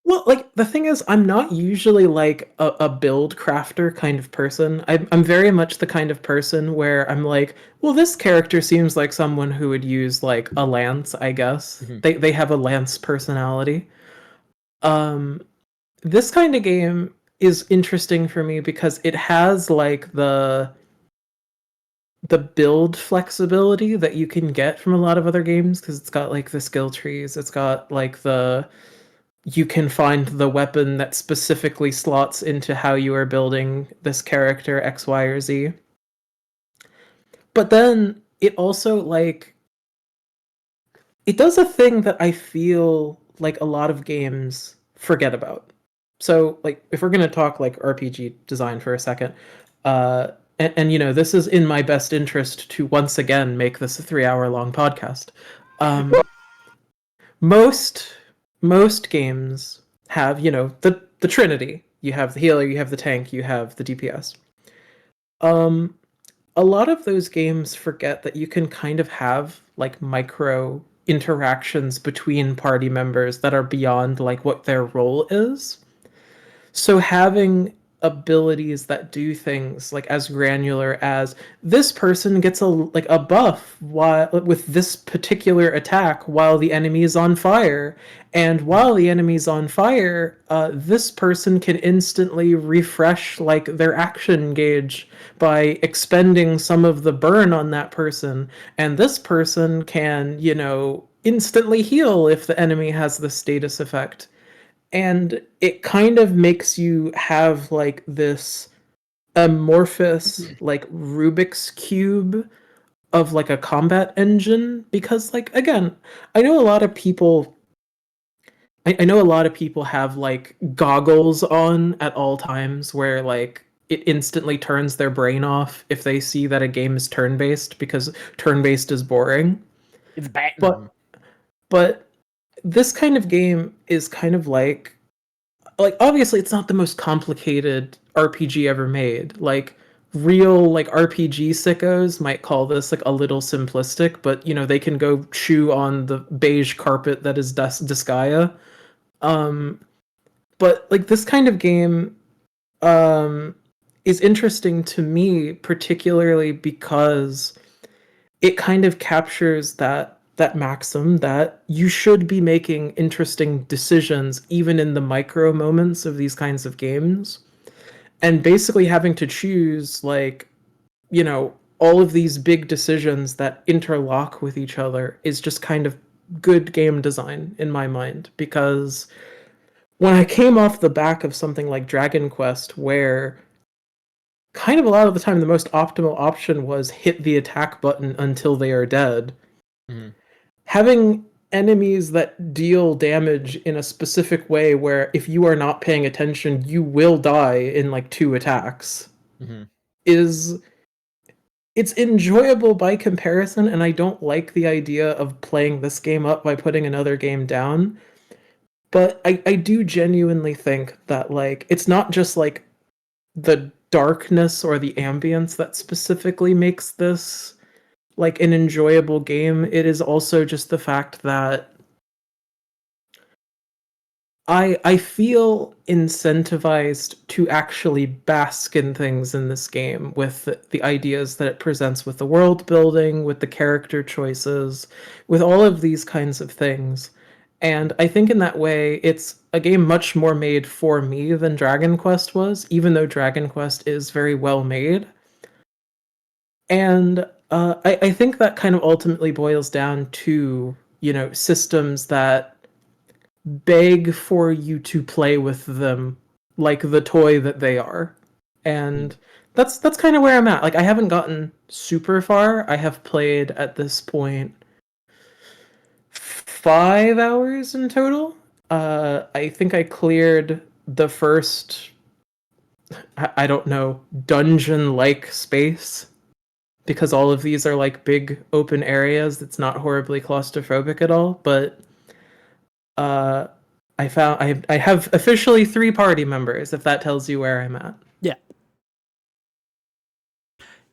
Well, like, the thing is, I'm not usually like a build crafter kind of person. I'm very much the kind of person where I'm like, well, this character seems like someone who would use like a lance, I guess. They have a lance personality. Um, this kind of game is interesting for me because it has like the build flexibility that you can get from a lot of other games, because it's got like the skill trees, it's got like the you can find the weapon that specifically slots into how you are building this character X, Y, or Z. But then it also like it does a thing that I feel like a lot of games forget about. So like if we're gonna talk like RPG design for a second, and you know, this is in my best interest to once again make this a 3-hour long podcast. Most most games have, you know, the Trinity. You have the healer, you have the tank, you have the DPS. A lot of those games forget that you can kind of have like micro interactions between party members that are beyond like what their role is. So having abilities that do things like as granular as this person gets a buff while with this particular attack while the enemy is on fire, and while the enemy's on fire, this person can instantly refresh like their action gauge by expending some of the burn on that person, and this person can, you know, instantly heal if the enemy has the status effect. And it kind of makes you have like this amorphous like Rubik's cube of like a combat engine, because like again, I know a lot of people I know a lot of people have like goggles on at all times where like it instantly turns their brain off if they see that a game is turn-based, because turn-based is boring. It's bad. But this kind of game is kind of like obviously it's not the most complicated RPG ever made. Like real like RPG sickos might call this like a little simplistic, but you know, they can go chew on the beige carpet that is Disgaea. But like this kind of game is interesting to me, particularly because it kind of captures that maxim that you should be making interesting decisions even in the micro moments of these kinds of games, and basically having to choose like, you know, all of these big decisions that interlock with each other is just kind of good game design in my mind. Because when I came off the back of something like Dragon Quest, where kind of a lot of the time the most optimal option was hit the attack button until they are dead, having enemies that deal damage in a specific way where if you are not paying attention you will die in like 2 attacks is it's enjoyable by comparison. And I don't like the idea of playing this game up by putting another game down, but I do genuinely think that like it's not just like the darkness or the ambience that specifically makes this like an enjoyable game. It is also just the fact that I feel incentivized to actually bask in things in this game with the ideas that it presents, with the world building, with the character choices, with all of these kinds of things. And I think in that way, it's a game much more made for me than Dragon Quest was, even though Dragon Quest is very well made. And I think that kind of ultimately boils down to, systems that beg for you to play with them like the toy that they are. And that's kind of where I'm at. Like, I haven't gotten super far. I have played at this point 5 hours in total. I think I cleared the first, I don't know, dungeon-like space, because all of these are like big open areas. It's not horribly claustrophobic at all, but I have officially 3 party members, if that tells you where I'm at. Yeah.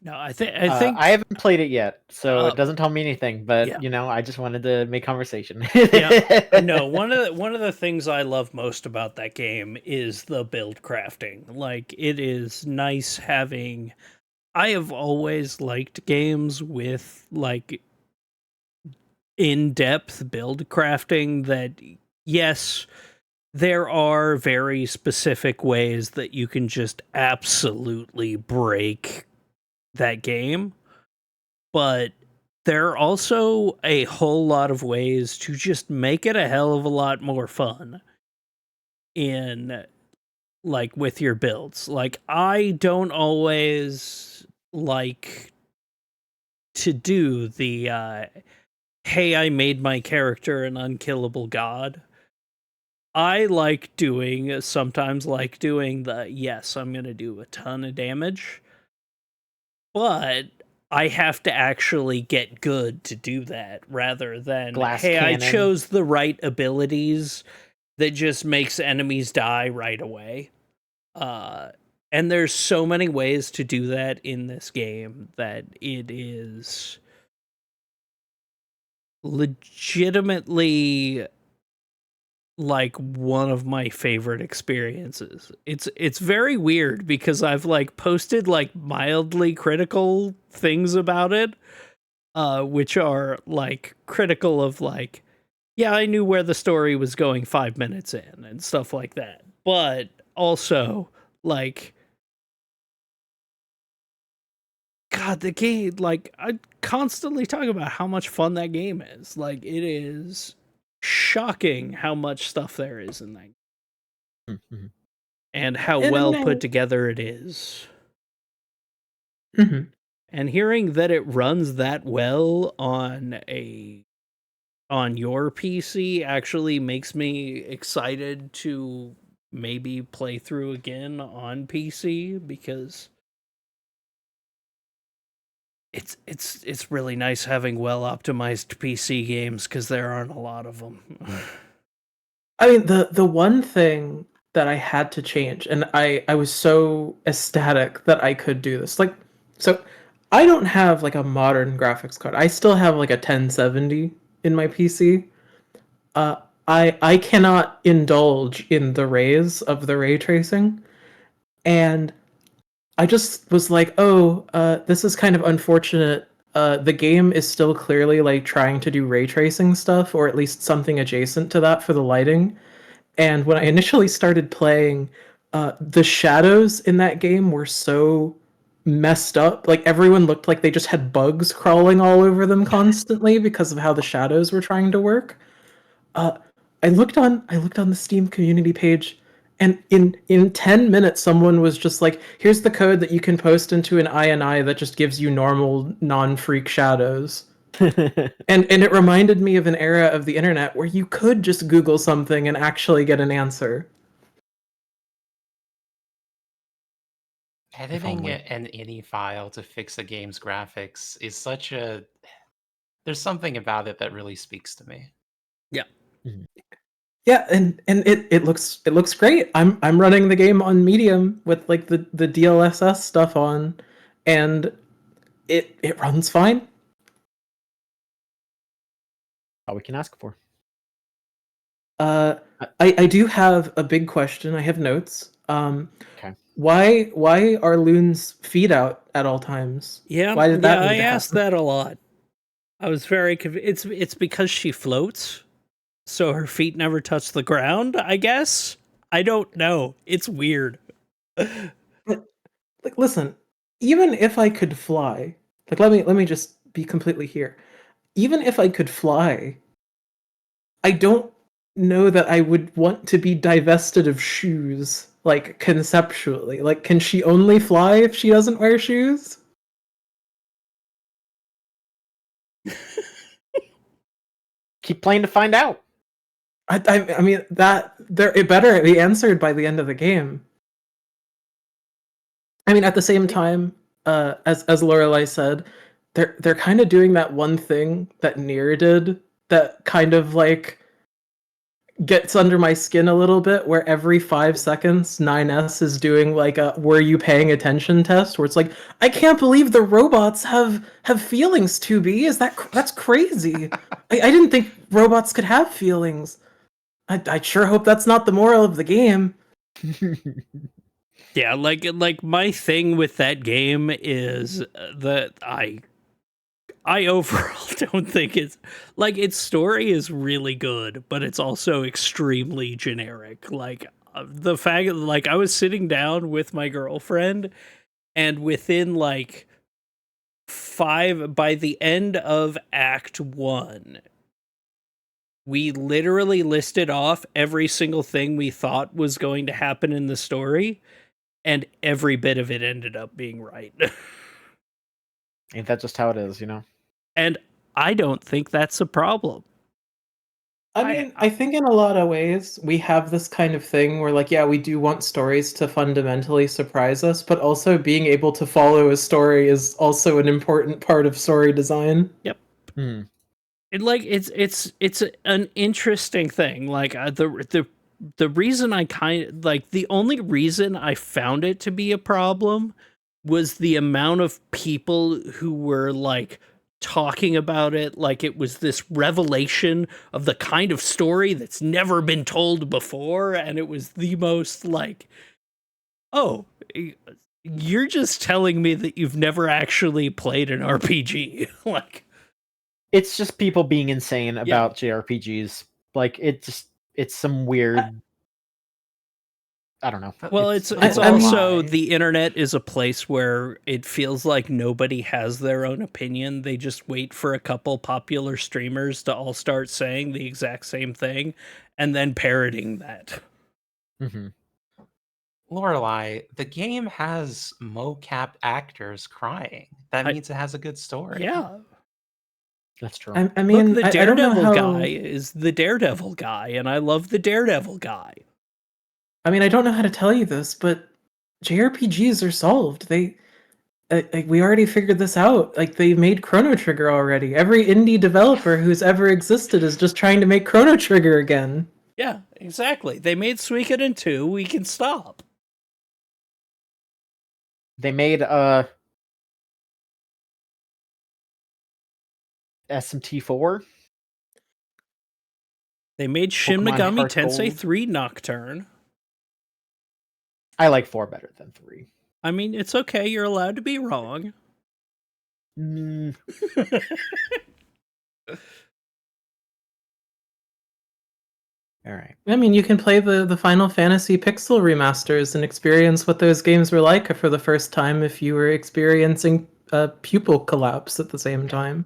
No, I think I haven't played it yet, so it doesn't tell me anything. But yeah. I just wanted to make conversation. Yeah, no. One of the things I love most about that game is the build crafting. Like, it is nice having. I have always liked games with like in-depth build crafting. That, yes, there are very specific ways that you can just absolutely break that game, but there are also a whole lot of ways to just make it a hell of a lot more fun in, like, with your builds. Like, I don't always like to do the hey, I made my character an unkillable god. I sometimes like doing the, yes, I'm gonna do a ton of damage, but I have to actually get good to do that, rather than, Glass hey, cannon. I chose the right abilities that just makes enemies die right away. And there's so many ways to do that in this game that it is legitimately like one of my favorite experiences. It's very weird because I've like posted like mildly critical things about it, which are like critical of like, yeah, I knew where the story was going 5 minutes in and stuff like that. But also, like, God, the game, like, I constantly talk about how much fun that game is. Like, it is shocking how much stuff there is in that game. Mm-hmm. And how well put together it is. Mm-hmm. And hearing that it runs that well on your PC actually makes me excited to maybe play through again on PC, because it's really nice having well optimized PC games, because there aren't a lot of them. I mean, the one thing that I had to change, and I was so ecstatic that I could do this. Like, so I don't have like a modern graphics card. I still have like a 1070 in my PC. I cannot indulge in the rays of the ray tracing, and I just was like, oh, this is kind of unfortunate. The game is still clearly like trying to do ray tracing stuff, or at least something adjacent to that for the lighting. And when I initially started playing, the shadows in that game were so messed up. Like, everyone looked like they just had bugs crawling all over them constantly because of how the shadows were trying to work. Uh, I looked on the Steam community page, and in 10 minutes someone was just like, here's the code that you can post into an INI that just gives you normal non-freak shadows. and it reminded me of an era of the internet where you could just Google something and actually get an answer. Editing an INI file to fix a game's graphics is such a... There's something about it that really speaks to me. Yeah. Mm-hmm. Yeah, and it looks great. I'm running the game on medium with like the DLSS stuff on, and it runs fine. All we can ask for. I do have a big question. I have notes. Okay. Why are Loon's feet out at all times? Yeah, Why did that need I to asked happen? that a lot. I was very it's because she floats, so her feet never touch the ground, I guess. I don't know. It's weird. But, like, listen, even if I could fly, like, let me just be completely here. Even if I could fly, I don't know that I would want to be divested of shoes, like, conceptually. Like, can she only fly if she doesn't wear shoes? Keep playing to find out. I mean that it better be answered by the end of the game. I mean, at the same time, as Lorelai said, they're kind of doing that one thing that Nier did that kind of like gets under my skin a little bit, where every 5 seconds 9S is doing like a "were you paying attention" test, where it's like, I can't believe the robots have feelings. 2B, that's crazy. I didn't think robots could have feelings. I sure hope that's not the moral of the game. Yeah, like my thing with that game is that I overall don't think it's like its story is really good, but it's also extremely generic. Like the fact like I was sitting down with my girlfriend and within like by the end of Act 1, we literally listed off every single thing we thought was going to happen in the story, and every bit of it ended up being right. Ain't that just how it is, you know? And I don't think that's a problem. I mean, I think in a lot of ways we have this kind of thing where, like, yeah, we do want stories to fundamentally surprise us, but also being able to follow a story is also an important part of story design. Yep. Hmm. And like it's an interesting thing. Like the reason I the only reason I found it to be a problem was the amount of people who were like talking about it like it was this revelation of the kind of story that's never been told before, and it was the most like, oh, you're just telling me that you've never actually played an RPG. Like, it's just people being insane about JRPGs. Like it's some weird. I don't know. Well, it's also the internet is a place where it feels like nobody has their own opinion. They just wait for a couple popular streamers to all start saying the exact same thing and then parroting that. Mm-hmm. Lorelai, the game has mocap actors crying. That means it has a good story. Yeah. That's true. I mean, look, the Daredevil how... guy is the Daredevil guy, and I love the Daredevil guy. I mean, I don't know how to tell you this, but JRPGs are solved. We already figured this out. Like, they made Chrono Trigger already. Every indie developer who's ever existed is just trying to make Chrono Trigger again. Yeah, exactly. They made Suikoden 2. We can stop. They made SMT4. They made Shin Megami Tensei 3 Nocturne. I like 4 better than 3. I mean, it's okay. You're allowed to be wrong. Mm. All right. I mean, you can play the Final Fantasy Pixel remasters and experience what those games were like for the first time if you were experiencing a pupil collapse at the same time.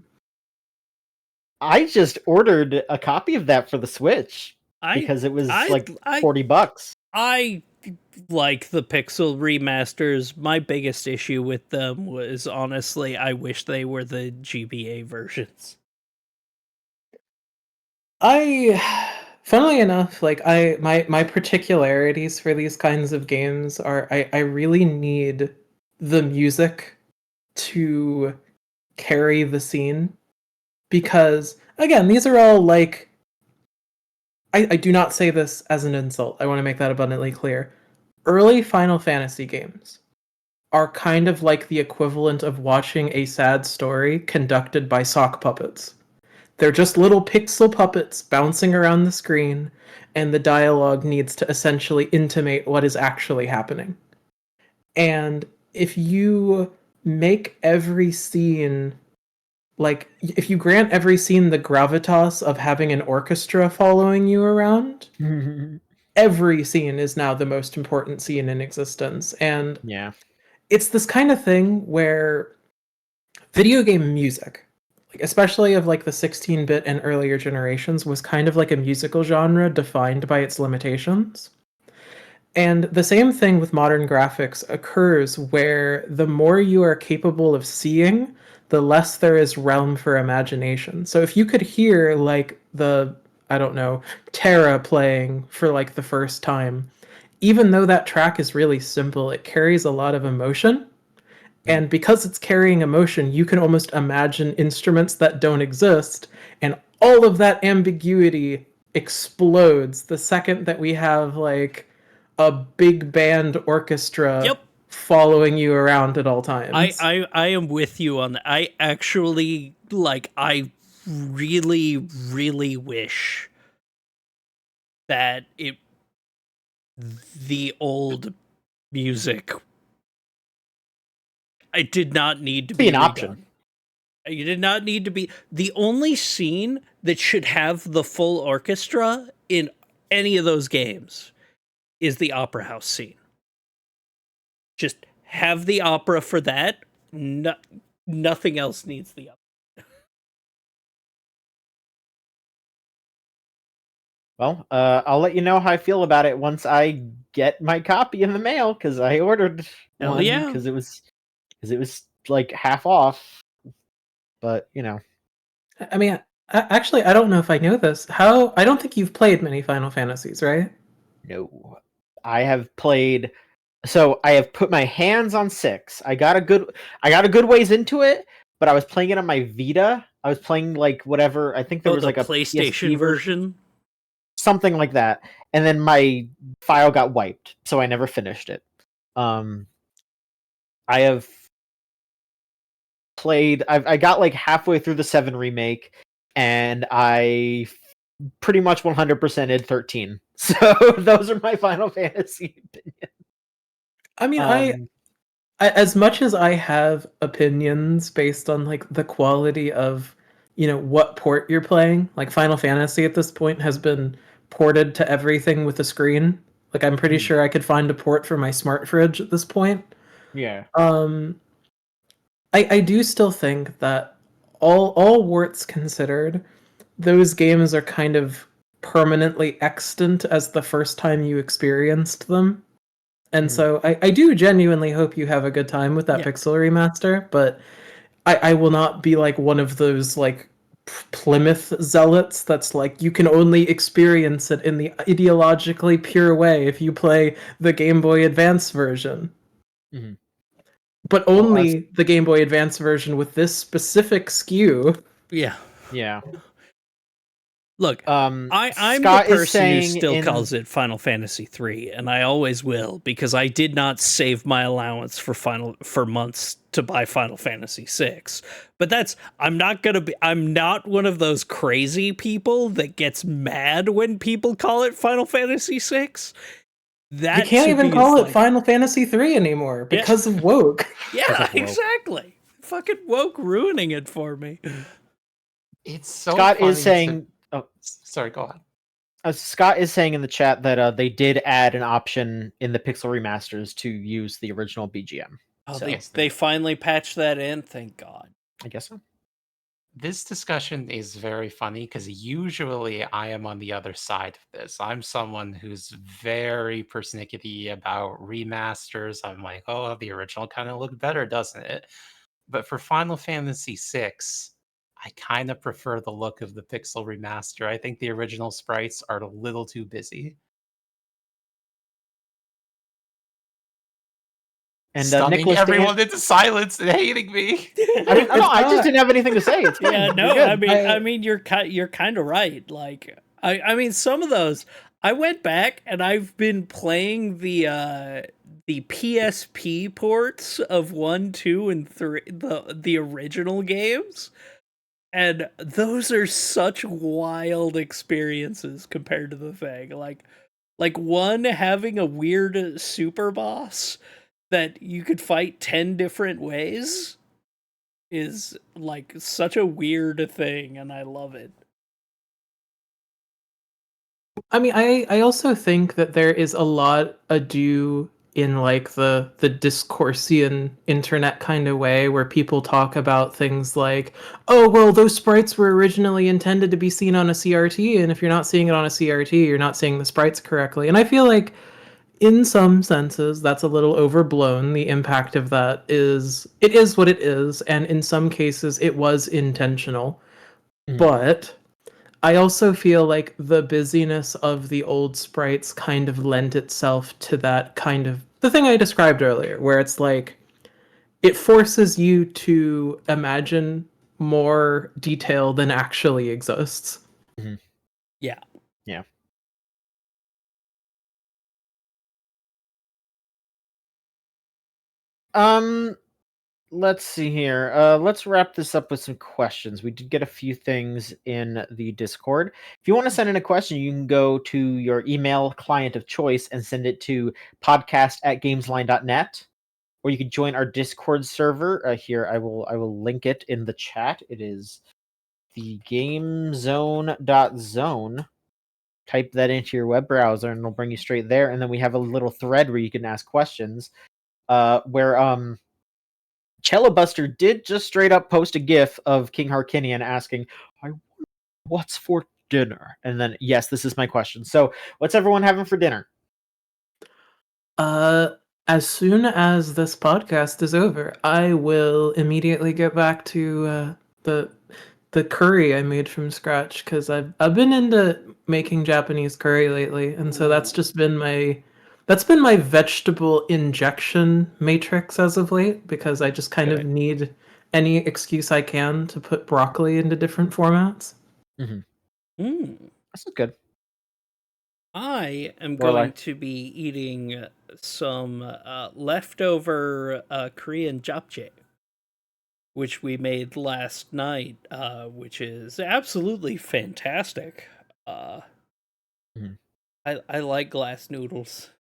I just ordered a copy of that for the Switch because it was like $40. I like the Pixel remasters. My biggest issue with them was, honestly, I wish they were the GBA versions. Funnily enough, like my particularities for these kinds of games are I really need the music to carry the scene, because again, these are all like, I do not say this as an insult. I want to make that abundantly clear. Early Final Fantasy games are kind of like the equivalent of watching a sad story conducted by sock puppets. They're just little pixel puppets bouncing around the screen, and the dialogue needs to essentially intimate what is actually happening. And if you make every scene, like, if you grant every scene the gravitas of having an orchestra following you around, every scene is now the most important scene in existence. And yeah, it's this kind of thing where video game music, like especially of like the 16-bit and earlier generations, was kind of like a musical genre defined by its limitations. And the same thing with modern graphics occurs where the more you are capable of seeing, the less there is realm for imagination. So if you could hear like I don't know, Terra playing for like the first time, even though that track is really simple, it carries a lot of emotion. And because it's carrying emotion, you can almost imagine instruments that don't exist, and all of that ambiguity explodes the second that we have like a big band orchestra following you around at all times. I am with you on that. I actually I really, really wish that the old music, it did not need to be an option. You did not need to be. The only scene that should have the full orchestra in any of those games is the opera house scene. Just have the opera for that. Nothing else needs the opera. Well, I'll let you know how I feel about it once I get my copy in the mail, because I ordered one because it was like half off. But you know, I mean, actually, I don't know if I know this. I don't think you've played many Final Fantasies, right? no, I have played. So I have put my hands on 6. I got a good ways into it, but I was playing it on my Vita. I was playing like whatever. I think there was like a PlayStation PSP version, something like that, and then my file got wiped, so I never finished it. I have played. I got like halfway through the 7 remake, and I pretty much 100%ed 13. So those are my Final Fantasy opinions. I mean, I as much as I have opinions based on like the quality of, what port you're playing, like Final Fantasy at this point has been ported to everything with a screen. Like I'm pretty sure I could find a port for my smart fridge at this point. Yeah. I do still think that all warts considered, those games are kind of permanently extant as the first time you experienced them. And so I do genuinely hope you have a good time with that Pixel remaster, but I will not be like one of those like Plymouth zealots that's like you can only experience it in the ideologically pure way if you play the Game Boy Advance version. Mm-hmm. But only the Game Boy Advance version with this specific SKU. Yeah. Yeah. Look, I'm the person who still calls it Final Fantasy III, and I always will, because I did not save my allowance for months to buy Final Fantasy VI. But I'm not one of those crazy people that gets mad when people call it Final Fantasy VI. You can't even call it Final Fantasy III anymore because of woke. Yeah, exactly. Fucking woke ruining it for me. It's so Scott funny is saying. Oh, sorry, go on. Scott is saying in the chat that they did add an option in the Pixel remasters to use the original BGM. Oh, so, they finally patched that in. Thank God. I guess so. This discussion is very funny because usually I am on the other side of this. I'm someone who's very persnickety about remasters. I'm like, oh, the original kind of looked better, doesn't it? But for Final Fantasy VI, I kind of prefer the look of the Pixel remaster. I think the original sprites are a little too busy. And stunning everyone into silence and hating me. I mean, I just didn't have anything to say. It's fine. Yeah, no, I mean, you're kind of right. Like, I mean, some of those, I went back and I've been playing the PSP ports of 1, 2, and 3, the original games. And those are such wild experiences compared to the thing. Like one having a weird super boss that you could fight 10 different ways is like such a weird thing, and I love it. I mean, I also think that there is a lot ado in like the discoursian internet kind of way where people talk about things like, oh well, those sprites were originally intended to be seen on a CRT, and if you're not seeing it on a CRT, you're not seeing the sprites correctly. And I feel like in some senses that's a little overblown. The impact of that is, it is what it is, and in some cases it was intentional. But I also feel like the busyness of the old sprites kind of lent itself to that kind of the thing I described earlier, where it's like it forces you to imagine more detail than actually exists. Yeah. Yeah. Let's see here. Let's wrap this up with some questions. We did get a few things in the Discord. If you want to send in a question, you can go to your email client of choice and send it to podcast@gamesline.net, or you can join our Discord server. Here, I will link it in the chat. It is the gamezone.zone. Type that into your web browser, and it'll bring you straight there. And then we have a little thread where you can ask questions. Where Cello Buster did just straight up post a GIF of King Harkinian asking, "I wonder what's for dinner?" And then, yes, this is my question. So, what's everyone having for dinner? As soon as this podcast is over, I will immediately get back to the curry I made from scratch, because I've been into making Japanese curry lately, and so that's been my vegetable injection matrix as of late, because I just kind of need any excuse I can to put broccoli into different formats. That's good. I am going to be eating some leftover Korean japchae, which we made last night, which is absolutely fantastic. I like glass noodles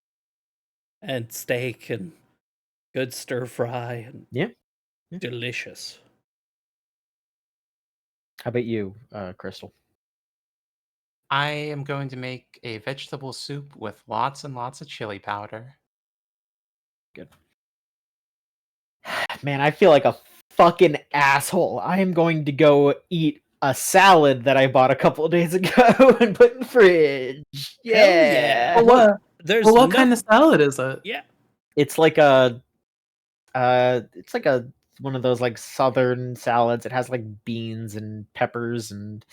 and steak and good stir fry and delicious. How about you, Crystal? I am going to make a vegetable soup with lots and lots of chili powder. Good. Man, I feel like a fucking asshole. I am going to go eat a salad that I bought a couple of days ago and put in the fridge. Yeah. Well, what kind of salad is it? Yeah. It's like one of those like southern salads. It has like beans and peppers and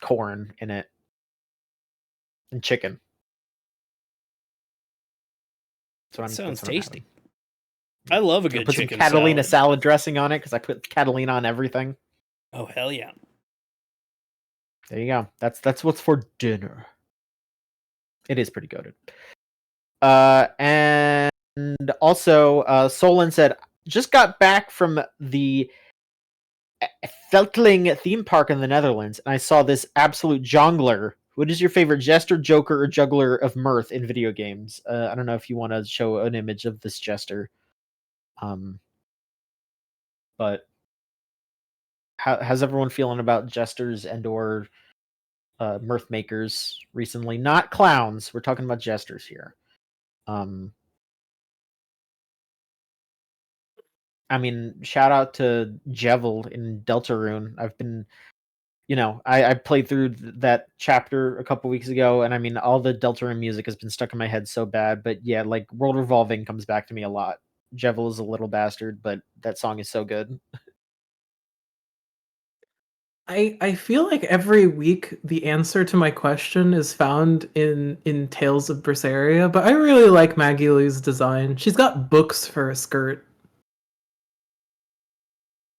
corn in it. And chicken. Sounds tasty. I love a good put chicken some Catalina salad. salad dressing on it, because I put Catalina on everything. Oh, hell yeah. There you go. That's what's for dinner. It is pretty goated. And also, Solon said, just got back from the Veltling theme park in the Netherlands, and I saw this absolute jongler. What is your favorite jester, joker, or juggler of mirth in video games? I don't know if you want to show an image of this jester. But how's everyone feeling about jesters and or mirth makers recently? Not clowns. We're talking about jesters here. I mean, shout out to Jevil in Deltarune. I've been, I played through that chapter a couple weeks ago, and I mean, all the Deltarune music has been stuck in my head so bad. But yeah, like World Revolving comes back to me a lot. Jevil is a little bastard, but that song is so good. I feel like every week the answer to my question is found in Tales of Berseria, but I really like Maggie Lee's design. She's got books for a skirt.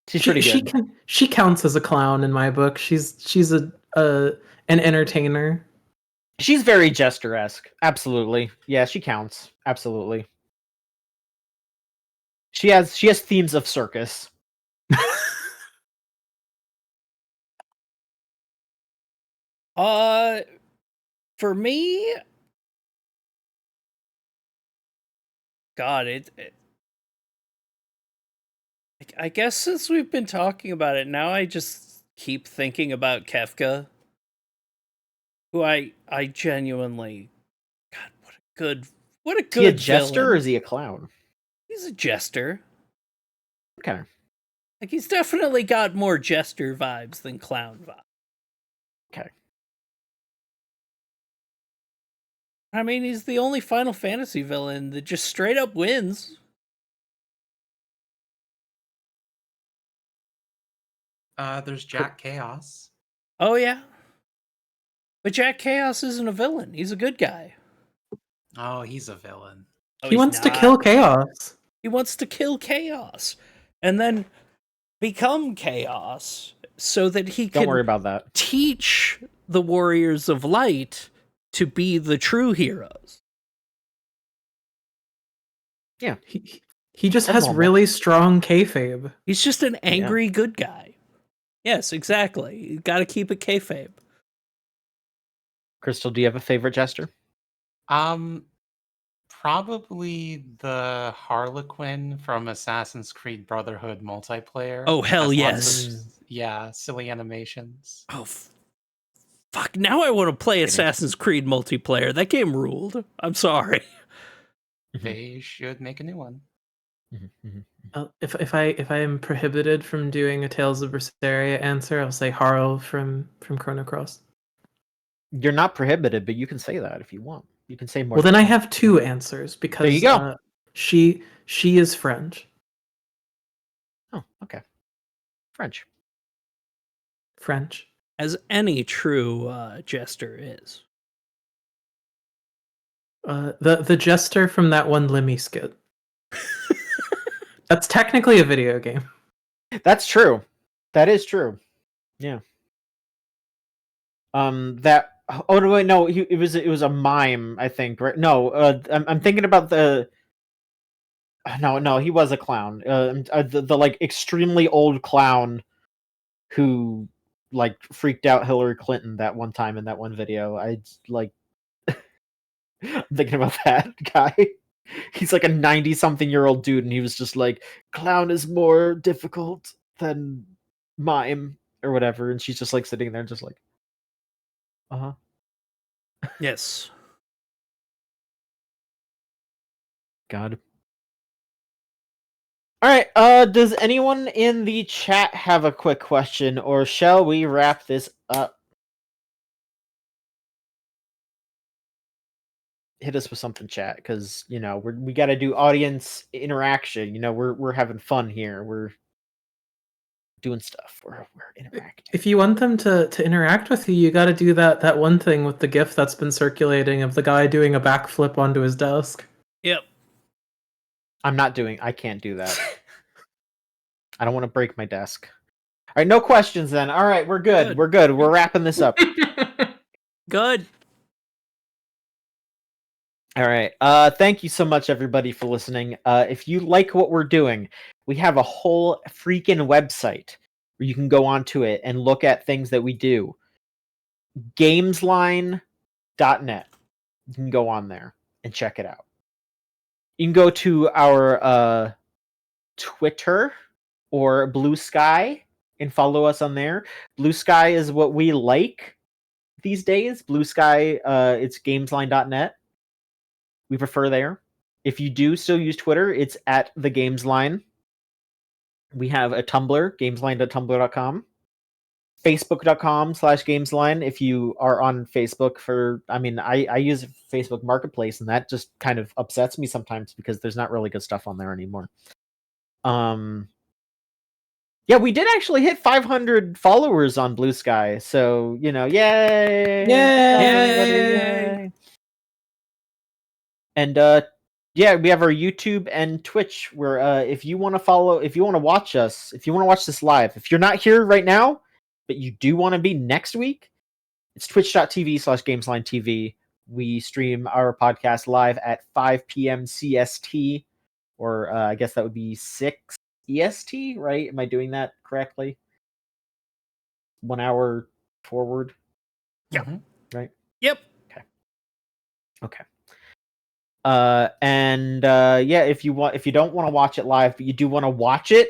She's pretty good. She counts as a clown in my book. She's an entertainer. She's very jester-esque. Absolutely. Yeah, she counts. Absolutely. She has themes of circus. For me, God, I guess since we've been talking about it, now I just keep thinking about Kefka, who I genuinely, God, what a good Is he a jester villain. or is he a clown? He's a jester. Okay. Like, he's definitely got more jester vibes than clown vibes. Okay. I mean, he's the only Final Fantasy villain that just straight up wins. There's Jack Chaos. Oh, yeah. But Jack Chaos isn't a villain. He's a good guy. Oh, he's a villain. Oh, He wants to kill Chaos. He wants to kill Chaos. And then become Chaos so that he can Don't worry about that. teach the Warriors of Light to be the true heroes. Yeah. He just has really strong kayfabe. He's just an angry good guy. Yes, exactly. You gotta keep it kayfabe. Crystal, do you have a favorite jester? Probably the Harlequin from Assassin's Creed Brotherhood multiplayer. Oh, hell yes. Silly animations. Oh, fuck. Now I want to play Assassin's Creed multiplayer. That game ruled. I'm sorry. They should make a new one. If I am prohibited from doing a Tales of Berseria answer, I'll say Harl from Chrono Cross. You're not prohibited, but you can say that if you want. You can say more. Well, then I have two answers because there you go. She is French. Oh, okay. French. As any true jester is. The jester from that one Lemmy skit. That's technically a video game. That's true. That is true. Yeah. That. Oh no! Wait, no. It was a mime. I think. Right? No. I'm thinking about the. No. He was a clown. The like extremely old clown, who like freaked out Hillary Clinton that one time in that one video. I like. I'm thinking about that guy. He's like a 90-something-year-old dude, and he was just like, "Clown is more difficult than mime," or whatever. And she's just like sitting there, just like, uh-huh. Yes. God. All right. Does anyone in the chat have a quick question, or shall we wrap this up? Hit us with something, chat, because we got to do audience interaction. We're having fun here. We're doing stuff. We're interacting. If you want them to interact with you, you got to do that one thing with the GIF that's been circulating of the guy doing a backflip onto his desk. Yep. I can't do that. I don't want to break my desk. All right, no questions then. All right, we're good. We're good. We're wrapping this up. Good. All right. Thank you so much, everybody, for listening. If you like what we're doing, we have a whole freaking website where you can go onto it and look at things that we do. Gamesline.net. You can go on there and check it out. You can go to our Twitter or Blue Sky and follow us on there. Blue Sky is what we like these days. Blue Sky, it's gamesline.net. We prefer there. If you do still use Twitter, it's at the Gamesline. We have a Tumblr, gamesline.tumblr.com. Facebook.com/Gamesline if you are on Facebook. I use Facebook Marketplace, and that just kind of upsets me sometimes because there's not really good stuff on there anymore. Yeah, we did actually hit 500 followers on Blue Sky, so yay! Yay! And yeah, we have our YouTube and Twitch where if you want to watch us, if you want to watch this live, if you're not here right now, but you do want to be next week, it's twitch.tv/Gamesline TV. We stream our podcast live at 5 p.m. CST, or I guess that would be 6 EST, right? Am I doing that correctly? 1 hour forward. Yep. Right? Yep. Okay. Yeah, if you don't want to watch it live, but you do want to watch it,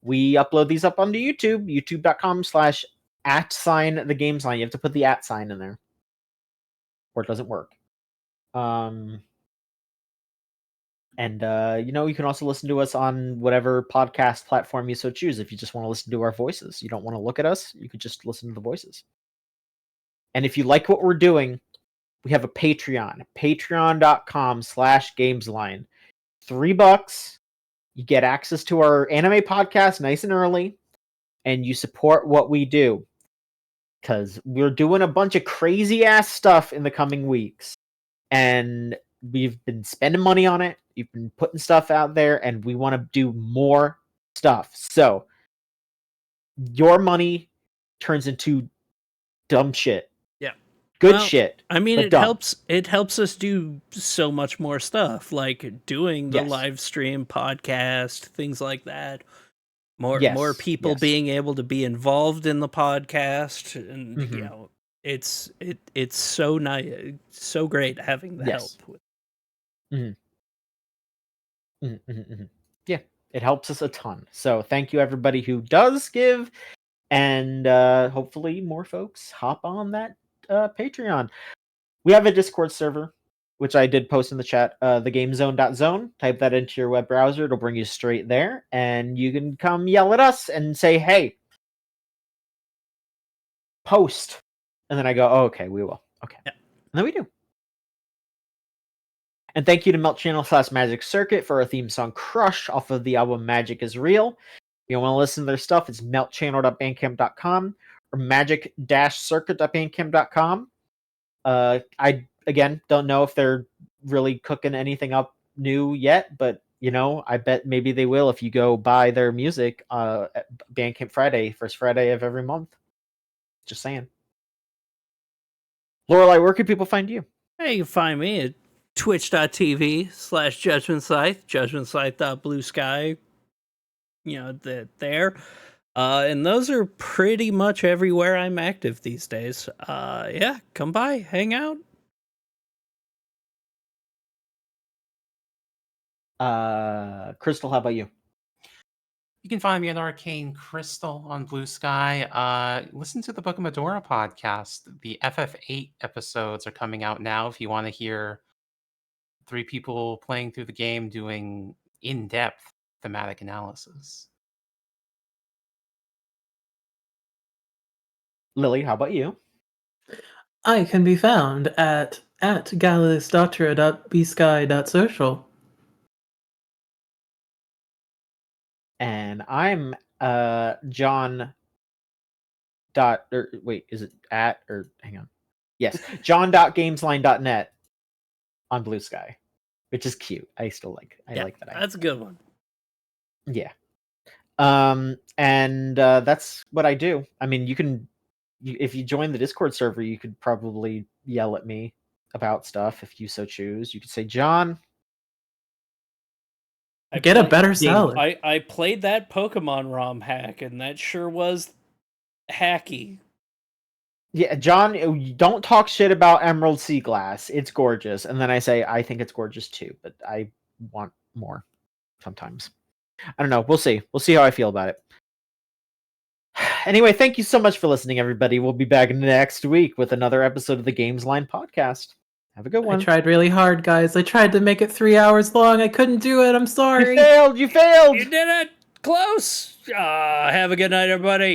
we upload these up onto YouTube, youtube.com/@the Gamesline. You have to put the @ in there, or it doesn't work. You can also listen to us on whatever podcast platform you so choose. If you just want to listen to our voices, you don't want to look at us, you could just listen to the voices. And if you like what we're doing, we have a Patreon, patreon.com/gamesline. $3. You get access to our anime podcast nice and early, and you support what we do. Because we're doing a bunch of crazy ass stuff in the coming weeks. And we've been spending money on it. You've been putting stuff out there, and we want to do more stuff. So your money turns into dumb shit. Yeah. Good shit. I mean, it dumb. helps us do so much more stuff, like doing the live stream podcast, things like that. More people being able to be involved in the podcast, and it's so nice, so great having the help with. Yeah, it helps us a ton. So thank you everybody who does give, and hopefully more folks hop on that Patreon. We have a Discord server, which I did post in the chat, thegamezone.zone. Type that into your web browser, it'll bring you straight there, and you can come yell at us and say, hey, post. And then I go, oh, okay, we will. Okay. Yeah. And then we do. And thank you to Melt/Magic Circuit for our theme song Crush off of the album Magic is Real. If you want to listen to their stuff, it's meltchannel.bandcamp.com or magic-circuit.bandcamp.com. I, again, don't know if they're really cooking anything up new yet, but, I bet maybe they will if you go buy their music at Bandcamp Friday, first Friday of every month. Just saying. Lorelai, where can people find you? Hey, you can find me at twitch.tv/JudgmentScythe, JudgmentScythe.bluesky, there. And those are pretty much everywhere I'm active these days. Yeah, come by, hang out. Crystal, how about you? You can find me at Arcane Crystal on Blue Sky. Listen to the Book of Medora podcast. The FF8 episodes are coming out now if you want to hear 3 people playing through the game doing in-depth thematic analysis. Lily, how about you? I can be found at gallisdoctora.bsky.social. And I'm John. Is it at or hang on? Yes, john.gamesline.net on Blue Sky, which is cute. I still like. I like that. That's a good one. Yeah. And that's what I do. I mean, if you join the Discord server, you could probably yell at me about stuff if you so choose. You could say, John, get a better salad. I played that Pokemon ROM hack, and that sure was hacky. Yeah, John, don't talk shit about Emerald Seaglass. It's gorgeous. And then I say, I think it's gorgeous too, but I want more sometimes. I don't know. We'll see. We'll see how I feel about it. Anyway, thank you so much for listening, everybody. We'll be back next week with another episode of the Gamesline podcast. Have a good one. I tried really hard, guys. I tried to make it 3 hours long. I couldn't do it. I'm sorry. You failed. You did it. Close. Have a good night, everybody.